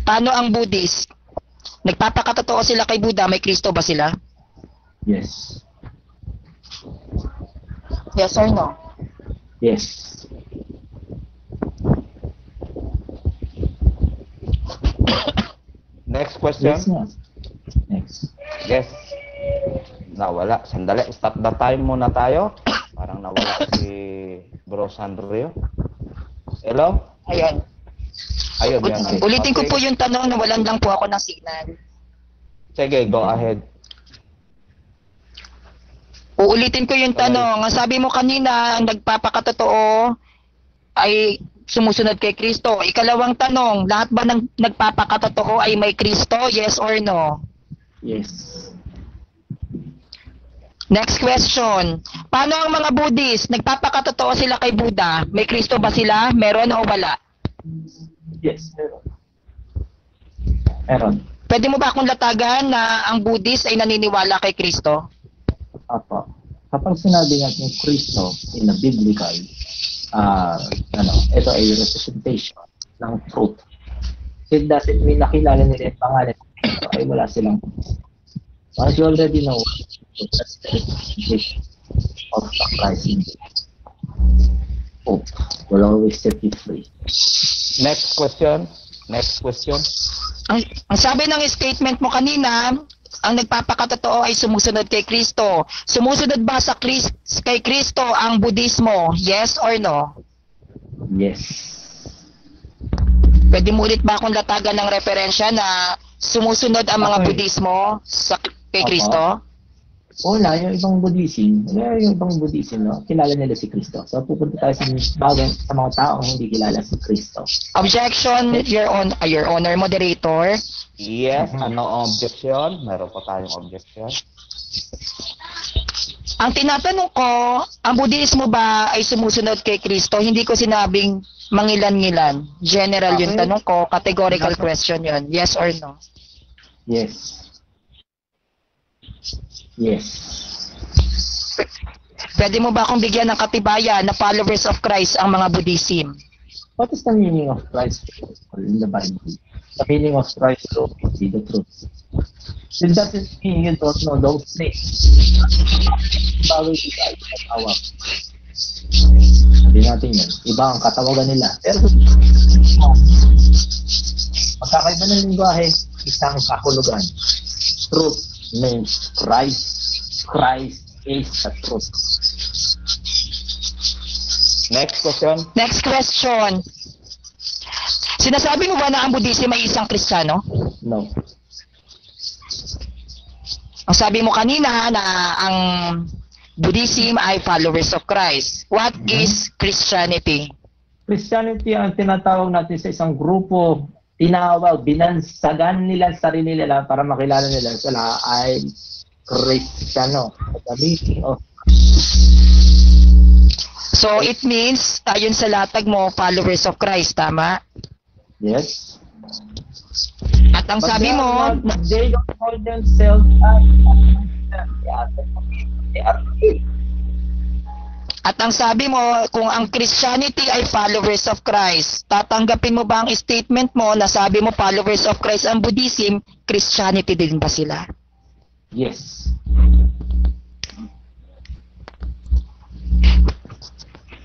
Paano ang Buddhist? Nagpapakatotoo sila kay Buddha, may Kristo ba sila? Yes. Yes or no? Yes. Next question. Yes, ma'am. Next. Yes. Nawala. Sandali. Stop the time muna tayo. Parang nawala si Bro Sandrio. Hello? Ayan. Ayun, yan. Ulitin ko Okay. po yung tanong, nawalan lang po ako ng signal. Sige, go ahead. Uulitin ko yung tanong. Ang sabi mo kanina, ang nagpapakatotoo ay sumusunod kay Kristo. Ikalawang tanong, lahat ba ng nagpapakatotoo ay may Kristo? Yes or no? Yes. Next question. Paano ang mga Buddhist? Nagpapakatotoo sila kay Buddha? May Kristo ba sila? Meron o wala? Yes, meron. Meron. Pwede mo ba akong latagan na ang Buddhist ay naniniwala kay Kristo? Apo. Kapag sinabi natin Kristo in the biblical, ito ay representation ng truth. It doesn't mean nakilala nila yung pangalan ng Kristo ay wala silang. As you already know, that's the representation of the Christ in you. Hope will always set you free. Next question. Next question. Ang sabi ng statement mo kanina, ang nagpapakatotoo ay sumusunod kay Kristo. Sumusunod ba kay Kristo ang Budismo? Yes or no? Yes. Pwede mo ulit ba akong latagan ng referensya na sumusunod ang mga Okay. Budismo kay Kristo? Una, yung ibang Buddhism, no? Kilala nila si Kristo. So, pupunta tayo sa mga taong hindi kilala si Kristo. Objection, Your Honor, moderator. Yes, ano objection? Meron pa tayong objection. Ang tinatanong ko, ang Budismo ba ay sumusunod kay Kristo? Hindi ko sinabing mangilan-ngilan. General yung Okay. tanong ko, categorical question yun. Yes or no? Yes. Yes. Pwede mo ba akong bigyan ng katibayan na followers of Christ ang mga Buddhism? What is the meaning of Christ in the Bible? The meaning of Christ is the truth. It doesn't mean you don't know those things. Bagay kita ay katawag. Sabi natin yun, iba ang katawagan nila. Pero magkakaiba ng lingwahe, isang kahulugan. Truth means Christ. Christ is the truth. Next question. Next question. Sinasabi mo ba na ang Buddhism ay isang Kristiyano? No. Ang sabi mo kanina na ang Buddhism ay followers of Christ. What is Christianity? Christianity ang tinatawag natin sa isang grupo, binansagan nila sarili nila para makilala nila sila ay Kristiyano. The meaning of So it means, ayon sa latag mo, followers of Christ, tama? yes. At ang sabi mo, They don't call themselves as they are free. at ang sabi mo, kung ang Christianity ay followers of Christ, tatanggapin mo ba ang statement mo na sabi mo followers of Christ ang Buddhism, Christianity din ba sila? Yes.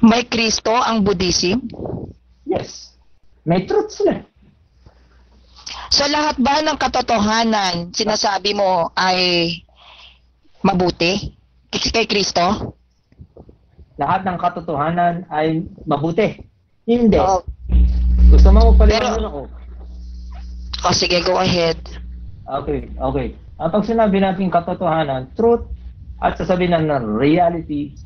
May Kristo ang Buddhism? Yes. May truth sila. So lahat ba ng katotohanan sinasabi mo ay mabuti kay Kristo? Lahat ng katotohanan ay mabuti. Hindi. Oh. Gusto mo paliwanag Pero- ako? O sige, go ahead. Okay. Ang pag sinabi natin katotohanan, truth, at sasabihin ng reality,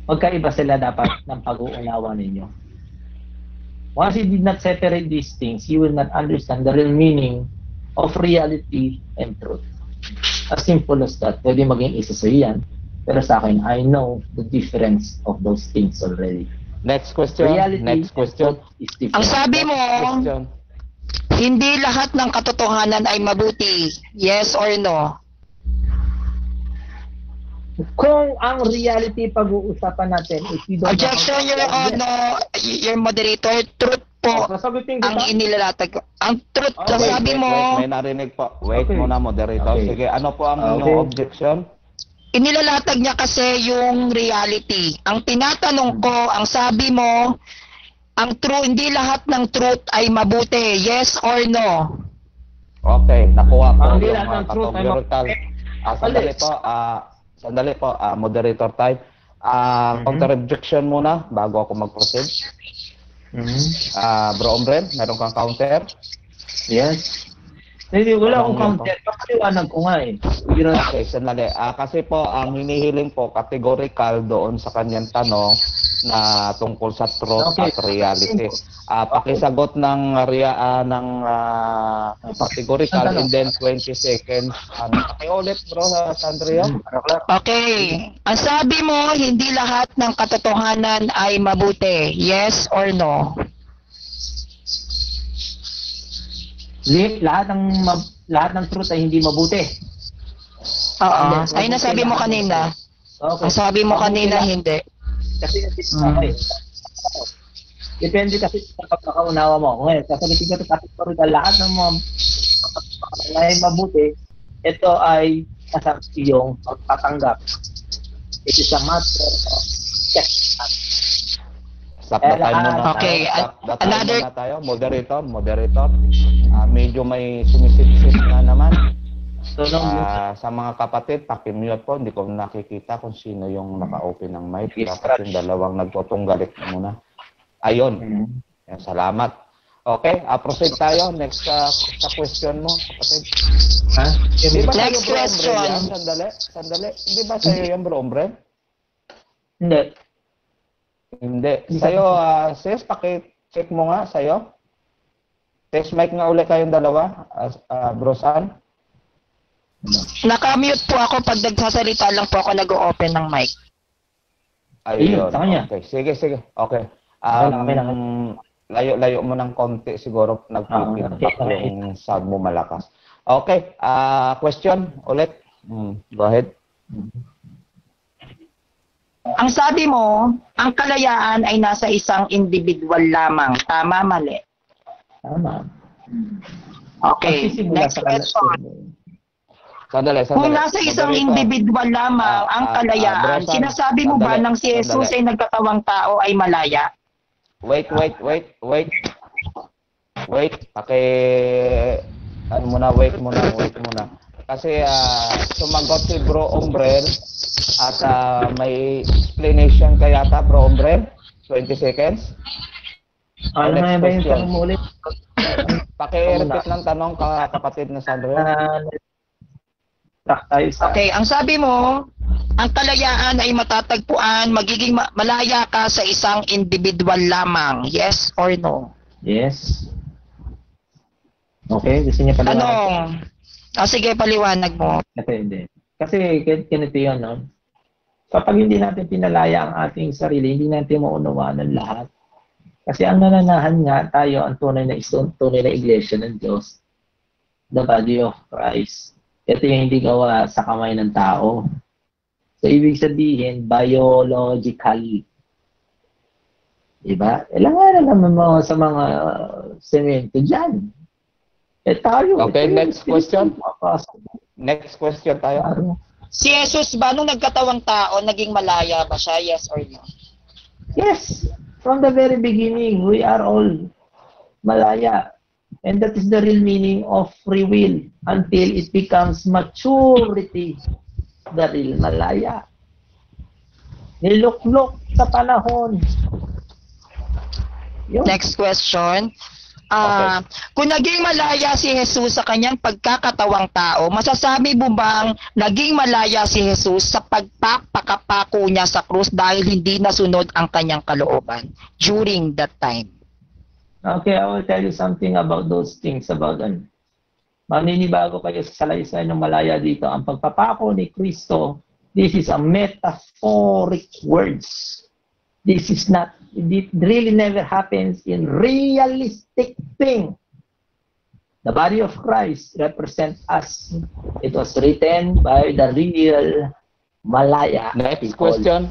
magkaiba sila dapat ng pag-uunawa ninyo. Once you did not separate these things, you will not understand the real meaning of reality and truth. As simple as that. Pwede maging isa sa iyan. Pero sa akin, I know the difference of those things already. Next question. Reality Next question. and truth is different. Ang sabi mo, Question. hindi lahat ng katotohanan ay mabuti. Yes or no? Kung ang reality pag-uusapan natin, if you don't Objection, Your Honor, your moderator, truth po sasagutin ang kita. inilalatag ko. Ang truth, Oh, ang wait, sabi mo, May narinig po. Wait Okay. muna, moderator. Okay. Sige, ano po ang Okay. inyong objection? inilalatag niya kasi yung reality. Ang tinatanong ko, ang sabi mo, ang true, hindi lahat ng truth ay mabuti. Yes or no? Okay, nakuha po Hindi yung lahat ng mga truth ay categorical. Sandali po, moderator time. Counter-objection muna bago ako mag-proceed. Mhm. Bro Omren, meron kang counter? Yes. Hindi, wala akong Tanong yun po. counter. Papaliwanag ko nga eh. You know, Okay, sandali. Kasi po, ang hinihiling po, categorical doon sa kanyang tanong na tungkol sa truth Okay. at reality. Pakisagot ng categorical and then 20 seconds. Pakiulit bro, Sandria. Okay. Ang sabi mo, hindi lahat ng katotohanan ay mabuti. Yes or no? Lahat ng truth ay hindi mabuti. Oo. Ay, nasabi mo kanina. Okay. Ang sabi mo kanina, hindi. Kasi okay. Depende kasi sa pagkakaunawa mo. Ngayon, sasabihin ko ito categorical, lahat ng mga ay mabuti, ito ay nasa iyong pagpatanggap. It is a matter of check. Stop the time muna tayo. Okay, Stop the time another- muna tayo. Moderator. Medyo may sumisip-sip na naman. Sa mga kapatid, pakimute po. Hindi ko nakikita kung sino yung naka-open ng mic. Dapat yung dalawang nagtutunggalit muna. Ayun. Yan, salamat. Okay, proceed tayo. Next sa question mo, kapatid. Ha? Di ba Next sa'yo, bro, question. Ombre, yan? Sandali. Hindi ba sa'yo yan, bro, Ombre? Hindi. Hindi. Sa'yo, sis, paki-check mo nga sa'yo. Test mic nga ulit kayong dalawa, bro San. Naka-mute po ako pag nagsasalita lang po ako nag-open ng mic. Ayun. Sa kanya. Okay, sige. Okay. Okay lang. Layo mo ng konti siguro nagpipintak okay. yung sound mo malakas. Okay, question ulit. Go ahead. Ang sabi mo, ang kalayaan ay nasa isang individual lamang. Tama, mali? Tama. Okay, Magsisimula next sa question. Sandali. Kung nasa isang Moderator. individual lamang ang kalayaan, Bro San, sinasabi mo ba sandali, nang si Jesus ay nagkatawang tao ay malaya? Wait. Wait muna. Kasi sumagot si Bro Ombrel at may explanation kaya ta, Bro Ombrel. 20 seconds. Ano Next na ba yung question. tanong mo ulit? Paki-repeat ng tanong kapatid na Sandro. Okay, ang sabi mo, ang kalayaan ay matatagpuan, magiging malaya ka sa isang individual lamang. Yes or no? Yes. Okay, gusto niya paliwanag. Tanong. Sige, paliwanag mo. Kasi hindi. Kasi ganito yun, no? Kapag hindi natin pinalaya ang ating sarili, hindi natin maunawaan ng lahat. Kasi ang nananahan nga tayo, ang tunay na iglesia ng Diyos, the body of Christ. Ito yung hindi gawa sa kamay ng tao. So, ibig sabihin, biologically. Diba? Ilangan na naman mo sa mga semento dyan. Tayo. Okay, next question. Next question tayo. Si Jesus ba nung nagkatawang tao, naging malaya ba siya? Yes or no? Yes. From the very beginning, we are all malaya. And that is the real meaning of free will until it becomes maturity. The real malaya. Niluklok sa panahon. Yun. Next question. Okay. Kung naging malaya si Jesus sa kanyang pagkakatawang tao, masasabi mo bang naging malaya si Jesus sa pagpapakapako niya sa krus dahil hindi nasunod ang kanyang kalooban during that time? Okay, I will tell you something about those things about maninibago kayo sa salaysay ng malaya dito. Ang pagpapako ni Kristo, this is a metaphoric words. This is not, it really never happens in realistic thing. The body of Christ represents us. It was written by the real Malaya. Next question.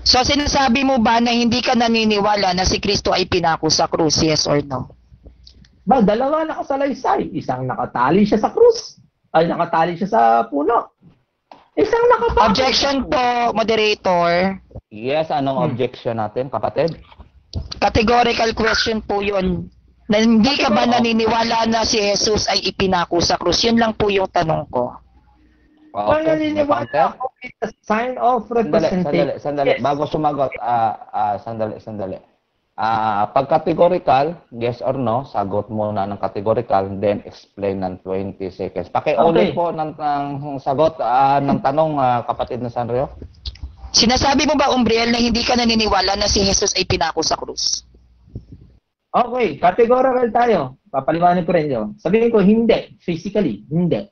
So sinasabi mo ba na hindi ka naniniwala na si Kristo ay pinako sa krus? Yes or no? Ba, dalawa nakasalaysay. Isang nakatali siya sa krus. Ay, nakatali siya sa puno. Isang nakapako. Objection po, moderator. Yes, anong objection natin, kapatid? Categorical question po yun. Na hindi ka ba naniniwala na si Jesus ay ipinako sa krus? Yun lang po yung tanong ko. Kung naniniwala ako, it's a sign of representation. Sandali. Yes. Bago sumagot, sandali. Pag categorical, yes or no, sagot muna ng categorical, then explain ng 20 seconds. Pakiulit Okay. po ng sagot ng tanong, kapatid na Sanrio. Sinasabi mo ba, Umbriel, na hindi ka naniniwala na si Jesus ay pinako sa krus? Okay, categorical tayo. Papaliwanag ko rin yun. Sabihin ko, hindi. Physically, hindi.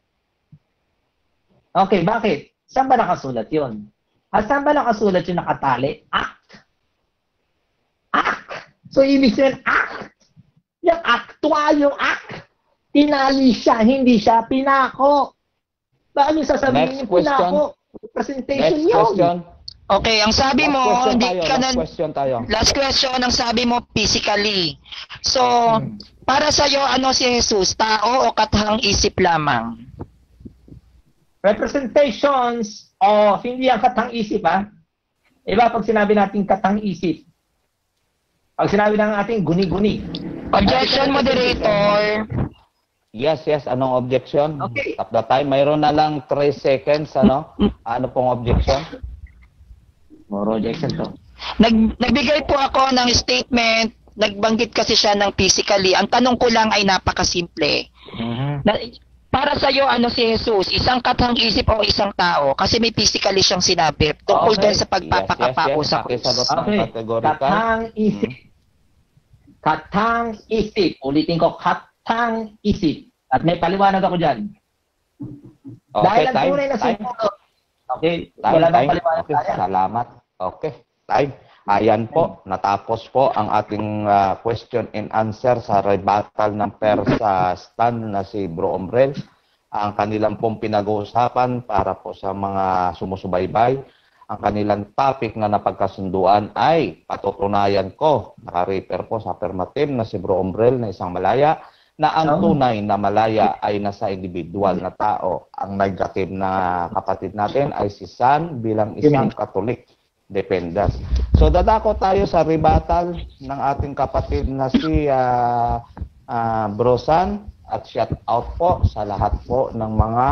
Okay, bakit? Saan ba nakasulat yun? Saan ba nakasulat yung nakatali? Act. Act. So, ibig sabihin, act. Yung actual yung act. Tinali siya, hindi siya pinako. Bakit yung sasabihin Next yung question. pinako? Presentation Next yun. question. Okay, ang sabi mo, hindi ka Last question tayo. Last question, ang sabi mo, physically. So, para sa'yo, ano si Jesus? Tao o katahang isip lamang? Representations o hindi ang katang isip, ha? Iba pag sinabi natin katang isip. Pag sinabi ng ating guni-guni. Objection, moderator. Yes. Anong objection? Okay. Stop the time. Mayroon na lang 3 seconds. Ano pong objection? More objection to. Nagbigay po ako ng statement, nagbanggit kasi siya ng physically. Ang tanong ko lang ay napakasimple. Para sa iyo, ano si Jesus? Isang katang isip o isang tao? Kasi may physically siyang sinabi. Tungkol Okay. doon sa pagpapakapako sa krus. Pakisagot ng Okay. categorical. Katang isip. Katang isip. Ulitin ko, katang isip. At may paliwanag ako dyan. Okay, Dahil ang time. tunay na Time. sumunod. Okay, Time, wala nang time. paliwanag Okay, tayo. salamat. Okay, time. Ayan po, natapos po ang ating question and answer sa rebuttal ng sa stand na si Bro Umbrel. Ang kanilang pong pinag-uusapan para po sa mga sumusubaybay. Ang kanilang topic na napagkasunduan ay patutunayan ko, naka-refer po sa affirmative na si Bro Umbrel na isang malaya, na ang tunay na malaya ay nasa individual na tao. Ang negative na kapatid natin ay si San bilang isang Katolik dependent. So dadako tayo sa rebuttal ng ating kapatid na si Bro San, at shout out po sa lahat po ng mga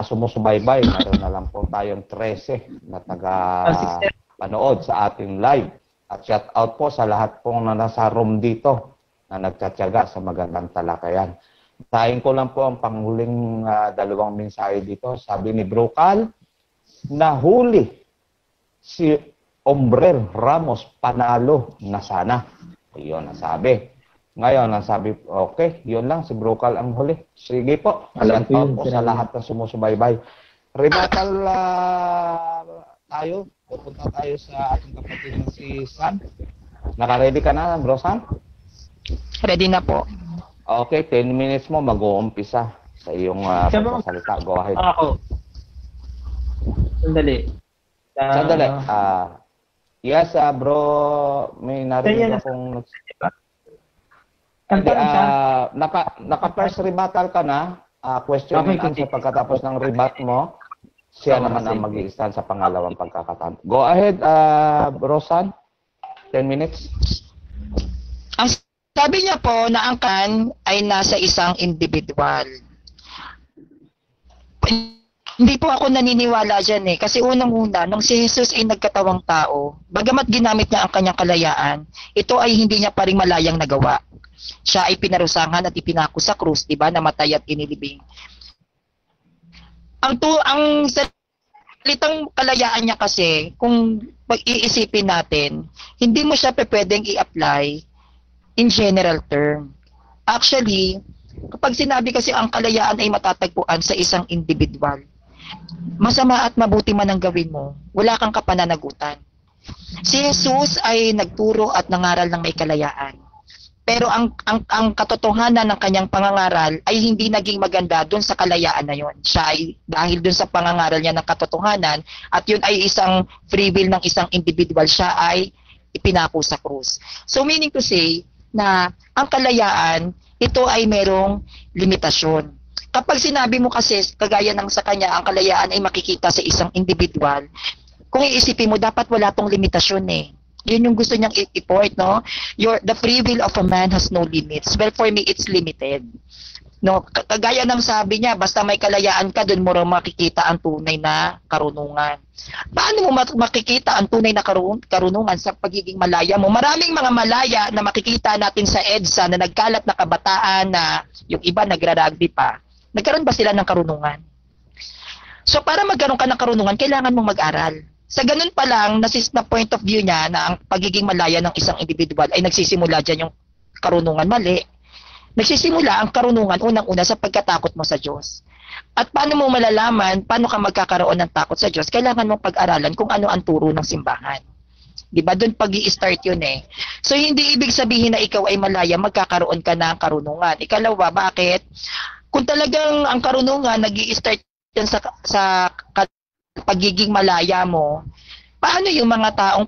sumusubaybay. Meron na lang po tayong 13 na taga-panood sa ating live. At shout out po sa lahat pong na nasa room dito na nagtsatsaga sa magandang talakayan. Tayin ko lang po ang panghuling 2 mensahe dito. Sabi ni Bro Cal, nahuli si Umbrel Ramos, panalo na sana. Iyon ang sabi. Ngayon, ang sabi, okay, yun lang, si Bro Cal ang huli. Sige po, Alam ko shout out yun, po sa lahat na sumusubaybay. Rebuttal tayo. Pupunta tayo sa ating kapatid na si San. Naka-ready ka na, Bro San? Ready na po. Okay, 10 minutes mo mag-uumpisa sa iyong pagsasalita. Go ahead. Ako. Sandali. Sandali. Yes, bro, may narinig akong... Hindi, naka-first rebuttal ka na. Question and answer pagkatapos ng rebut mo. Siya naman ang mag-i-stand sa pangalawang pagkakataon. Go ahead, Bro San. 10 minutes. Ang sabi niya po na ang kan ay nasa isang individual. Hindi po ako naniniwala dyan eh. Kasi unang-una, nung si Jesus ay nagkatawang tao, bagamat ginamit niya ang kanyang kalayaan, ito ay hindi niya pa rin malayang nagawa. Siya ay pinarusangan at ipinako sa krus, diba? Namatay at inilibing. Ang salitang kalayaan niya kasi, kung pag-iisipin natin, hindi mo siya pwedeng i-apply in general term. Actually, kapag sinabi kasi ang kalayaan ay matatagpuan sa isang individual, masama at mabuti man ang gawin mo, wala kang kapananagutan. Si Jesus ay nagturo at nangaral ng may kalayaan. Pero ang katotohanan ng kanyang pangangaral ay hindi naging maganda doon sa kalayaan na yon. Siya ay dahil doon sa pangangaral niya ng katotohanan at yun ay isang free will ng isang individual, siya ay ipinako sa krus. So meaning to say na ang kalayaan, ito ay merong limitasyon. Kapag sinabi mo kasi kagaya ng sa kanya, ang kalayaan ay makikita sa isang individual, kung iisipin mo, dapat wala tong limitasyon eh. Yun yung gusto niyang i-point, no? The free will of a man has no limits. Well, for me, it's limited. No, kagaya ng sabi niya, basta may kalayaan ka, doon mo rin makikita ang tunay na karunungan. Paano mo makikita ang tunay na karunungan sa pagiging malaya mo? Maraming mga malaya na makikita natin sa EDSA na nagkalat na kabataan na yung iba nagra-rugby pa. Nagkaroon ba sila ng karunungan? So para magkaroon ka ng karunungan, kailangan mong mag-aral. Sa ganun pa lang, na point of view niya na ang pagiging malaya ng isang individual ay nagsisimula dyan yung karunungan mali. Nagsisimula ang karunungan unang-una sa pagkatakot mo sa Diyos. At paano mo malalaman, paano ka magkakaroon ng takot sa Diyos? Kailangan mong pag-aralan kung ano ang turo ng simbahan. Diba? Doon pag-i-start yun eh. So hindi ibig sabihin na ikaw ay malaya, magkakaroon ka ng karunungan. Ikalawa, bakit? Kung talagang ang karunungan nag-i-start yan sa pagiging malaya mo, paano yung mga taong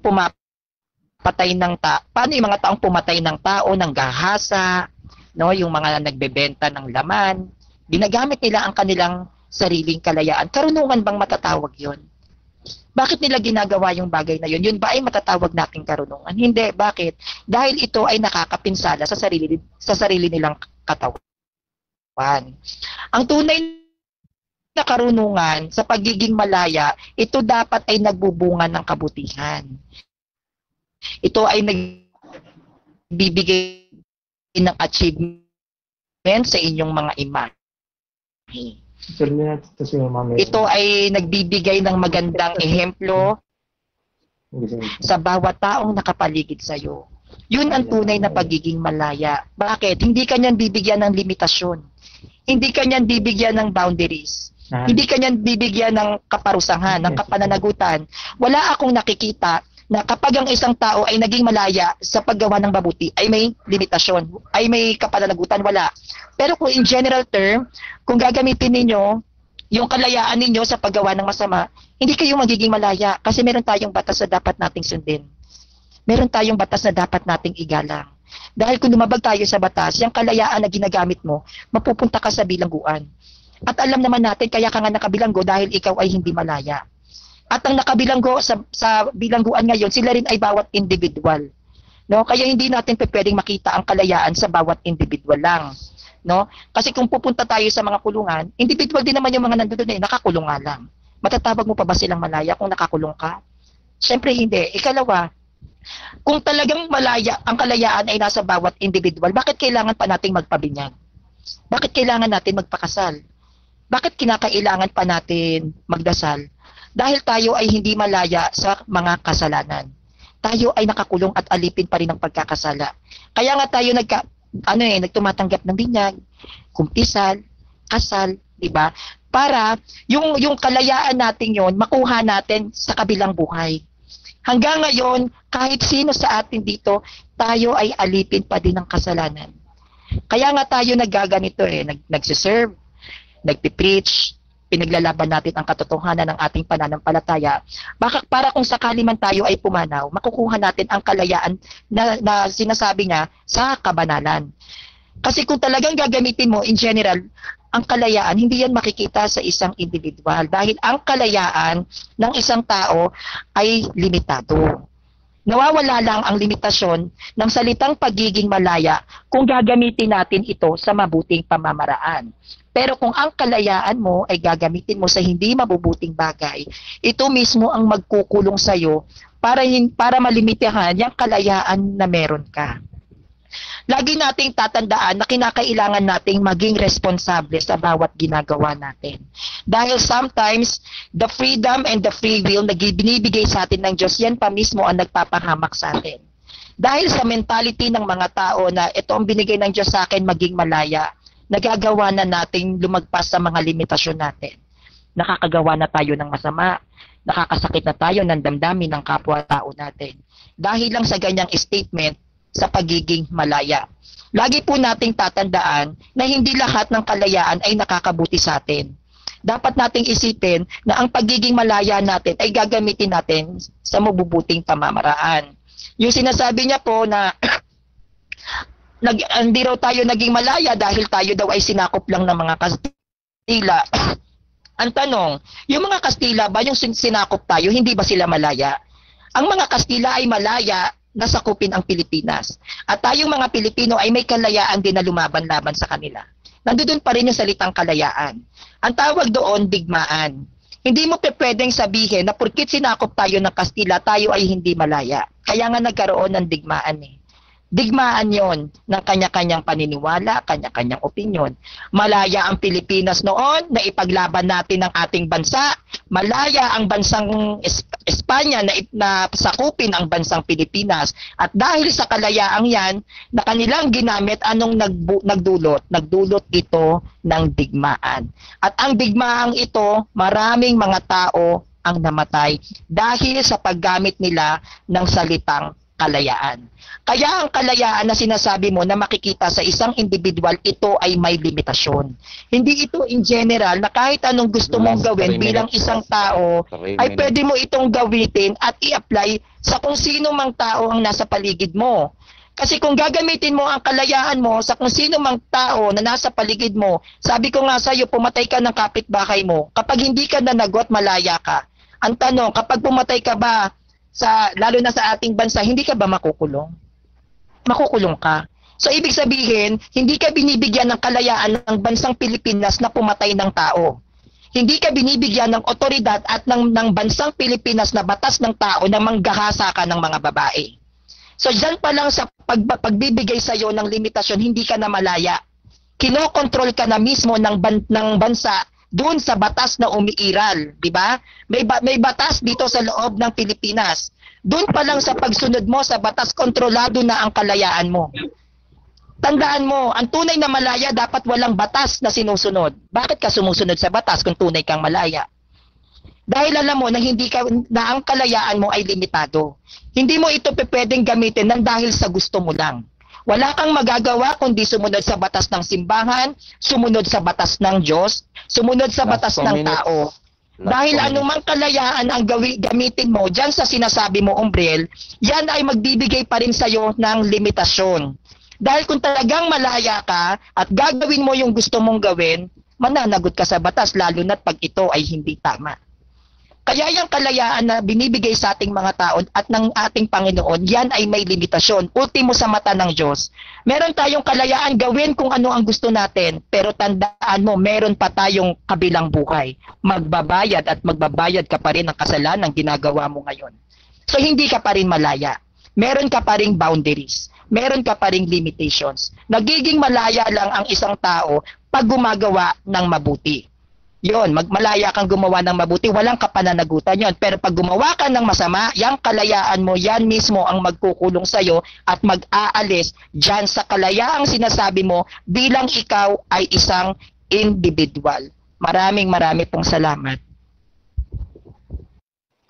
paano yung mga taong pumatay ng tao, ng gahasa, no, yung mga nagbebenta ng laman, ginagamit nila ang kanilang sariling kalayaan. Karunungan bang matatawag yun? Bakit nila ginagawa yung bagay na yun? Yun ba ay matatawag nating karunungan? Hindi. Bakit? Dahil ito ay nakakapinsala sa sarili nilang katawan. Ang tunay na karunungan sa pagiging malaya, ito dapat ay nagbubunga ng kabutihan. Ito ay nagbibigay ng achievement sa inyong mga imahe. Ito ay nagbibigay ng magandang ehemplo sa bawat taong nakapaligid sa iyo. Yun ang tunay na pagiging malaya. Bakit? Hindi ka niyan bibigyan ng limitasyon. Hindi ka niyan bibigyan ng boundaries. Hindi ka niyan bibigyan ng kaparusahan, ng kapananagutan. Wala akong nakikita na kapag ang isang tao ay naging malaya sa paggawa ng mabuti, ay may limitasyon, ay may kapananagutan, wala. Pero kung in general term, kung gagamitin ninyo yung kalayaan ninyo sa paggawa ng masama, hindi kayo magiging malaya kasi meron tayong batas na dapat nating sundin. Meron tayong batas na dapat nating igalang. Dahil kung lumabag tayo sa batas, yung kalayaan na ginagamit mo, mapupunta ka sa bilangguan. At alam naman natin, kaya ka nga nakabilanggo dahil ikaw ay hindi malaya. At ang nakabilanggo sa bilangguan ngayon, sila rin ay bawat individual. No? Kaya hindi natin pwedeng makita ang kalayaan sa bawat individual lang. No? Kasi kung pupunta tayo sa mga kulungan, individual din naman yung mga nandoon eh, nakakulong nga lang. Matatawag mo pa ba silang malaya kung nakakulong ka? Siyempre hindi. Ikalawa, kung talagang malaya, ang kalayaan ay nasa bawat individual, bakit kailangan pa nating magpabinyag? Bakit kailangan natin magpakasal? Bakit kinakailangan pa natin magdasal? Dahil tayo ay hindi malaya sa mga kasalanan. Tayo ay nakakulong at alipin pa rin ng pagkakasala. Kaya nga tayo nagtumatanggap ng binyag, kumpisal, kasal, di ba? Para yung kalayaan natin yon makuha natin sa kabilang buhay. Hanggang ngayon, kahit sino sa atin dito, tayo ay alipin pa din ng kasalanan. Kaya nga tayo naggaganito nagsiserve, nagpipreach, pinaglalaban natin ang katotohanan ng ating pananampalataya. Baka para kung sakali man tayo ay pumanaw, makukuha natin ang kalayaan na sinasabi niya sa kabanalan. Kasi kung talagang gagamitin mo in general, ang kalayaan, hindi yan makikita sa isang individual. Dahil ang kalayaan ng isang tao ay limitado. Nawawala lang ang limitasyon ng salitang pagiging malaya kung gagamitin natin ito sa mabuting pamamaraan. Pero kung ang kalayaan mo ay gagamitin mo sa hindi mabubuting bagay, ito mismo ang magkukulong sa iyo para malimitahan yung kalayaan na meron ka. Lagi nating tatandaan na kinakailangan nating maging responsable sa bawat ginagawa natin. Dahil sometimes, the freedom and the free will na binibigay sa atin ng Diyos, yan pa mismo ang nagpapahamak sa atin. Dahil sa mentality ng mga tao na ito ang binigay ng Diyos sa akin maging malaya, nagagawa na nating lumagpas sa mga limitasyon natin. Nakakagawa na tayo ng masama, nakakasakit na tayo ng damdamin ng kapwa-tao natin. Dahil lang sa ganyang statement sa pagiging malaya. Lagi po nating tatandaan na hindi lahat ng kalayaan ay nakakabuti sa atin. Dapat nating isipin na ang pagiging malaya natin ay gagamitin natin sa mabubuting pamamaraan. Yung sinasabi niya po na hindi raw tayo naging malaya dahil tayo daw ay sinakop lang ng mga Kastila. Ang tanong, yung mga Kastila ba yung sinakop tayo, hindi ba sila malaya? Ang mga Kastila ay malaya na sakupin ang Pilipinas. At tayong mga Pilipino ay may kalayaan din na lumaban-laban sa kanila. nandoon pa rin yung salitang kalayaan. Ang tawag doon, digmaan. Hindi mo pwedeng sabihin na porkit sinakop tayo ng Kastila, tayo ay hindi malaya. Kaya nga nagkaroon ng digmaan eh. Digmaan yon ng kanya-kanyang paniniwala, kanya-kanyang opinyon. Malaya ang Pilipinas noon na ipaglaban natin ang ating bansa. Malaya ang bansang Espanya na sakupin ang bansang Pilipinas. At dahil sa kalayaang yan na kanilang ginamit, anong nagdulot? Nagdulot ito ng digmaan. At ang digmaang ito, maraming mga tao ang namatay dahil sa paggamit nila ng salitang kalayaan. Kaya ang kalayaan na sinasabi mo na makikita sa isang individual, ito ay may limitasyon. Hindi ito in general na kahit anong gusto mong gawin bilang isang tao, ay pwede mo itong gawitin at i-apply sa kung sino mang tao ang nasa paligid mo. Kasi kung gagamitin mo ang kalayaan mo sa kung sino mang tao na nasa paligid mo, sabi ko nga sa iyo, pumatay ka ng kapitbahay mo. Kapag hindi ka nanagot, malaya ka. Ang tanong, kapag pumatay ka ba, lalo na sa ating bansa, hindi ka ba makukulong? Makukulong ka. So ibig sabihin, hindi ka binibigyan ng kalayaan ng bansang Pilipinas na pumatay ng tao. Hindi ka binibigyan ng otoridad at ng bansang Pilipinas na batas ng tao na manggahasa ka ng mga babae. So dyan pa lang sa pagbibigay sa iyo ng limitasyon, hindi ka na malaya. Kinokontrol ka na mismo ng bansa doon sa batas na umiiral, di ba? May batas dito sa loob ng Pilipinas. Doon pa lang sa pagsunod mo sa batas, kontrolado na ang kalayaan mo. Tandaan mo, ang tunay na malaya dapat walang batas na sinusunod. Bakit ka sumusunod sa batas kung tunay kang malaya? Dahil alam mo na na ang kalayaan mo ay limitado. Hindi mo ito pwedeng gamitin nang dahil sa gusto mo lang. Wala kang magagawa kundi sumunod sa batas ng simbahan, sumunod sa batas ng Diyos, sumunod sa batas ng tao. Dahil anumang kalayaan ang gamitin mo dyan sa sinasabi mo, Umbriel, yan ay magbibigay pa rin sa'yo ng limitasyon. Dahil kung talagang malaya ka at gagawin mo yung gusto mong gawin, mananagot ka sa batas lalo na't pag ito ay hindi tama. Kaya yung kalayaan na binibigay sa ating mga tao at ng ating Panginoon, yan ay may limitasyon. Ultimo sa mata ng Diyos. Meron tayong kalayaan gawin kung ano ang gusto natin, pero tandaan mo, meron pa tayong kabilang buhay. Magbabayad at magbabayad ka pa rin ng kasalanan ginagawa mo ngayon. So hindi ka pa rin malaya. Meron ka pa ring boundaries. Meron ka pa ring limitations. Nagiging malaya lang ang isang tao pag gumagawa ng mabuti. Yon, malaya kang gumawa ng mabuti, walang kapananagutan yon. Pero pag gumawa ka ng masama, yung kalayaan mo, yan mismo ang magkukulong sa'yo at mag-aalis dyan sa kalayaang sinasabi mo bilang ikaw ay isang individual. Maraming pong salamat.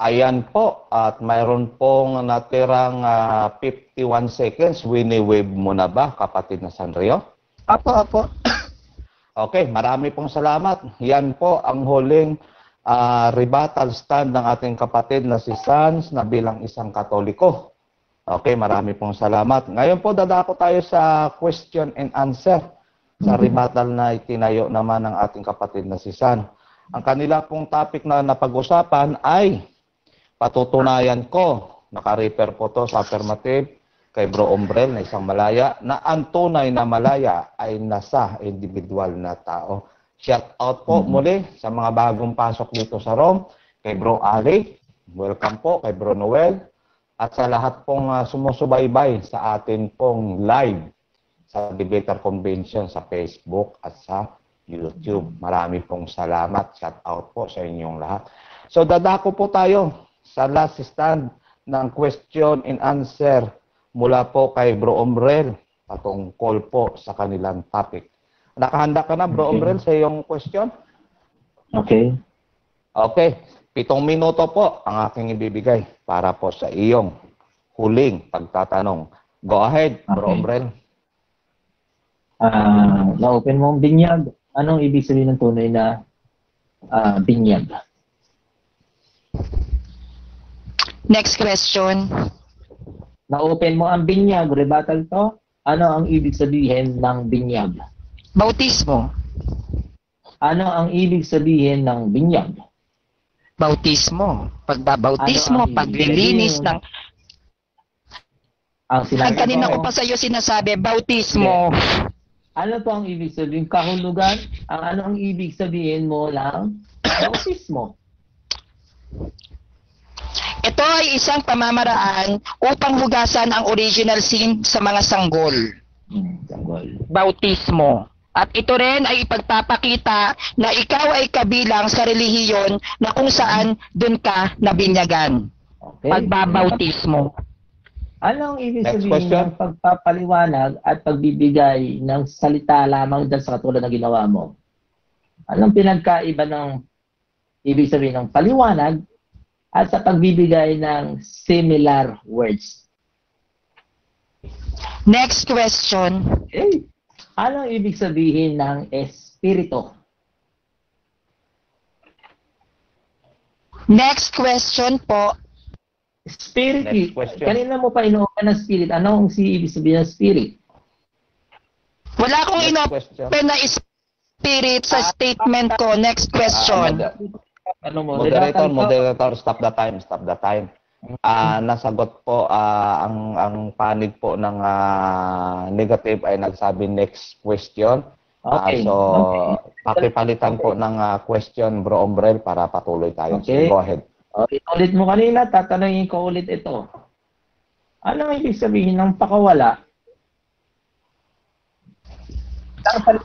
Ayan po, at mayroon pong natirang 51 seconds. Wini-wave mo na ba, kapatid na Sanrio? Apo. Okay, marami pong salamat. Yan po ang huling rebuttal stand ng ating kapatid na si Sans na bilang isang Katoliko. Okay, marami pong salamat. Ngayon po dadako tayo sa question and answer sa rebuttal na itinayo naman ng ating kapatid na si San. Ang kanila pong topic na napag-usapan ay patutunayan ko, naka-refer po to sa affirmative kay Bro Umbrel na isang malaya, na ang tunay na malaya ay nasa individual na tao. Shout out po muli sa mga bagong pasok dito sa Rome, kay Bro Ali, welcome po kay Bro Noel, at sa lahat pong sumusubaybay sa atin pong live sa Debater Convention sa Facebook at sa YouTube. Marami pong salamat. Shout out po sa inyong lahat. So dadako po tayo sa last stand ng question and answer mula po kay Bro Umbrel patungkol po sa kanilang topic. Nakahanda ka na, Bro Umbrel, sa iyong question? Okay. Okay. 7 minuto po ang aking ibibigay para po sa iyong huling pagtatanong. Go ahead, Bro Umbrel. Na-open mo ang binyag. Anong ibig sabihin ng tunay na binyag? Next question. Na-open mo ang binyag, rebuttal to. Ano ang ibig sabihin ng binyag? Bautismo. Ano ang ibig sabihin ng binyag? Bautismo. Pagbabautismo, Ano ang paglilinis ibig ng... Ang sinabi Ang kanina mo, ko pa sa iyo sinasabi, bautismo. Ano po ang ibig sabihin? Kahulugan? Ano ang ibig sabihin mo lang? Bautismo. Ito ay isang pamamaraan upang hugasan ang original sin sa mga sanggol. Sanggol. Bautismo. At ito rin ay ipagpapakita na ikaw ay kabilang sa relihiyon na kung saan dun ka nabinyagan. Okay. Pagbabautismo. Ano ang ibig Next sabihin question. ng pagpapaliwanag at pagbibigay ng salita lamang dyan sa katulad na ginawa mo? Anong pinagkaiba ng ibig sabihin ng paliwanag at sa pagbibigay ng similar words? Next question. Okay. Ano ang ibig sabihin ng espiritu? Next question po. Spirit. Next question. Kanina mo pa inuupan ng spirit. Ano ang ibig sabihin ng spirit? Wala akong Next inopen question. na spirit sa statement ko. Next question. Ano mo? Moderator, stop the time, stop the time. Nasagot po ang panig po ng negative ay nagsabi next question. Okay. So, pakipalitan po ng question, Bro Ombrel, para patuloy tayo. Okay. So, go ahead. Okay, ulit mo kanina, tatanungin ko ulit ito. Ano ang ibig sabihin ng pakawala?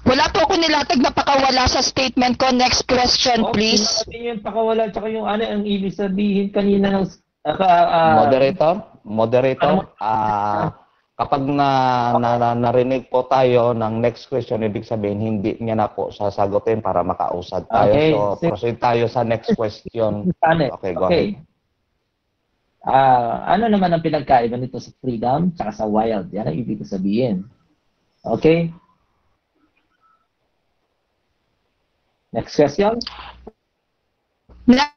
Wala po ako nilatag na pakawala sa statement ko. Next question, please. Okay, yung pakawala tsaka yung ano ang ibig sabihin kanina ng Moderator, kapag narinig po tayo ng next question, ibig sabihin hindi niya na po sasagutin para makausad tayo. Okay. So, proceed tayo sa next question. Okay, go ahead. Ano naman ang pinagkaiba nito sa freedom tsaka sa wild? Yan ang ibig sabihin. Okay? Next question. Next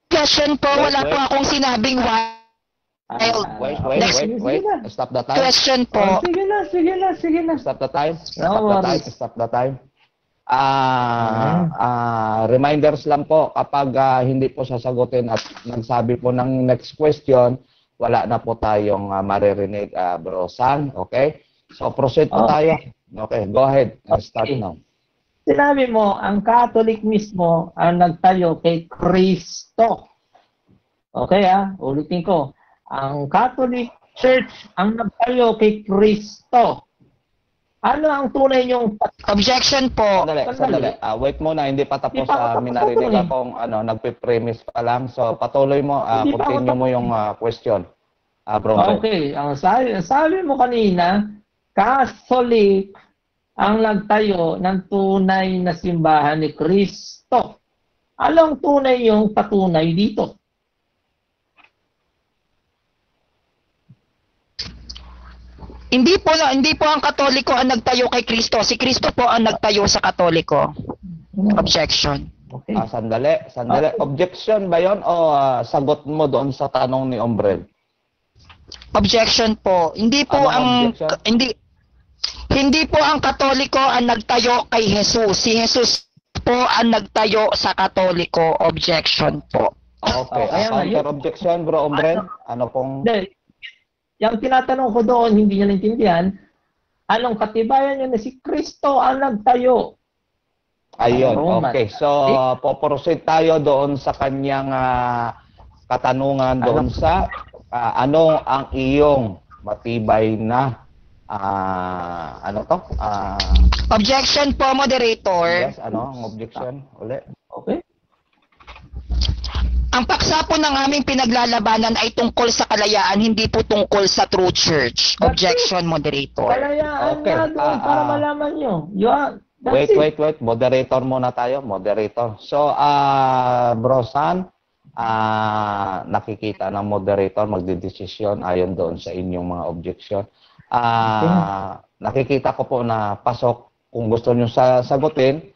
question po. Wala po akong sinabing wild. Wait. Stop the time. Question po. Sige na. Stop the time. No Stop the time. Reminders lang po, kapag hindi po sasagutin at nagsabi po ng next question, wala na po tayong maririnig, Bro San. Okay? So, proceed po tayo. Okay, go ahead. Start now. Sinabi mo, ang Catholic mismo ang nagtayo kay Kristo. Okay ulitin ko. Ang Catholic Church ang nagtayo kay Kristo. Ano ang tunay niyong Objection po. Sandali. Wait muna, hindi pa tapos. Minarinig akong nagpe-premise pa lang. So, patuloy mo, continue mo yung question. Bro. Okay, ang sabi mo kanina, Catholic ang nagtayo ng tunay na simbahan ni Kristo. Anong tunay yung patunay dito? Hindi po ang Katoliko ang nagtayo kay Kristo. Si Kristo po ang nagtayo sa Katoliko. Objection. Okay. Sandali. Objection ba yon o sagot mo doon sa tanong ni Ombrel? Objection po. Hindi po Anong objection? Hindi po ang Katoliko ang nagtayo kay Jesus. Si Jesus po ang nagtayo sa Katoliko. Objection po. Okay. Counter objection, Bro Ombrel? Ano pong... Hindi. Yung tinatanong ko doon, hindi niya naintindihan, anong katibayan niya na si Kristo ang nagtayo? Ayun, okay. So, poproceed tayo doon sa kanyang katanungan doon sa ano ang iyong matibay na Objection po, moderator. yes, ano ang objection? Uli. Okay? Ang paksa po ng aming pinaglalabanan ay tungkol sa kalayaan, hindi po tungkol sa true church. Objection, moderator. Kalayaan Okay, na doon para malaman nyo. Wait. Moderator muna tayo. Moderator. So, Bro San, nakikita ng moderator magdidesisyon ayon doon sa inyong mga objection. Nakikita ko po na pasok. Kung gusto nyo sagutin,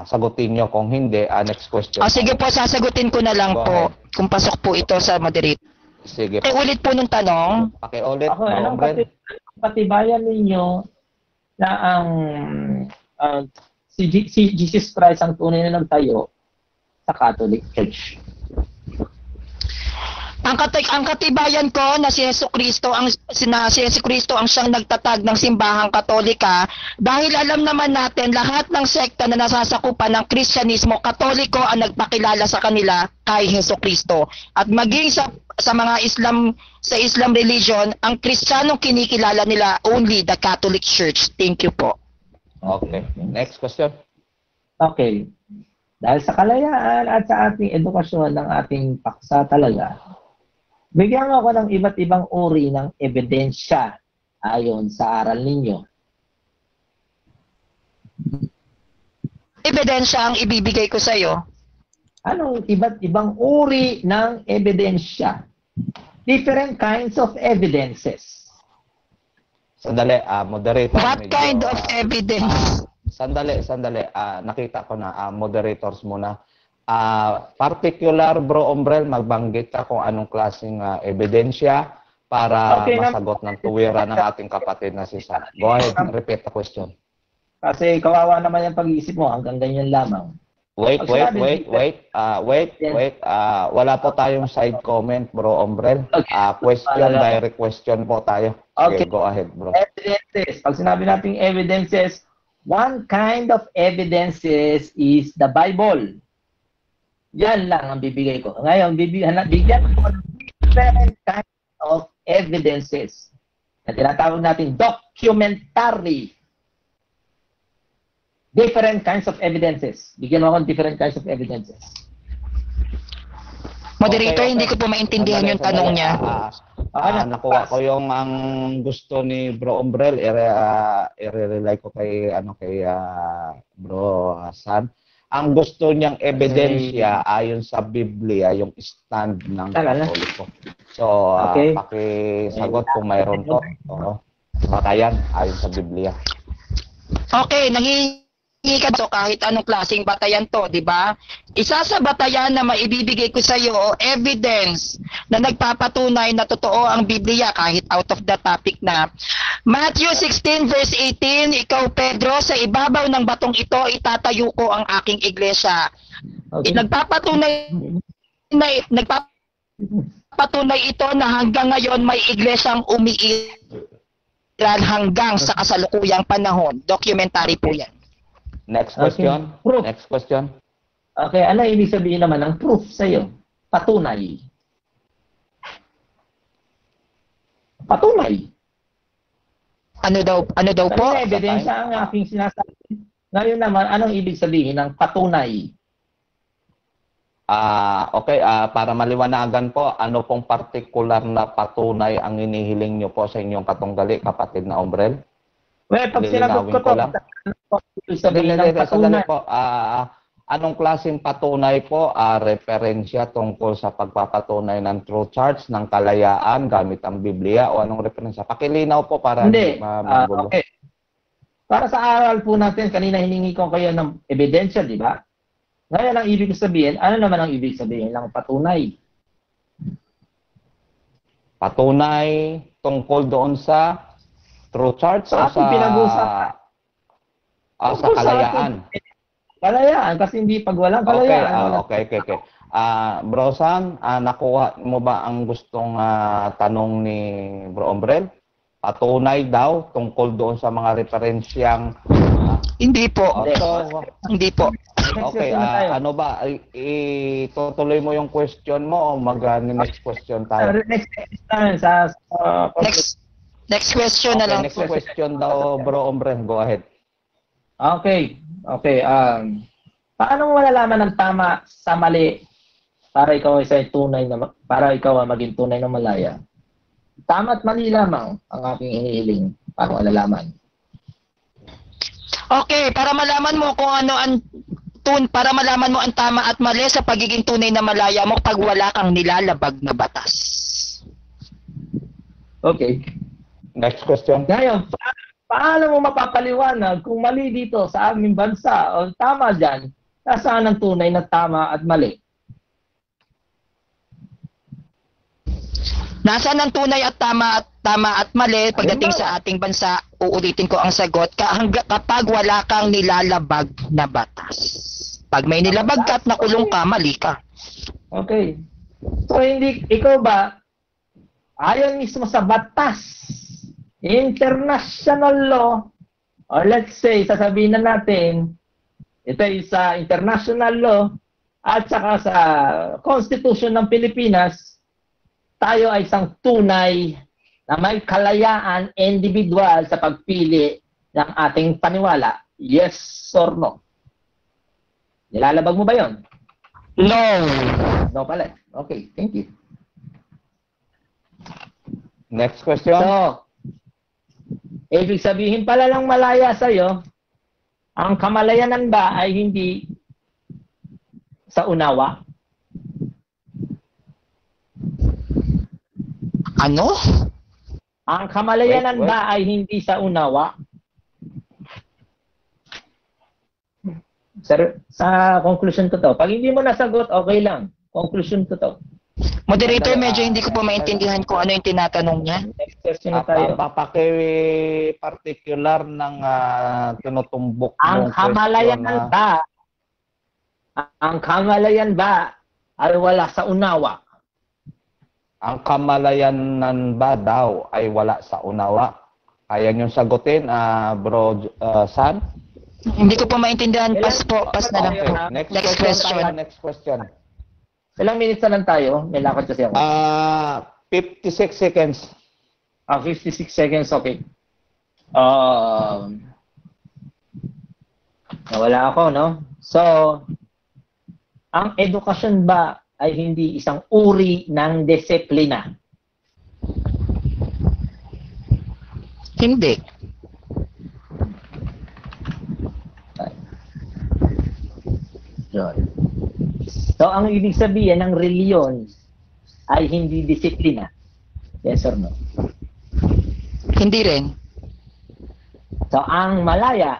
sagutin nyo. Kung hindi, next question. Sige po, sasagutin ko na lang Go po. ahead. Kung pasok po ito sa moderator. Sige po. Ulit po nung tanong. Pakiulit, Ako, Bro anong Ombrel. patibayan ninyo na ang si Jesus Christ ang tunay na nagtayo sa Catholic Church? Ang katibayan ko na si Jesucristo ang siyang nagtatag ng simbahang Katolika, dahil alam naman natin lahat ng sekta na nasasakupan ng Kristyanismo, Katoliko ang nagpakilala sa kanila kay Jesucristo. At maging sa mga Islam religion, ang Kristiyanong kinikilala nila only the Catholic Church. Thank you po. Okay. Next question. Okay. Dahil sa kalayaan at sa ating edukasyon ng ating paksa talaga, bigyan mo ako ng iba't ibang uri ng ebidensya ayon sa aral ninyo. Ebidensya ang ibibigay ko sa iyo. Anong iba't ibang uri ng ebidensya? Different kinds of evidences. Sandali, moderator. What kind of evidence? Sandali. Nakita ko na, moderators muna. Particular, Bro Ombrel, magbanggit ka kung anong klaseng ebidensya para masagot ng tuwira ng ating kapatid na si Sam. Go ahead, repeat the question. Kasi kawawa naman yung pag-iisip mo, hanggang ganyan lamang. Wait. Wala po tayong side comment, Bro Ombrel. Direct question po tayo. Okay. Go ahead, bro. Evidences. Pag sinabi natin evidences, one kind of evidences is the Bible. Yan lang ang bibigay ko. Ngayon, bigyan ko ng different kinds of evidences na tinatawag natin documentary. Different kinds of evidences. Bigyan mo ako ng different kinds of evidences. Moderator, hindi ko po maintindihan yung tanong niya. Nakuha ko yung ang gusto ni Bro Ombrel, i-relay ko kay Bro San. Ang gusto niyang ebidensya ayon sa Biblia, yung stand ng Katoliko. So, pakisagot kung mayroon po. Oo. Batayan ayon sa Biblia. Okay, so kahit anong klaseng batayan to, di ba? Isa sa batayan na maibibigay ko sa iyo, evidence na nagpapatunay na totoo ang Biblia kahit out of the topic na. Matthew 16 verse 18, ikaw Pedro, sa ibabaw ng batong ito itatayo ko ang aking iglesia. Okay. Nagpapatunay ito na hanggang ngayon may iglesyang umiiral hanggang sa kasalukuyang panahon. Documentary po yan. Next question. Okay. Next question. Okay, ano ibig sabihin naman ng proof sa'yo? Patunay. Patunay. Ano daw po? Ano ebidensya ang aking sinasabi? Ngayon naman, anong ibig sabihin ng patunay? Para maliwanagan po, ano pong partikular na patunay ang inihiling nyo po sa inyong katunggali, kapatid na Ombrel? Well, pag sinagot ko to, sabihin ng patunay. Po, anong klaseng patunay po? Referensya tungkol sa pagpapatunay ng true charts, ng kalayaan gamit ang Biblia, o anong referensya? Pakilinaw po para hindi magulo. Okay. Para sa aral po natin, kanina hiningi ko kayo ng ebidensya, di ba? Ngayon ang ibig sabihin, ano naman ang ibig sabihin ng patunay? Patunay tungkol doon sa true charts o sa kalayaan? Kalayaan, kasi hindi pag walang kalayaan. Okay. Bro San, nakuha mo ba ang gustong tanong ni Bro Ombrel? Patunay daw tungkol doon sa mga referensyang... Hindi po. Hindi po. Okay, ano ba? Itutuloy mo yung question mo o mag-next question tayo? Next question na lang. Next question daw, Bro Ombrel. Go ahead. Okay. Paano mo malalaman ng tama sa mali para ikaw ay maging tunay na malaya? Tama at mali lamang ang aking hinihiling para malalaman. Okay, para malaman mo kung ano para malaman mo ang tama at mali sa pagiging tunay na malaya mo pag wala kang nilalabag na batas. Okay. Next question. Ngayon, paano mo mapapaliwanag kung mali dito sa aming bansa o tama dyan, nasaan ang tunay na tama at mali? Nasaan ang tunay at tama at mali pagdating sa ating bansa? Uulitin ko ang sagot, kapag wala kang nilalabag na batas. Pag may nilabag ka at nakulong ka, mali ka. Okay. So hindi, ikaw ba, ayon mismo sa batas, international law, or let's say, sasabihin na natin, ito ay sa international law, at saka sa Constitution ng Pilipinas, tayo ay isang tunay na may kalayaan individual sa pagpili ng ating paniwala. Yes or no? Nilalabag mo ba yon? No. No pala. Okay, thank you. Next question. So, ibig sabihin pala lang malaya sa'yo, ang kamalayanan ba ay hindi sa unawa? Ano? Ang kamalayanan Wait. ba ay hindi sa unawa? Sir, sa conclusion ko to. Pag hindi mo nasagot, okay lang. Conclusion ko to. Moderator, medyo hindi ko po maintindihan kung ano yung tinatanong niya. Next question na tayo. Paki-particular ng tinutumbok Ang mong kamalayanan question, ba? Ang kamalayan ba ay wala sa unawa? ang kamalayanan ba daw ay wala sa unawa? Kaya niyong sagutin, bro San? Hindi ko po maintindihan. Pass po. Pass na lang po. Next Next question. question. Next question. Ilang minutes na lang tayo? May lakad kasi ako. 56 seconds. 56 seconds, okay. Nawala ako, no? So, ang edukasyon ba ay hindi isang uri ng disiplina? Hindi. Yun. So, ang ibig sabihin ng reliyon ay hindi disiplina. Yes or no? Hindi rin. So, ang malaya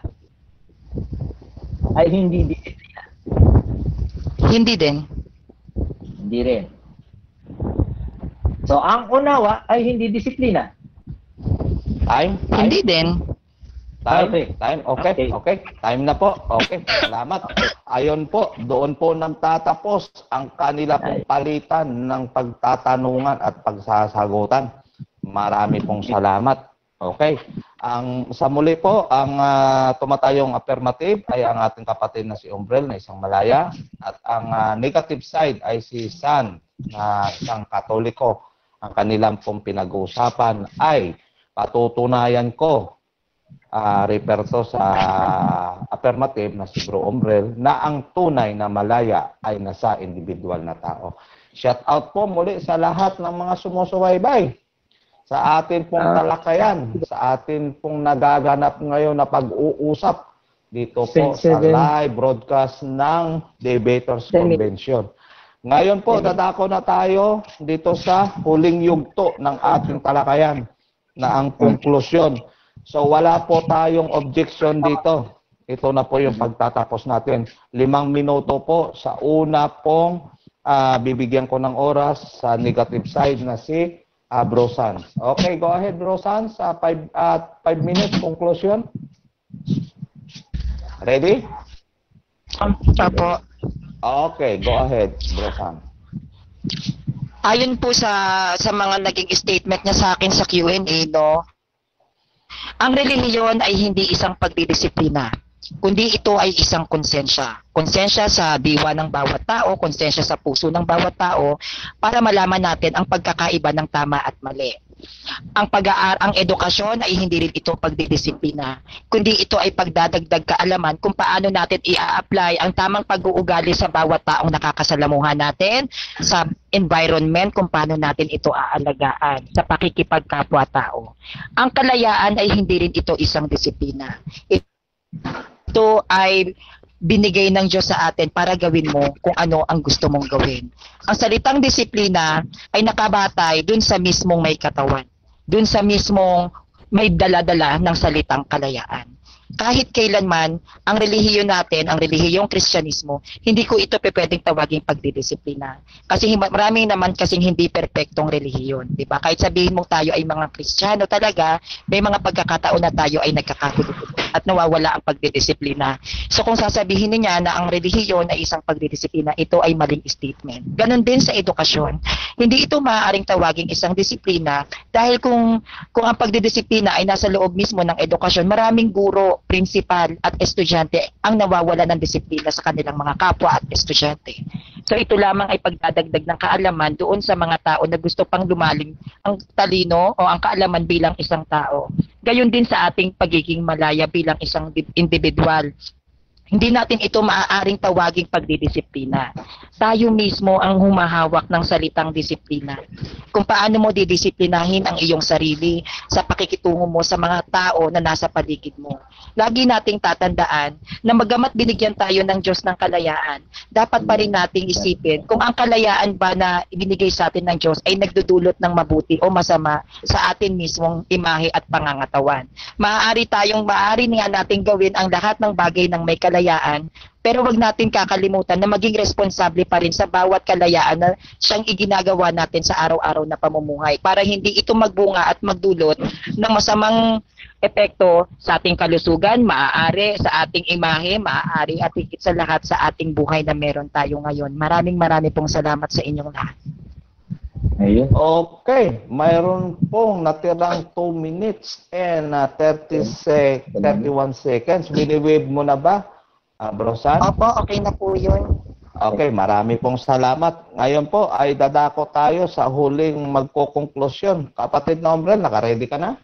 ay hindi disiplina. Hindi din. Hindi rin. So, ang unawa ay hindi disiplina. Time? Hindi din. Time? Okay. Time? Okay. Okay. Okay. Time na po. Okay. Salamat. Ayon po, doon po nagtatapos ang kanila pong palitan ng pagtatanungan at pagsasagutan. Marami pong salamat. Okay. Sa muli po, ang tumatayong affirmative ay ang ating kapatid na si Umbrel na isang Malaya at ang negative side ay si San na isang Katoliko. Ang kanilang pong pinag-uusapan ay patutunayan ko refer to sa affirmative na si Bro Umbrel na ang tunay na Malaya ay nasa individual na tao. Shout out po muli sa lahat ng mga sumusubaybay sa atin pong talakayan, sa atin pong nagaganap ngayon na pag-uusap dito po sa live broadcast ng Debaters Convention. Ngayon po, dadako na tayo dito sa huling yugto ng ating talakayan na ang konklusyon. So wala po tayong objection dito. Ito na po yung pagtatapos natin. 5 minuto po sa una pong bibigyan ko ng oras sa negative side na si Bro Sans. Okay, go ahead Bro Sans. 5 minutes conclusion. Ready? Opo. Okay, go ahead Bro Sans. Ayon po sa mga naging statement niya sa akin sa Q&A, no? Ang relihiyon ay hindi isang pagdidisiplina, kundi ito ay isang konsensya. Konsensya sa diwa ng bawat tao, konsensya sa puso ng bawat tao para malaman natin ang pagkakaiba ng tama at mali. Ang edukasyon ay hindi rin ito pagdidisiplina, kundi ito ay pagdadagdag kaalaman kung paano natin i-apply ang tamang pag-uugali sa bawat taong nakakasalamuhan natin, sa environment, kung paano natin ito aalagaan, sa pakikipagkapwa-tao. Ang kalayaan ay hindi rin ito isang disiplina. Ito ay binigay ng Diyos sa atin para gawin mo kung ano ang gusto mong gawin. Ang salitang disiplina ay nakabatay dun sa mismong may katawan, dun sa mismong may dala-dala ng salitang kalayaan. kahit kailanman, ang relihiyon natin, ang relihiyong Kristyanismo, hindi ko ito pwedeng tawaging pagdidisiplina. Kasi marami naman kasing hindi perpektong relihiyon, di ba? Kahit sabihin mo tayo ay mga Kristiyano talaga, may mga pagkakataon na tayo ay nagkakahulog at nawawala ang pagdidisiplina. So kung sasabihin niya na ang relihiyon ay isang pagdidisiplina, ito ay maling statement. Ganon din sa edukasyon. Hindi ito maaaring tawaging isang disiplina dahil kung ang pagdidisiplina ay nasa loob mismo ng edukasyon, maraming guro, prinsipal at estudyante ang nawawala ng disiplina sa kanilang mga kapwa at estudyante. So ito lamang ay pagdadagdag ng kaalaman doon sa mga tao na gusto pang lumalim ang talino o ang kaalaman bilang isang tao. Gayon din sa ating pagiging malaya bilang isang individual. Hindi natin ito maaaring tawaging pagdidisiplina. Tayo mismo ang humahawak ng salitang disiplina. Kung paano mo didisiplinahin ang iyong sarili sa pakikitungo mo sa mga tao na nasa paligid mo. Lagi nating tatandaan na magamat binigyan tayo ng Diyos ng kalayaan, dapat pa rin nating isipin kung ang kalayaan ba na ibinigay sa atin ng Diyos ay nagdudulot ng mabuti o masama sa atin mismong imahe at pangangatawan. Maaari nga nating gawin ang lahat ng bagay ng may kalayaan, pero wag natin kakalimutan na maging responsable pa rin sa bawat kalayaan na siyang iginagawa natin sa araw-araw na pamumuhay para hindi ito magbunga at magdulot ng masamang epekto sa ating kalusugan, maaari sa ating imahe, maaari at higit sa lahat sa ating buhay na meron tayo ngayon. Maraming pong salamat sa inyong lahat. Ayun. Okay, mayroon pong natirang 2 minutes and 31 seconds. Bini-wave mo na ba, Brosan? Opo, okay na po yun. Okay, marami pong salamat. Ngayon po ay dadako tayo sa huling magkokonklusyon. Kapatid na Ombrel, naka-ready ka na?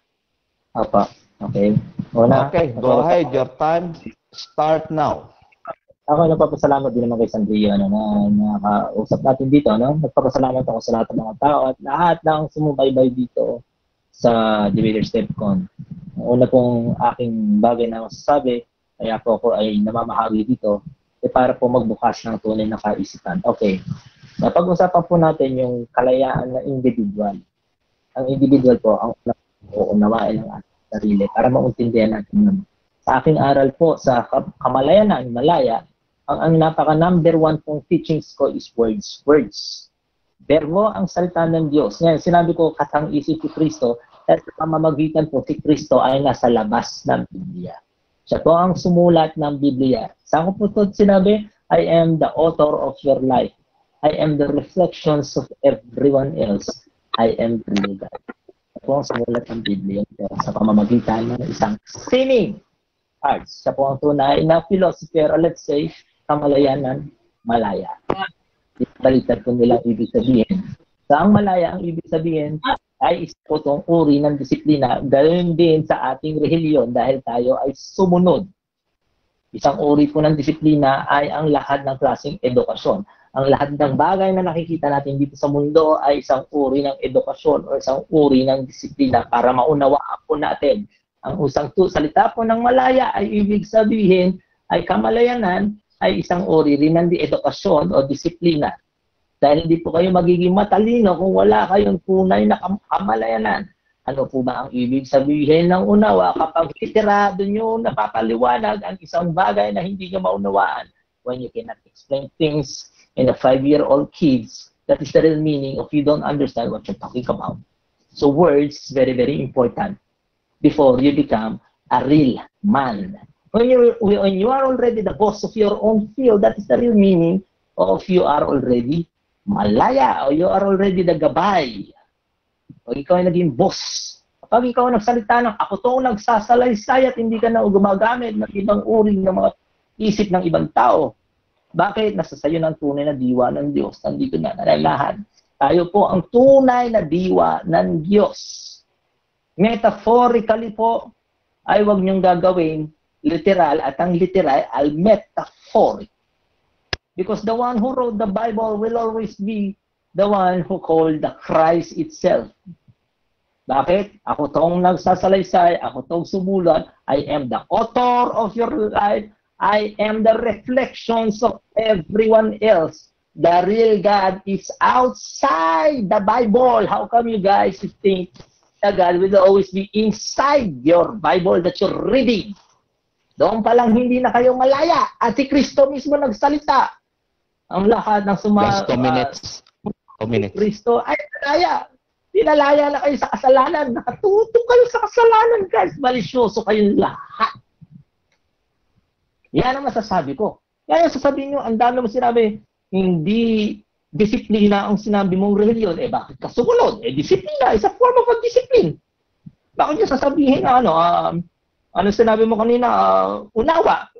Apa. Okay. Una, Okay, go ahead. Your time start now. Ako nagpapasalamat din naman kay Sandria na nakausap natin dito. No? Nagpapasalamat ako sa lahat ng mga tao at lahat ng sumubaybay dito sa Debaters DevCon. Una pong aking bagay na masasabi, kaya po ako ay namamahagi dito, para po magbukas ng tunay na kaisipan. Okay. Napag-usapan po natin yung kalayaan ng individual. Ang individual po, ang uunawain ng ating sarili para mauntindihan natin. Sa aking aral po sa Kamalayan ng Malaya, ang napaka number 1 pong teachings ko is words. Words. Verbo ang salita ng Diyos. Ngayon, sinabi ko katang isip si Kristo at sa pamamagitan po si Kristo ay nasa labas ng Biblia. Siya po ang sumulat ng Biblia. Saan ko po ito sinabi? I am the author of your life. I am the reflections of everyone else. I am the God. Siya po ang sumulat ng Biblia sa pamamagitan ng isang sinning arts. Siya po ang tunay na philosophy, or let's say, Kamalayanan Malaya. Baliktad po nilang ibig sabihin. Sa ang Malaya, ang ibig sabihin ay isa po itong uri ng disiplina. Ganoon din sa ating relihiyon dahil tayo ay sumunod. Isang uri po ng disiplina ay ang lahat ng klaseng edukasyon. Ang lahat ng bagay na nakikita natin dito sa mundo ay isang uri ng edukasyon o isang uri ng disiplina para maunawaan po natin. Ang usang salita po ng Malaya ay ibig sabihin ay kamalayanan ay isang uri rin ng edukasyon o disiplina. Dahil hindi po kayo magiging matalino kung wala kayong tunay na kamalayanan. Ano po ba ang ibig sabihin ng unawa kapag literado nyo napapaliwanag ang isang bagay na hindi nyo maunawaan? When you cannot explain things in a 5-year-old kids, that is the real meaning of you don't understand what you're talking about. So words is very, very important before you become a real man. When you are already the boss of your own field, that is the real meaning of you are already malaya o you are already the gabay. Pag ikaw ay naging boss, kapag ikaw nagsalita ng ako to nagsasalaysay at hindi ka na gumagamit ng ibang uri ng mga isip ng ibang tao, bakit? Nasa sayo ng tunay na diwa ng Diyos, nandito na nalalahan. Tayo po ang tunay na diwa ng Diyos. Metaphorically po, ay huwag niyong gagawin literal at ang literal ay metaphoric. Because the one who wrote the Bible will always be the one who called the Christ itself. Bakit? Ako tong nagsasalaysay, ako tong sumulat, I am the author of your life, I am the reflections of everyone else. The real God is outside the Bible. How come you guys think that God will always be inside your Bible that you're reading? Doon pa lang hindi na kayo malaya. At si Kristo mismo nagsalita. Ang lahat ng Last 2 minutes. 2 minutes. Kristo ay malaya. Pinalaya na kayo sa kasalanan. Nakatuto kayo sa kasalanan, guys. Malisyoso kayong lahat. Yan ang masasabi ko. Kaya sasabihin nyo, ang dami mo sinabi, hindi disiplina ang sinabi mong reliyon. Eh, bakit ka sumunod? Eh, disiplina is a form of a discipline. Bakit nyo sasabihin na ano sinabi mo kanina, unawa?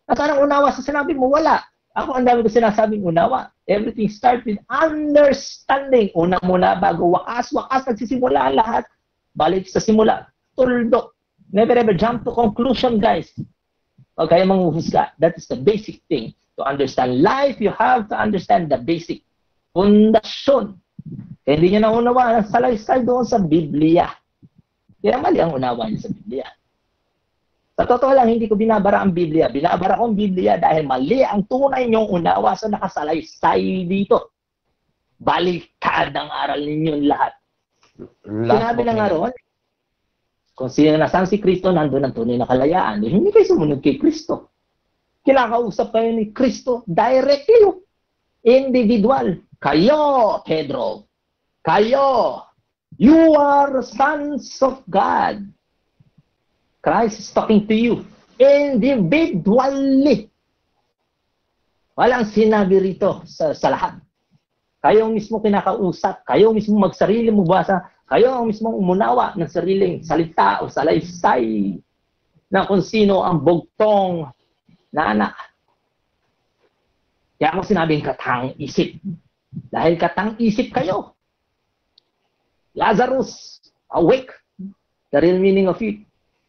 Nasaan ang unawa sa sinabi mo? Wala. Ako ang dami ko sinasabing unawa. Everything starts with understanding. Una muna bago wakas. Wakas nagsisimula ang lahat. Balik sa simula. Tuldok. Never ever jump to conclusion, guys. Huwag kayo manghuhusga. That is the basic thing. To understand life, you have to understand the basic pundasyon. Kaya hindi nyo naunawa ang salaysay doon sa Biblia. Kaya mali ang unawa niyo sa Biblia. Sa totoo lang, hindi ko binabara ang Biblia. Binabara ko ang Biblia dahil mali ang tunay niyong unawa sa nakasalaysay dito. Baliktad ang aral ninyong lahat. Sinabi na nga roon, kung sino nasaan si Kristo, nandun ang tunay na kalayaan. Hindi kayo sumunod kay Kristo. Kinakausap kayo ni Kristo directly. Individual. Kayo, Pedro. Kayo. You are sons of God. Christ is talking to you individually. Walang sinabi rito sa lahat. Kayo mismo kinakausap, kayo mismo magsarili mo basa, kayo ang mismo umunawa ng sariling salita o salaysay na kung sino ang bugtong na anak. Kaya ako sinabing katang-isip. Dahil katang-isip kayo. Lazarus, awake. The real meaning of it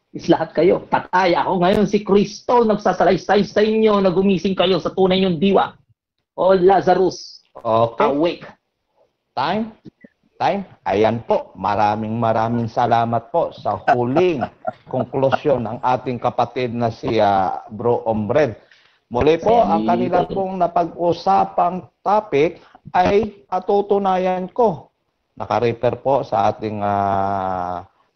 is lahat kayo. Patay ako ngayon si Kristo, nagsasalaysay sa inyo, nagumising kayo sa tunay niyong diwa. O Lazarus, Okay. awake. Time. Ayan po. Maraming salamat po sa huling konklusyon ng ating kapatid na si Bro Ombred. Muli po, ang kanila pong napag-usapang topic ay patutunayan ko. Naka-refer po sa ating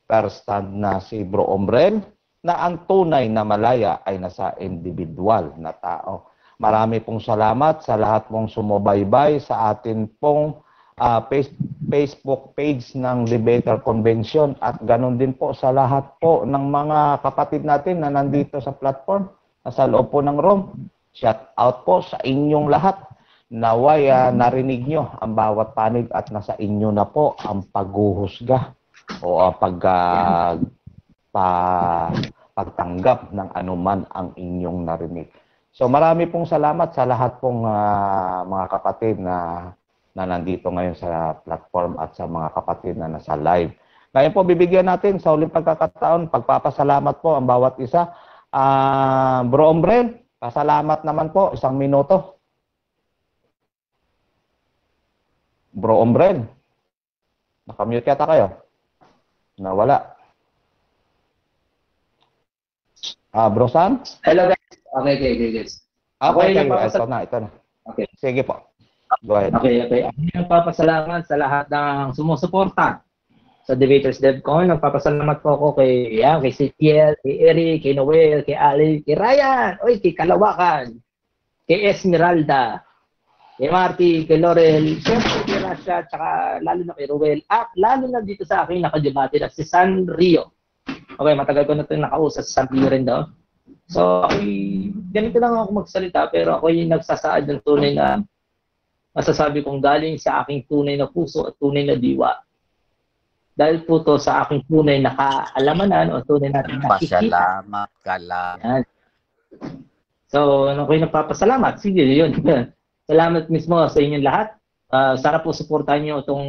first stand na si Bro Ombred na ang tunay na malaya ay nasa individual na tao. Marami pong salamat sa lahat pong sumubaybay sa atin pong Facebook page ng Debater Convention at ganun din po sa lahat po ng mga kapatid natin na nandito sa platform, sa loob po ng room. Shout out po sa inyong lahat. Naway narinig nyo ang bawat panig at nasa inyo na po ang paghuhusga o pagtanggap ng anuman ang inyong narinig. So marami pong salamat sa lahat pong mga kapatid na nandito ngayon sa platform at sa mga kapatid na nasa live. Ngayon po bibigyan natin sa uling pagkakataon, pagpapasalamat po ang bawat isa. Bro Ombred, pasalamat naman po, 1 minuto. Bro Ombred, nakamute yata kayo. Nawala. Bro Sam? Hello guys. Okay, guys. Okay. Ito na. Okay. Sige po. Go ahead. Okay. Ako nagpapasalamat sa lahat ng sumusuporta sa Debaters DevCon. Nagpapasalamat po ako kay Sitiel, kay Eric, kay Noel, kay Ali, kay Ryan, kay Kalawakan, kay Esmeralda, kay Marty, kay Laurel, siyempre kay Rasha, tsaka lalo na kay Ruel, at lalo na dito sa akin nakadebate na si San Rio. Okay, matagal ko na ito nakausap sa San Rio rin daw. So, ganito lang ako magsalita, pero ako yung nagsasaad ng tunay na masasabi kong galing sa aking tunay na puso at tunay na diwa. Dahil po to sa aking tunay na kaalamanan o tunay natin nakikita. Pasalamat ka lang. Yan. So, ako yung nagpapasalamat. Sige, yun. Salamat mismo sa inyong lahat. Sana po suportahan nyo itong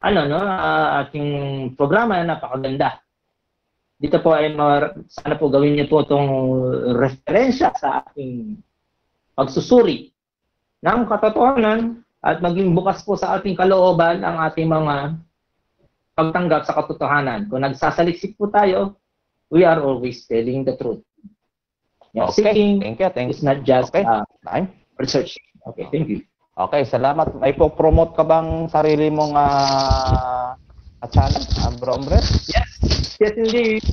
ating programa na napakaganda. Dito po ay sana po gawin niyo po itong referensya sa ating pagsusuri ng katotohanan at maging bukas po sa ating kalooban ang ating mga pagtanggap sa katotohanan. Kung nagsasaliksik po tayo, we are always telling the truth. Yeah, Okay, seeking thank you. is not just Time. research. Okay, thank you. Okay, salamat. May po-promote ka bang sarili mong channel, Bro Ombre? Yes, yes indeed.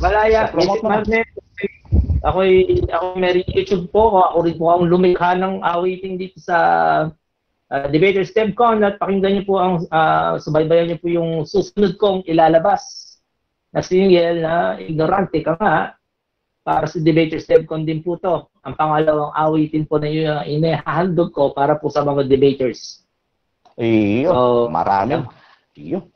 Malaya, Promote mo na. Ako'y may YouTube po. Ako rin po ang lumikha ng awitin dito sa Debaters DevCon at pakinggan niyo po ang subaybayan niyo po yung susunod kong ilalabas na single na Ignorante Ka Nga para sa Debaters DevCon din po to. Ang pangalawang awitin po na yun inihahandog ko para po sa mga debaters. Iyo, So, maraming. Iyo.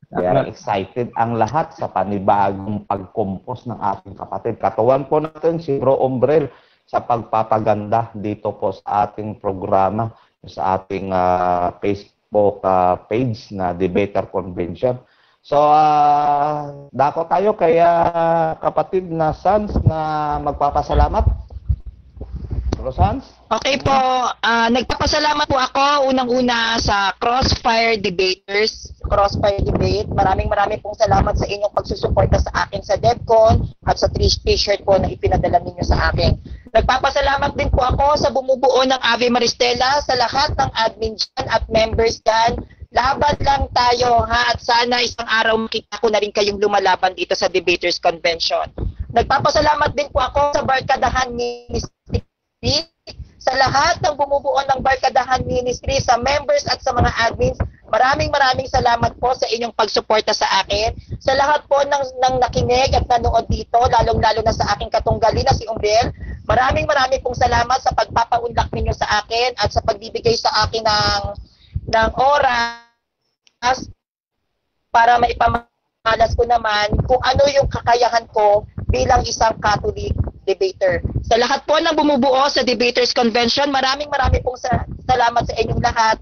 Kaya excited ang lahat sa panibagong pag-compose ng ating kapatid. Katawan po natin si Bro Ombrel sa pagpapaganda dito po sa ating programa, sa ating Facebook page na Debater Convention. So, dako tayo kaya kapatid na Sans na magpapasalamat. Bro Sans? Okay po, nagpapasalamat po ako unang-una sa Crossfire Debaters, Crossfire Debate. Maraming pong salamat sa inyong pagsusuporta sa akin sa DevCon at sa t-shirt po na ipinadala ninyo sa akin. Nagpapasalamat din po ako sa bumubuo ng Ave Maristela, sa lahat ng admin dyan at members dyan. Laban lang tayo ha, at sana isang araw makita ko na rin kayong lumalaban dito sa Debaters Convention. Nagpapasalamat din po ako sa Barkadahan Ministry, sa lahat ng bumubuo ng Barkadahan Ministry, sa members at sa mga admins. Maraming salamat po sa inyong pagsuporta sa akin. Sa lahat po ng nakinig at nanood dito, lalong-lalo na sa aking katunggali na si Umbrel. Maraming pong salamat sa pagpapaunlak ninyo sa akin at sa pagbibigay sa akin ng oras para maipamalas ko naman kung ano yung kakayahan ko bilang isang Catholic debater. Sa lahat po ng bumubuo sa Debaters Convention, maraming pong salamat sa inyong lahat.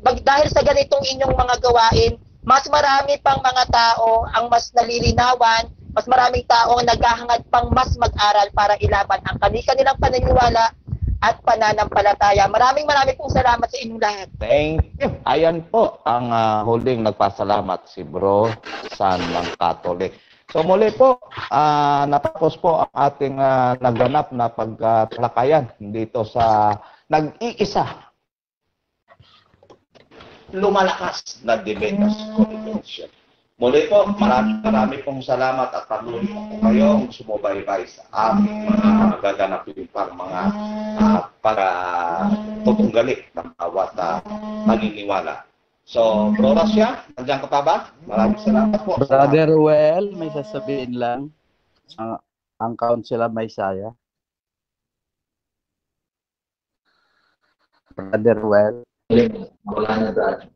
Dahil sa ganitong inyong mga gawain, mas marami pang mga tao ang mas nalilinawan, mas maraming tao ang naghahangad pang mas mag-aral para ilaban ang kanilang paniniwala at pananampalataya. Maraming pong salamat sa inyong lahat. Thank you. Ayan po ang huling nagpasalamat si Bro San ng Catholic. So muli po, natapos po ang ating naganap na pagtalakayan dito sa nag-iisa lumalakas na Debaters Convention. Muli po, marami pong salamat at patuloy po kayong sumubaybay sa aming mga gaganapin pang mga pagtutunggali ng bawat paniniwala. So, Bro Rasya, nandiyan ka pa ba? Maraming salamat po. Brother Well, may sasabihin lang. Ang Councilor Maysaya. Brother Well. Wala na daan.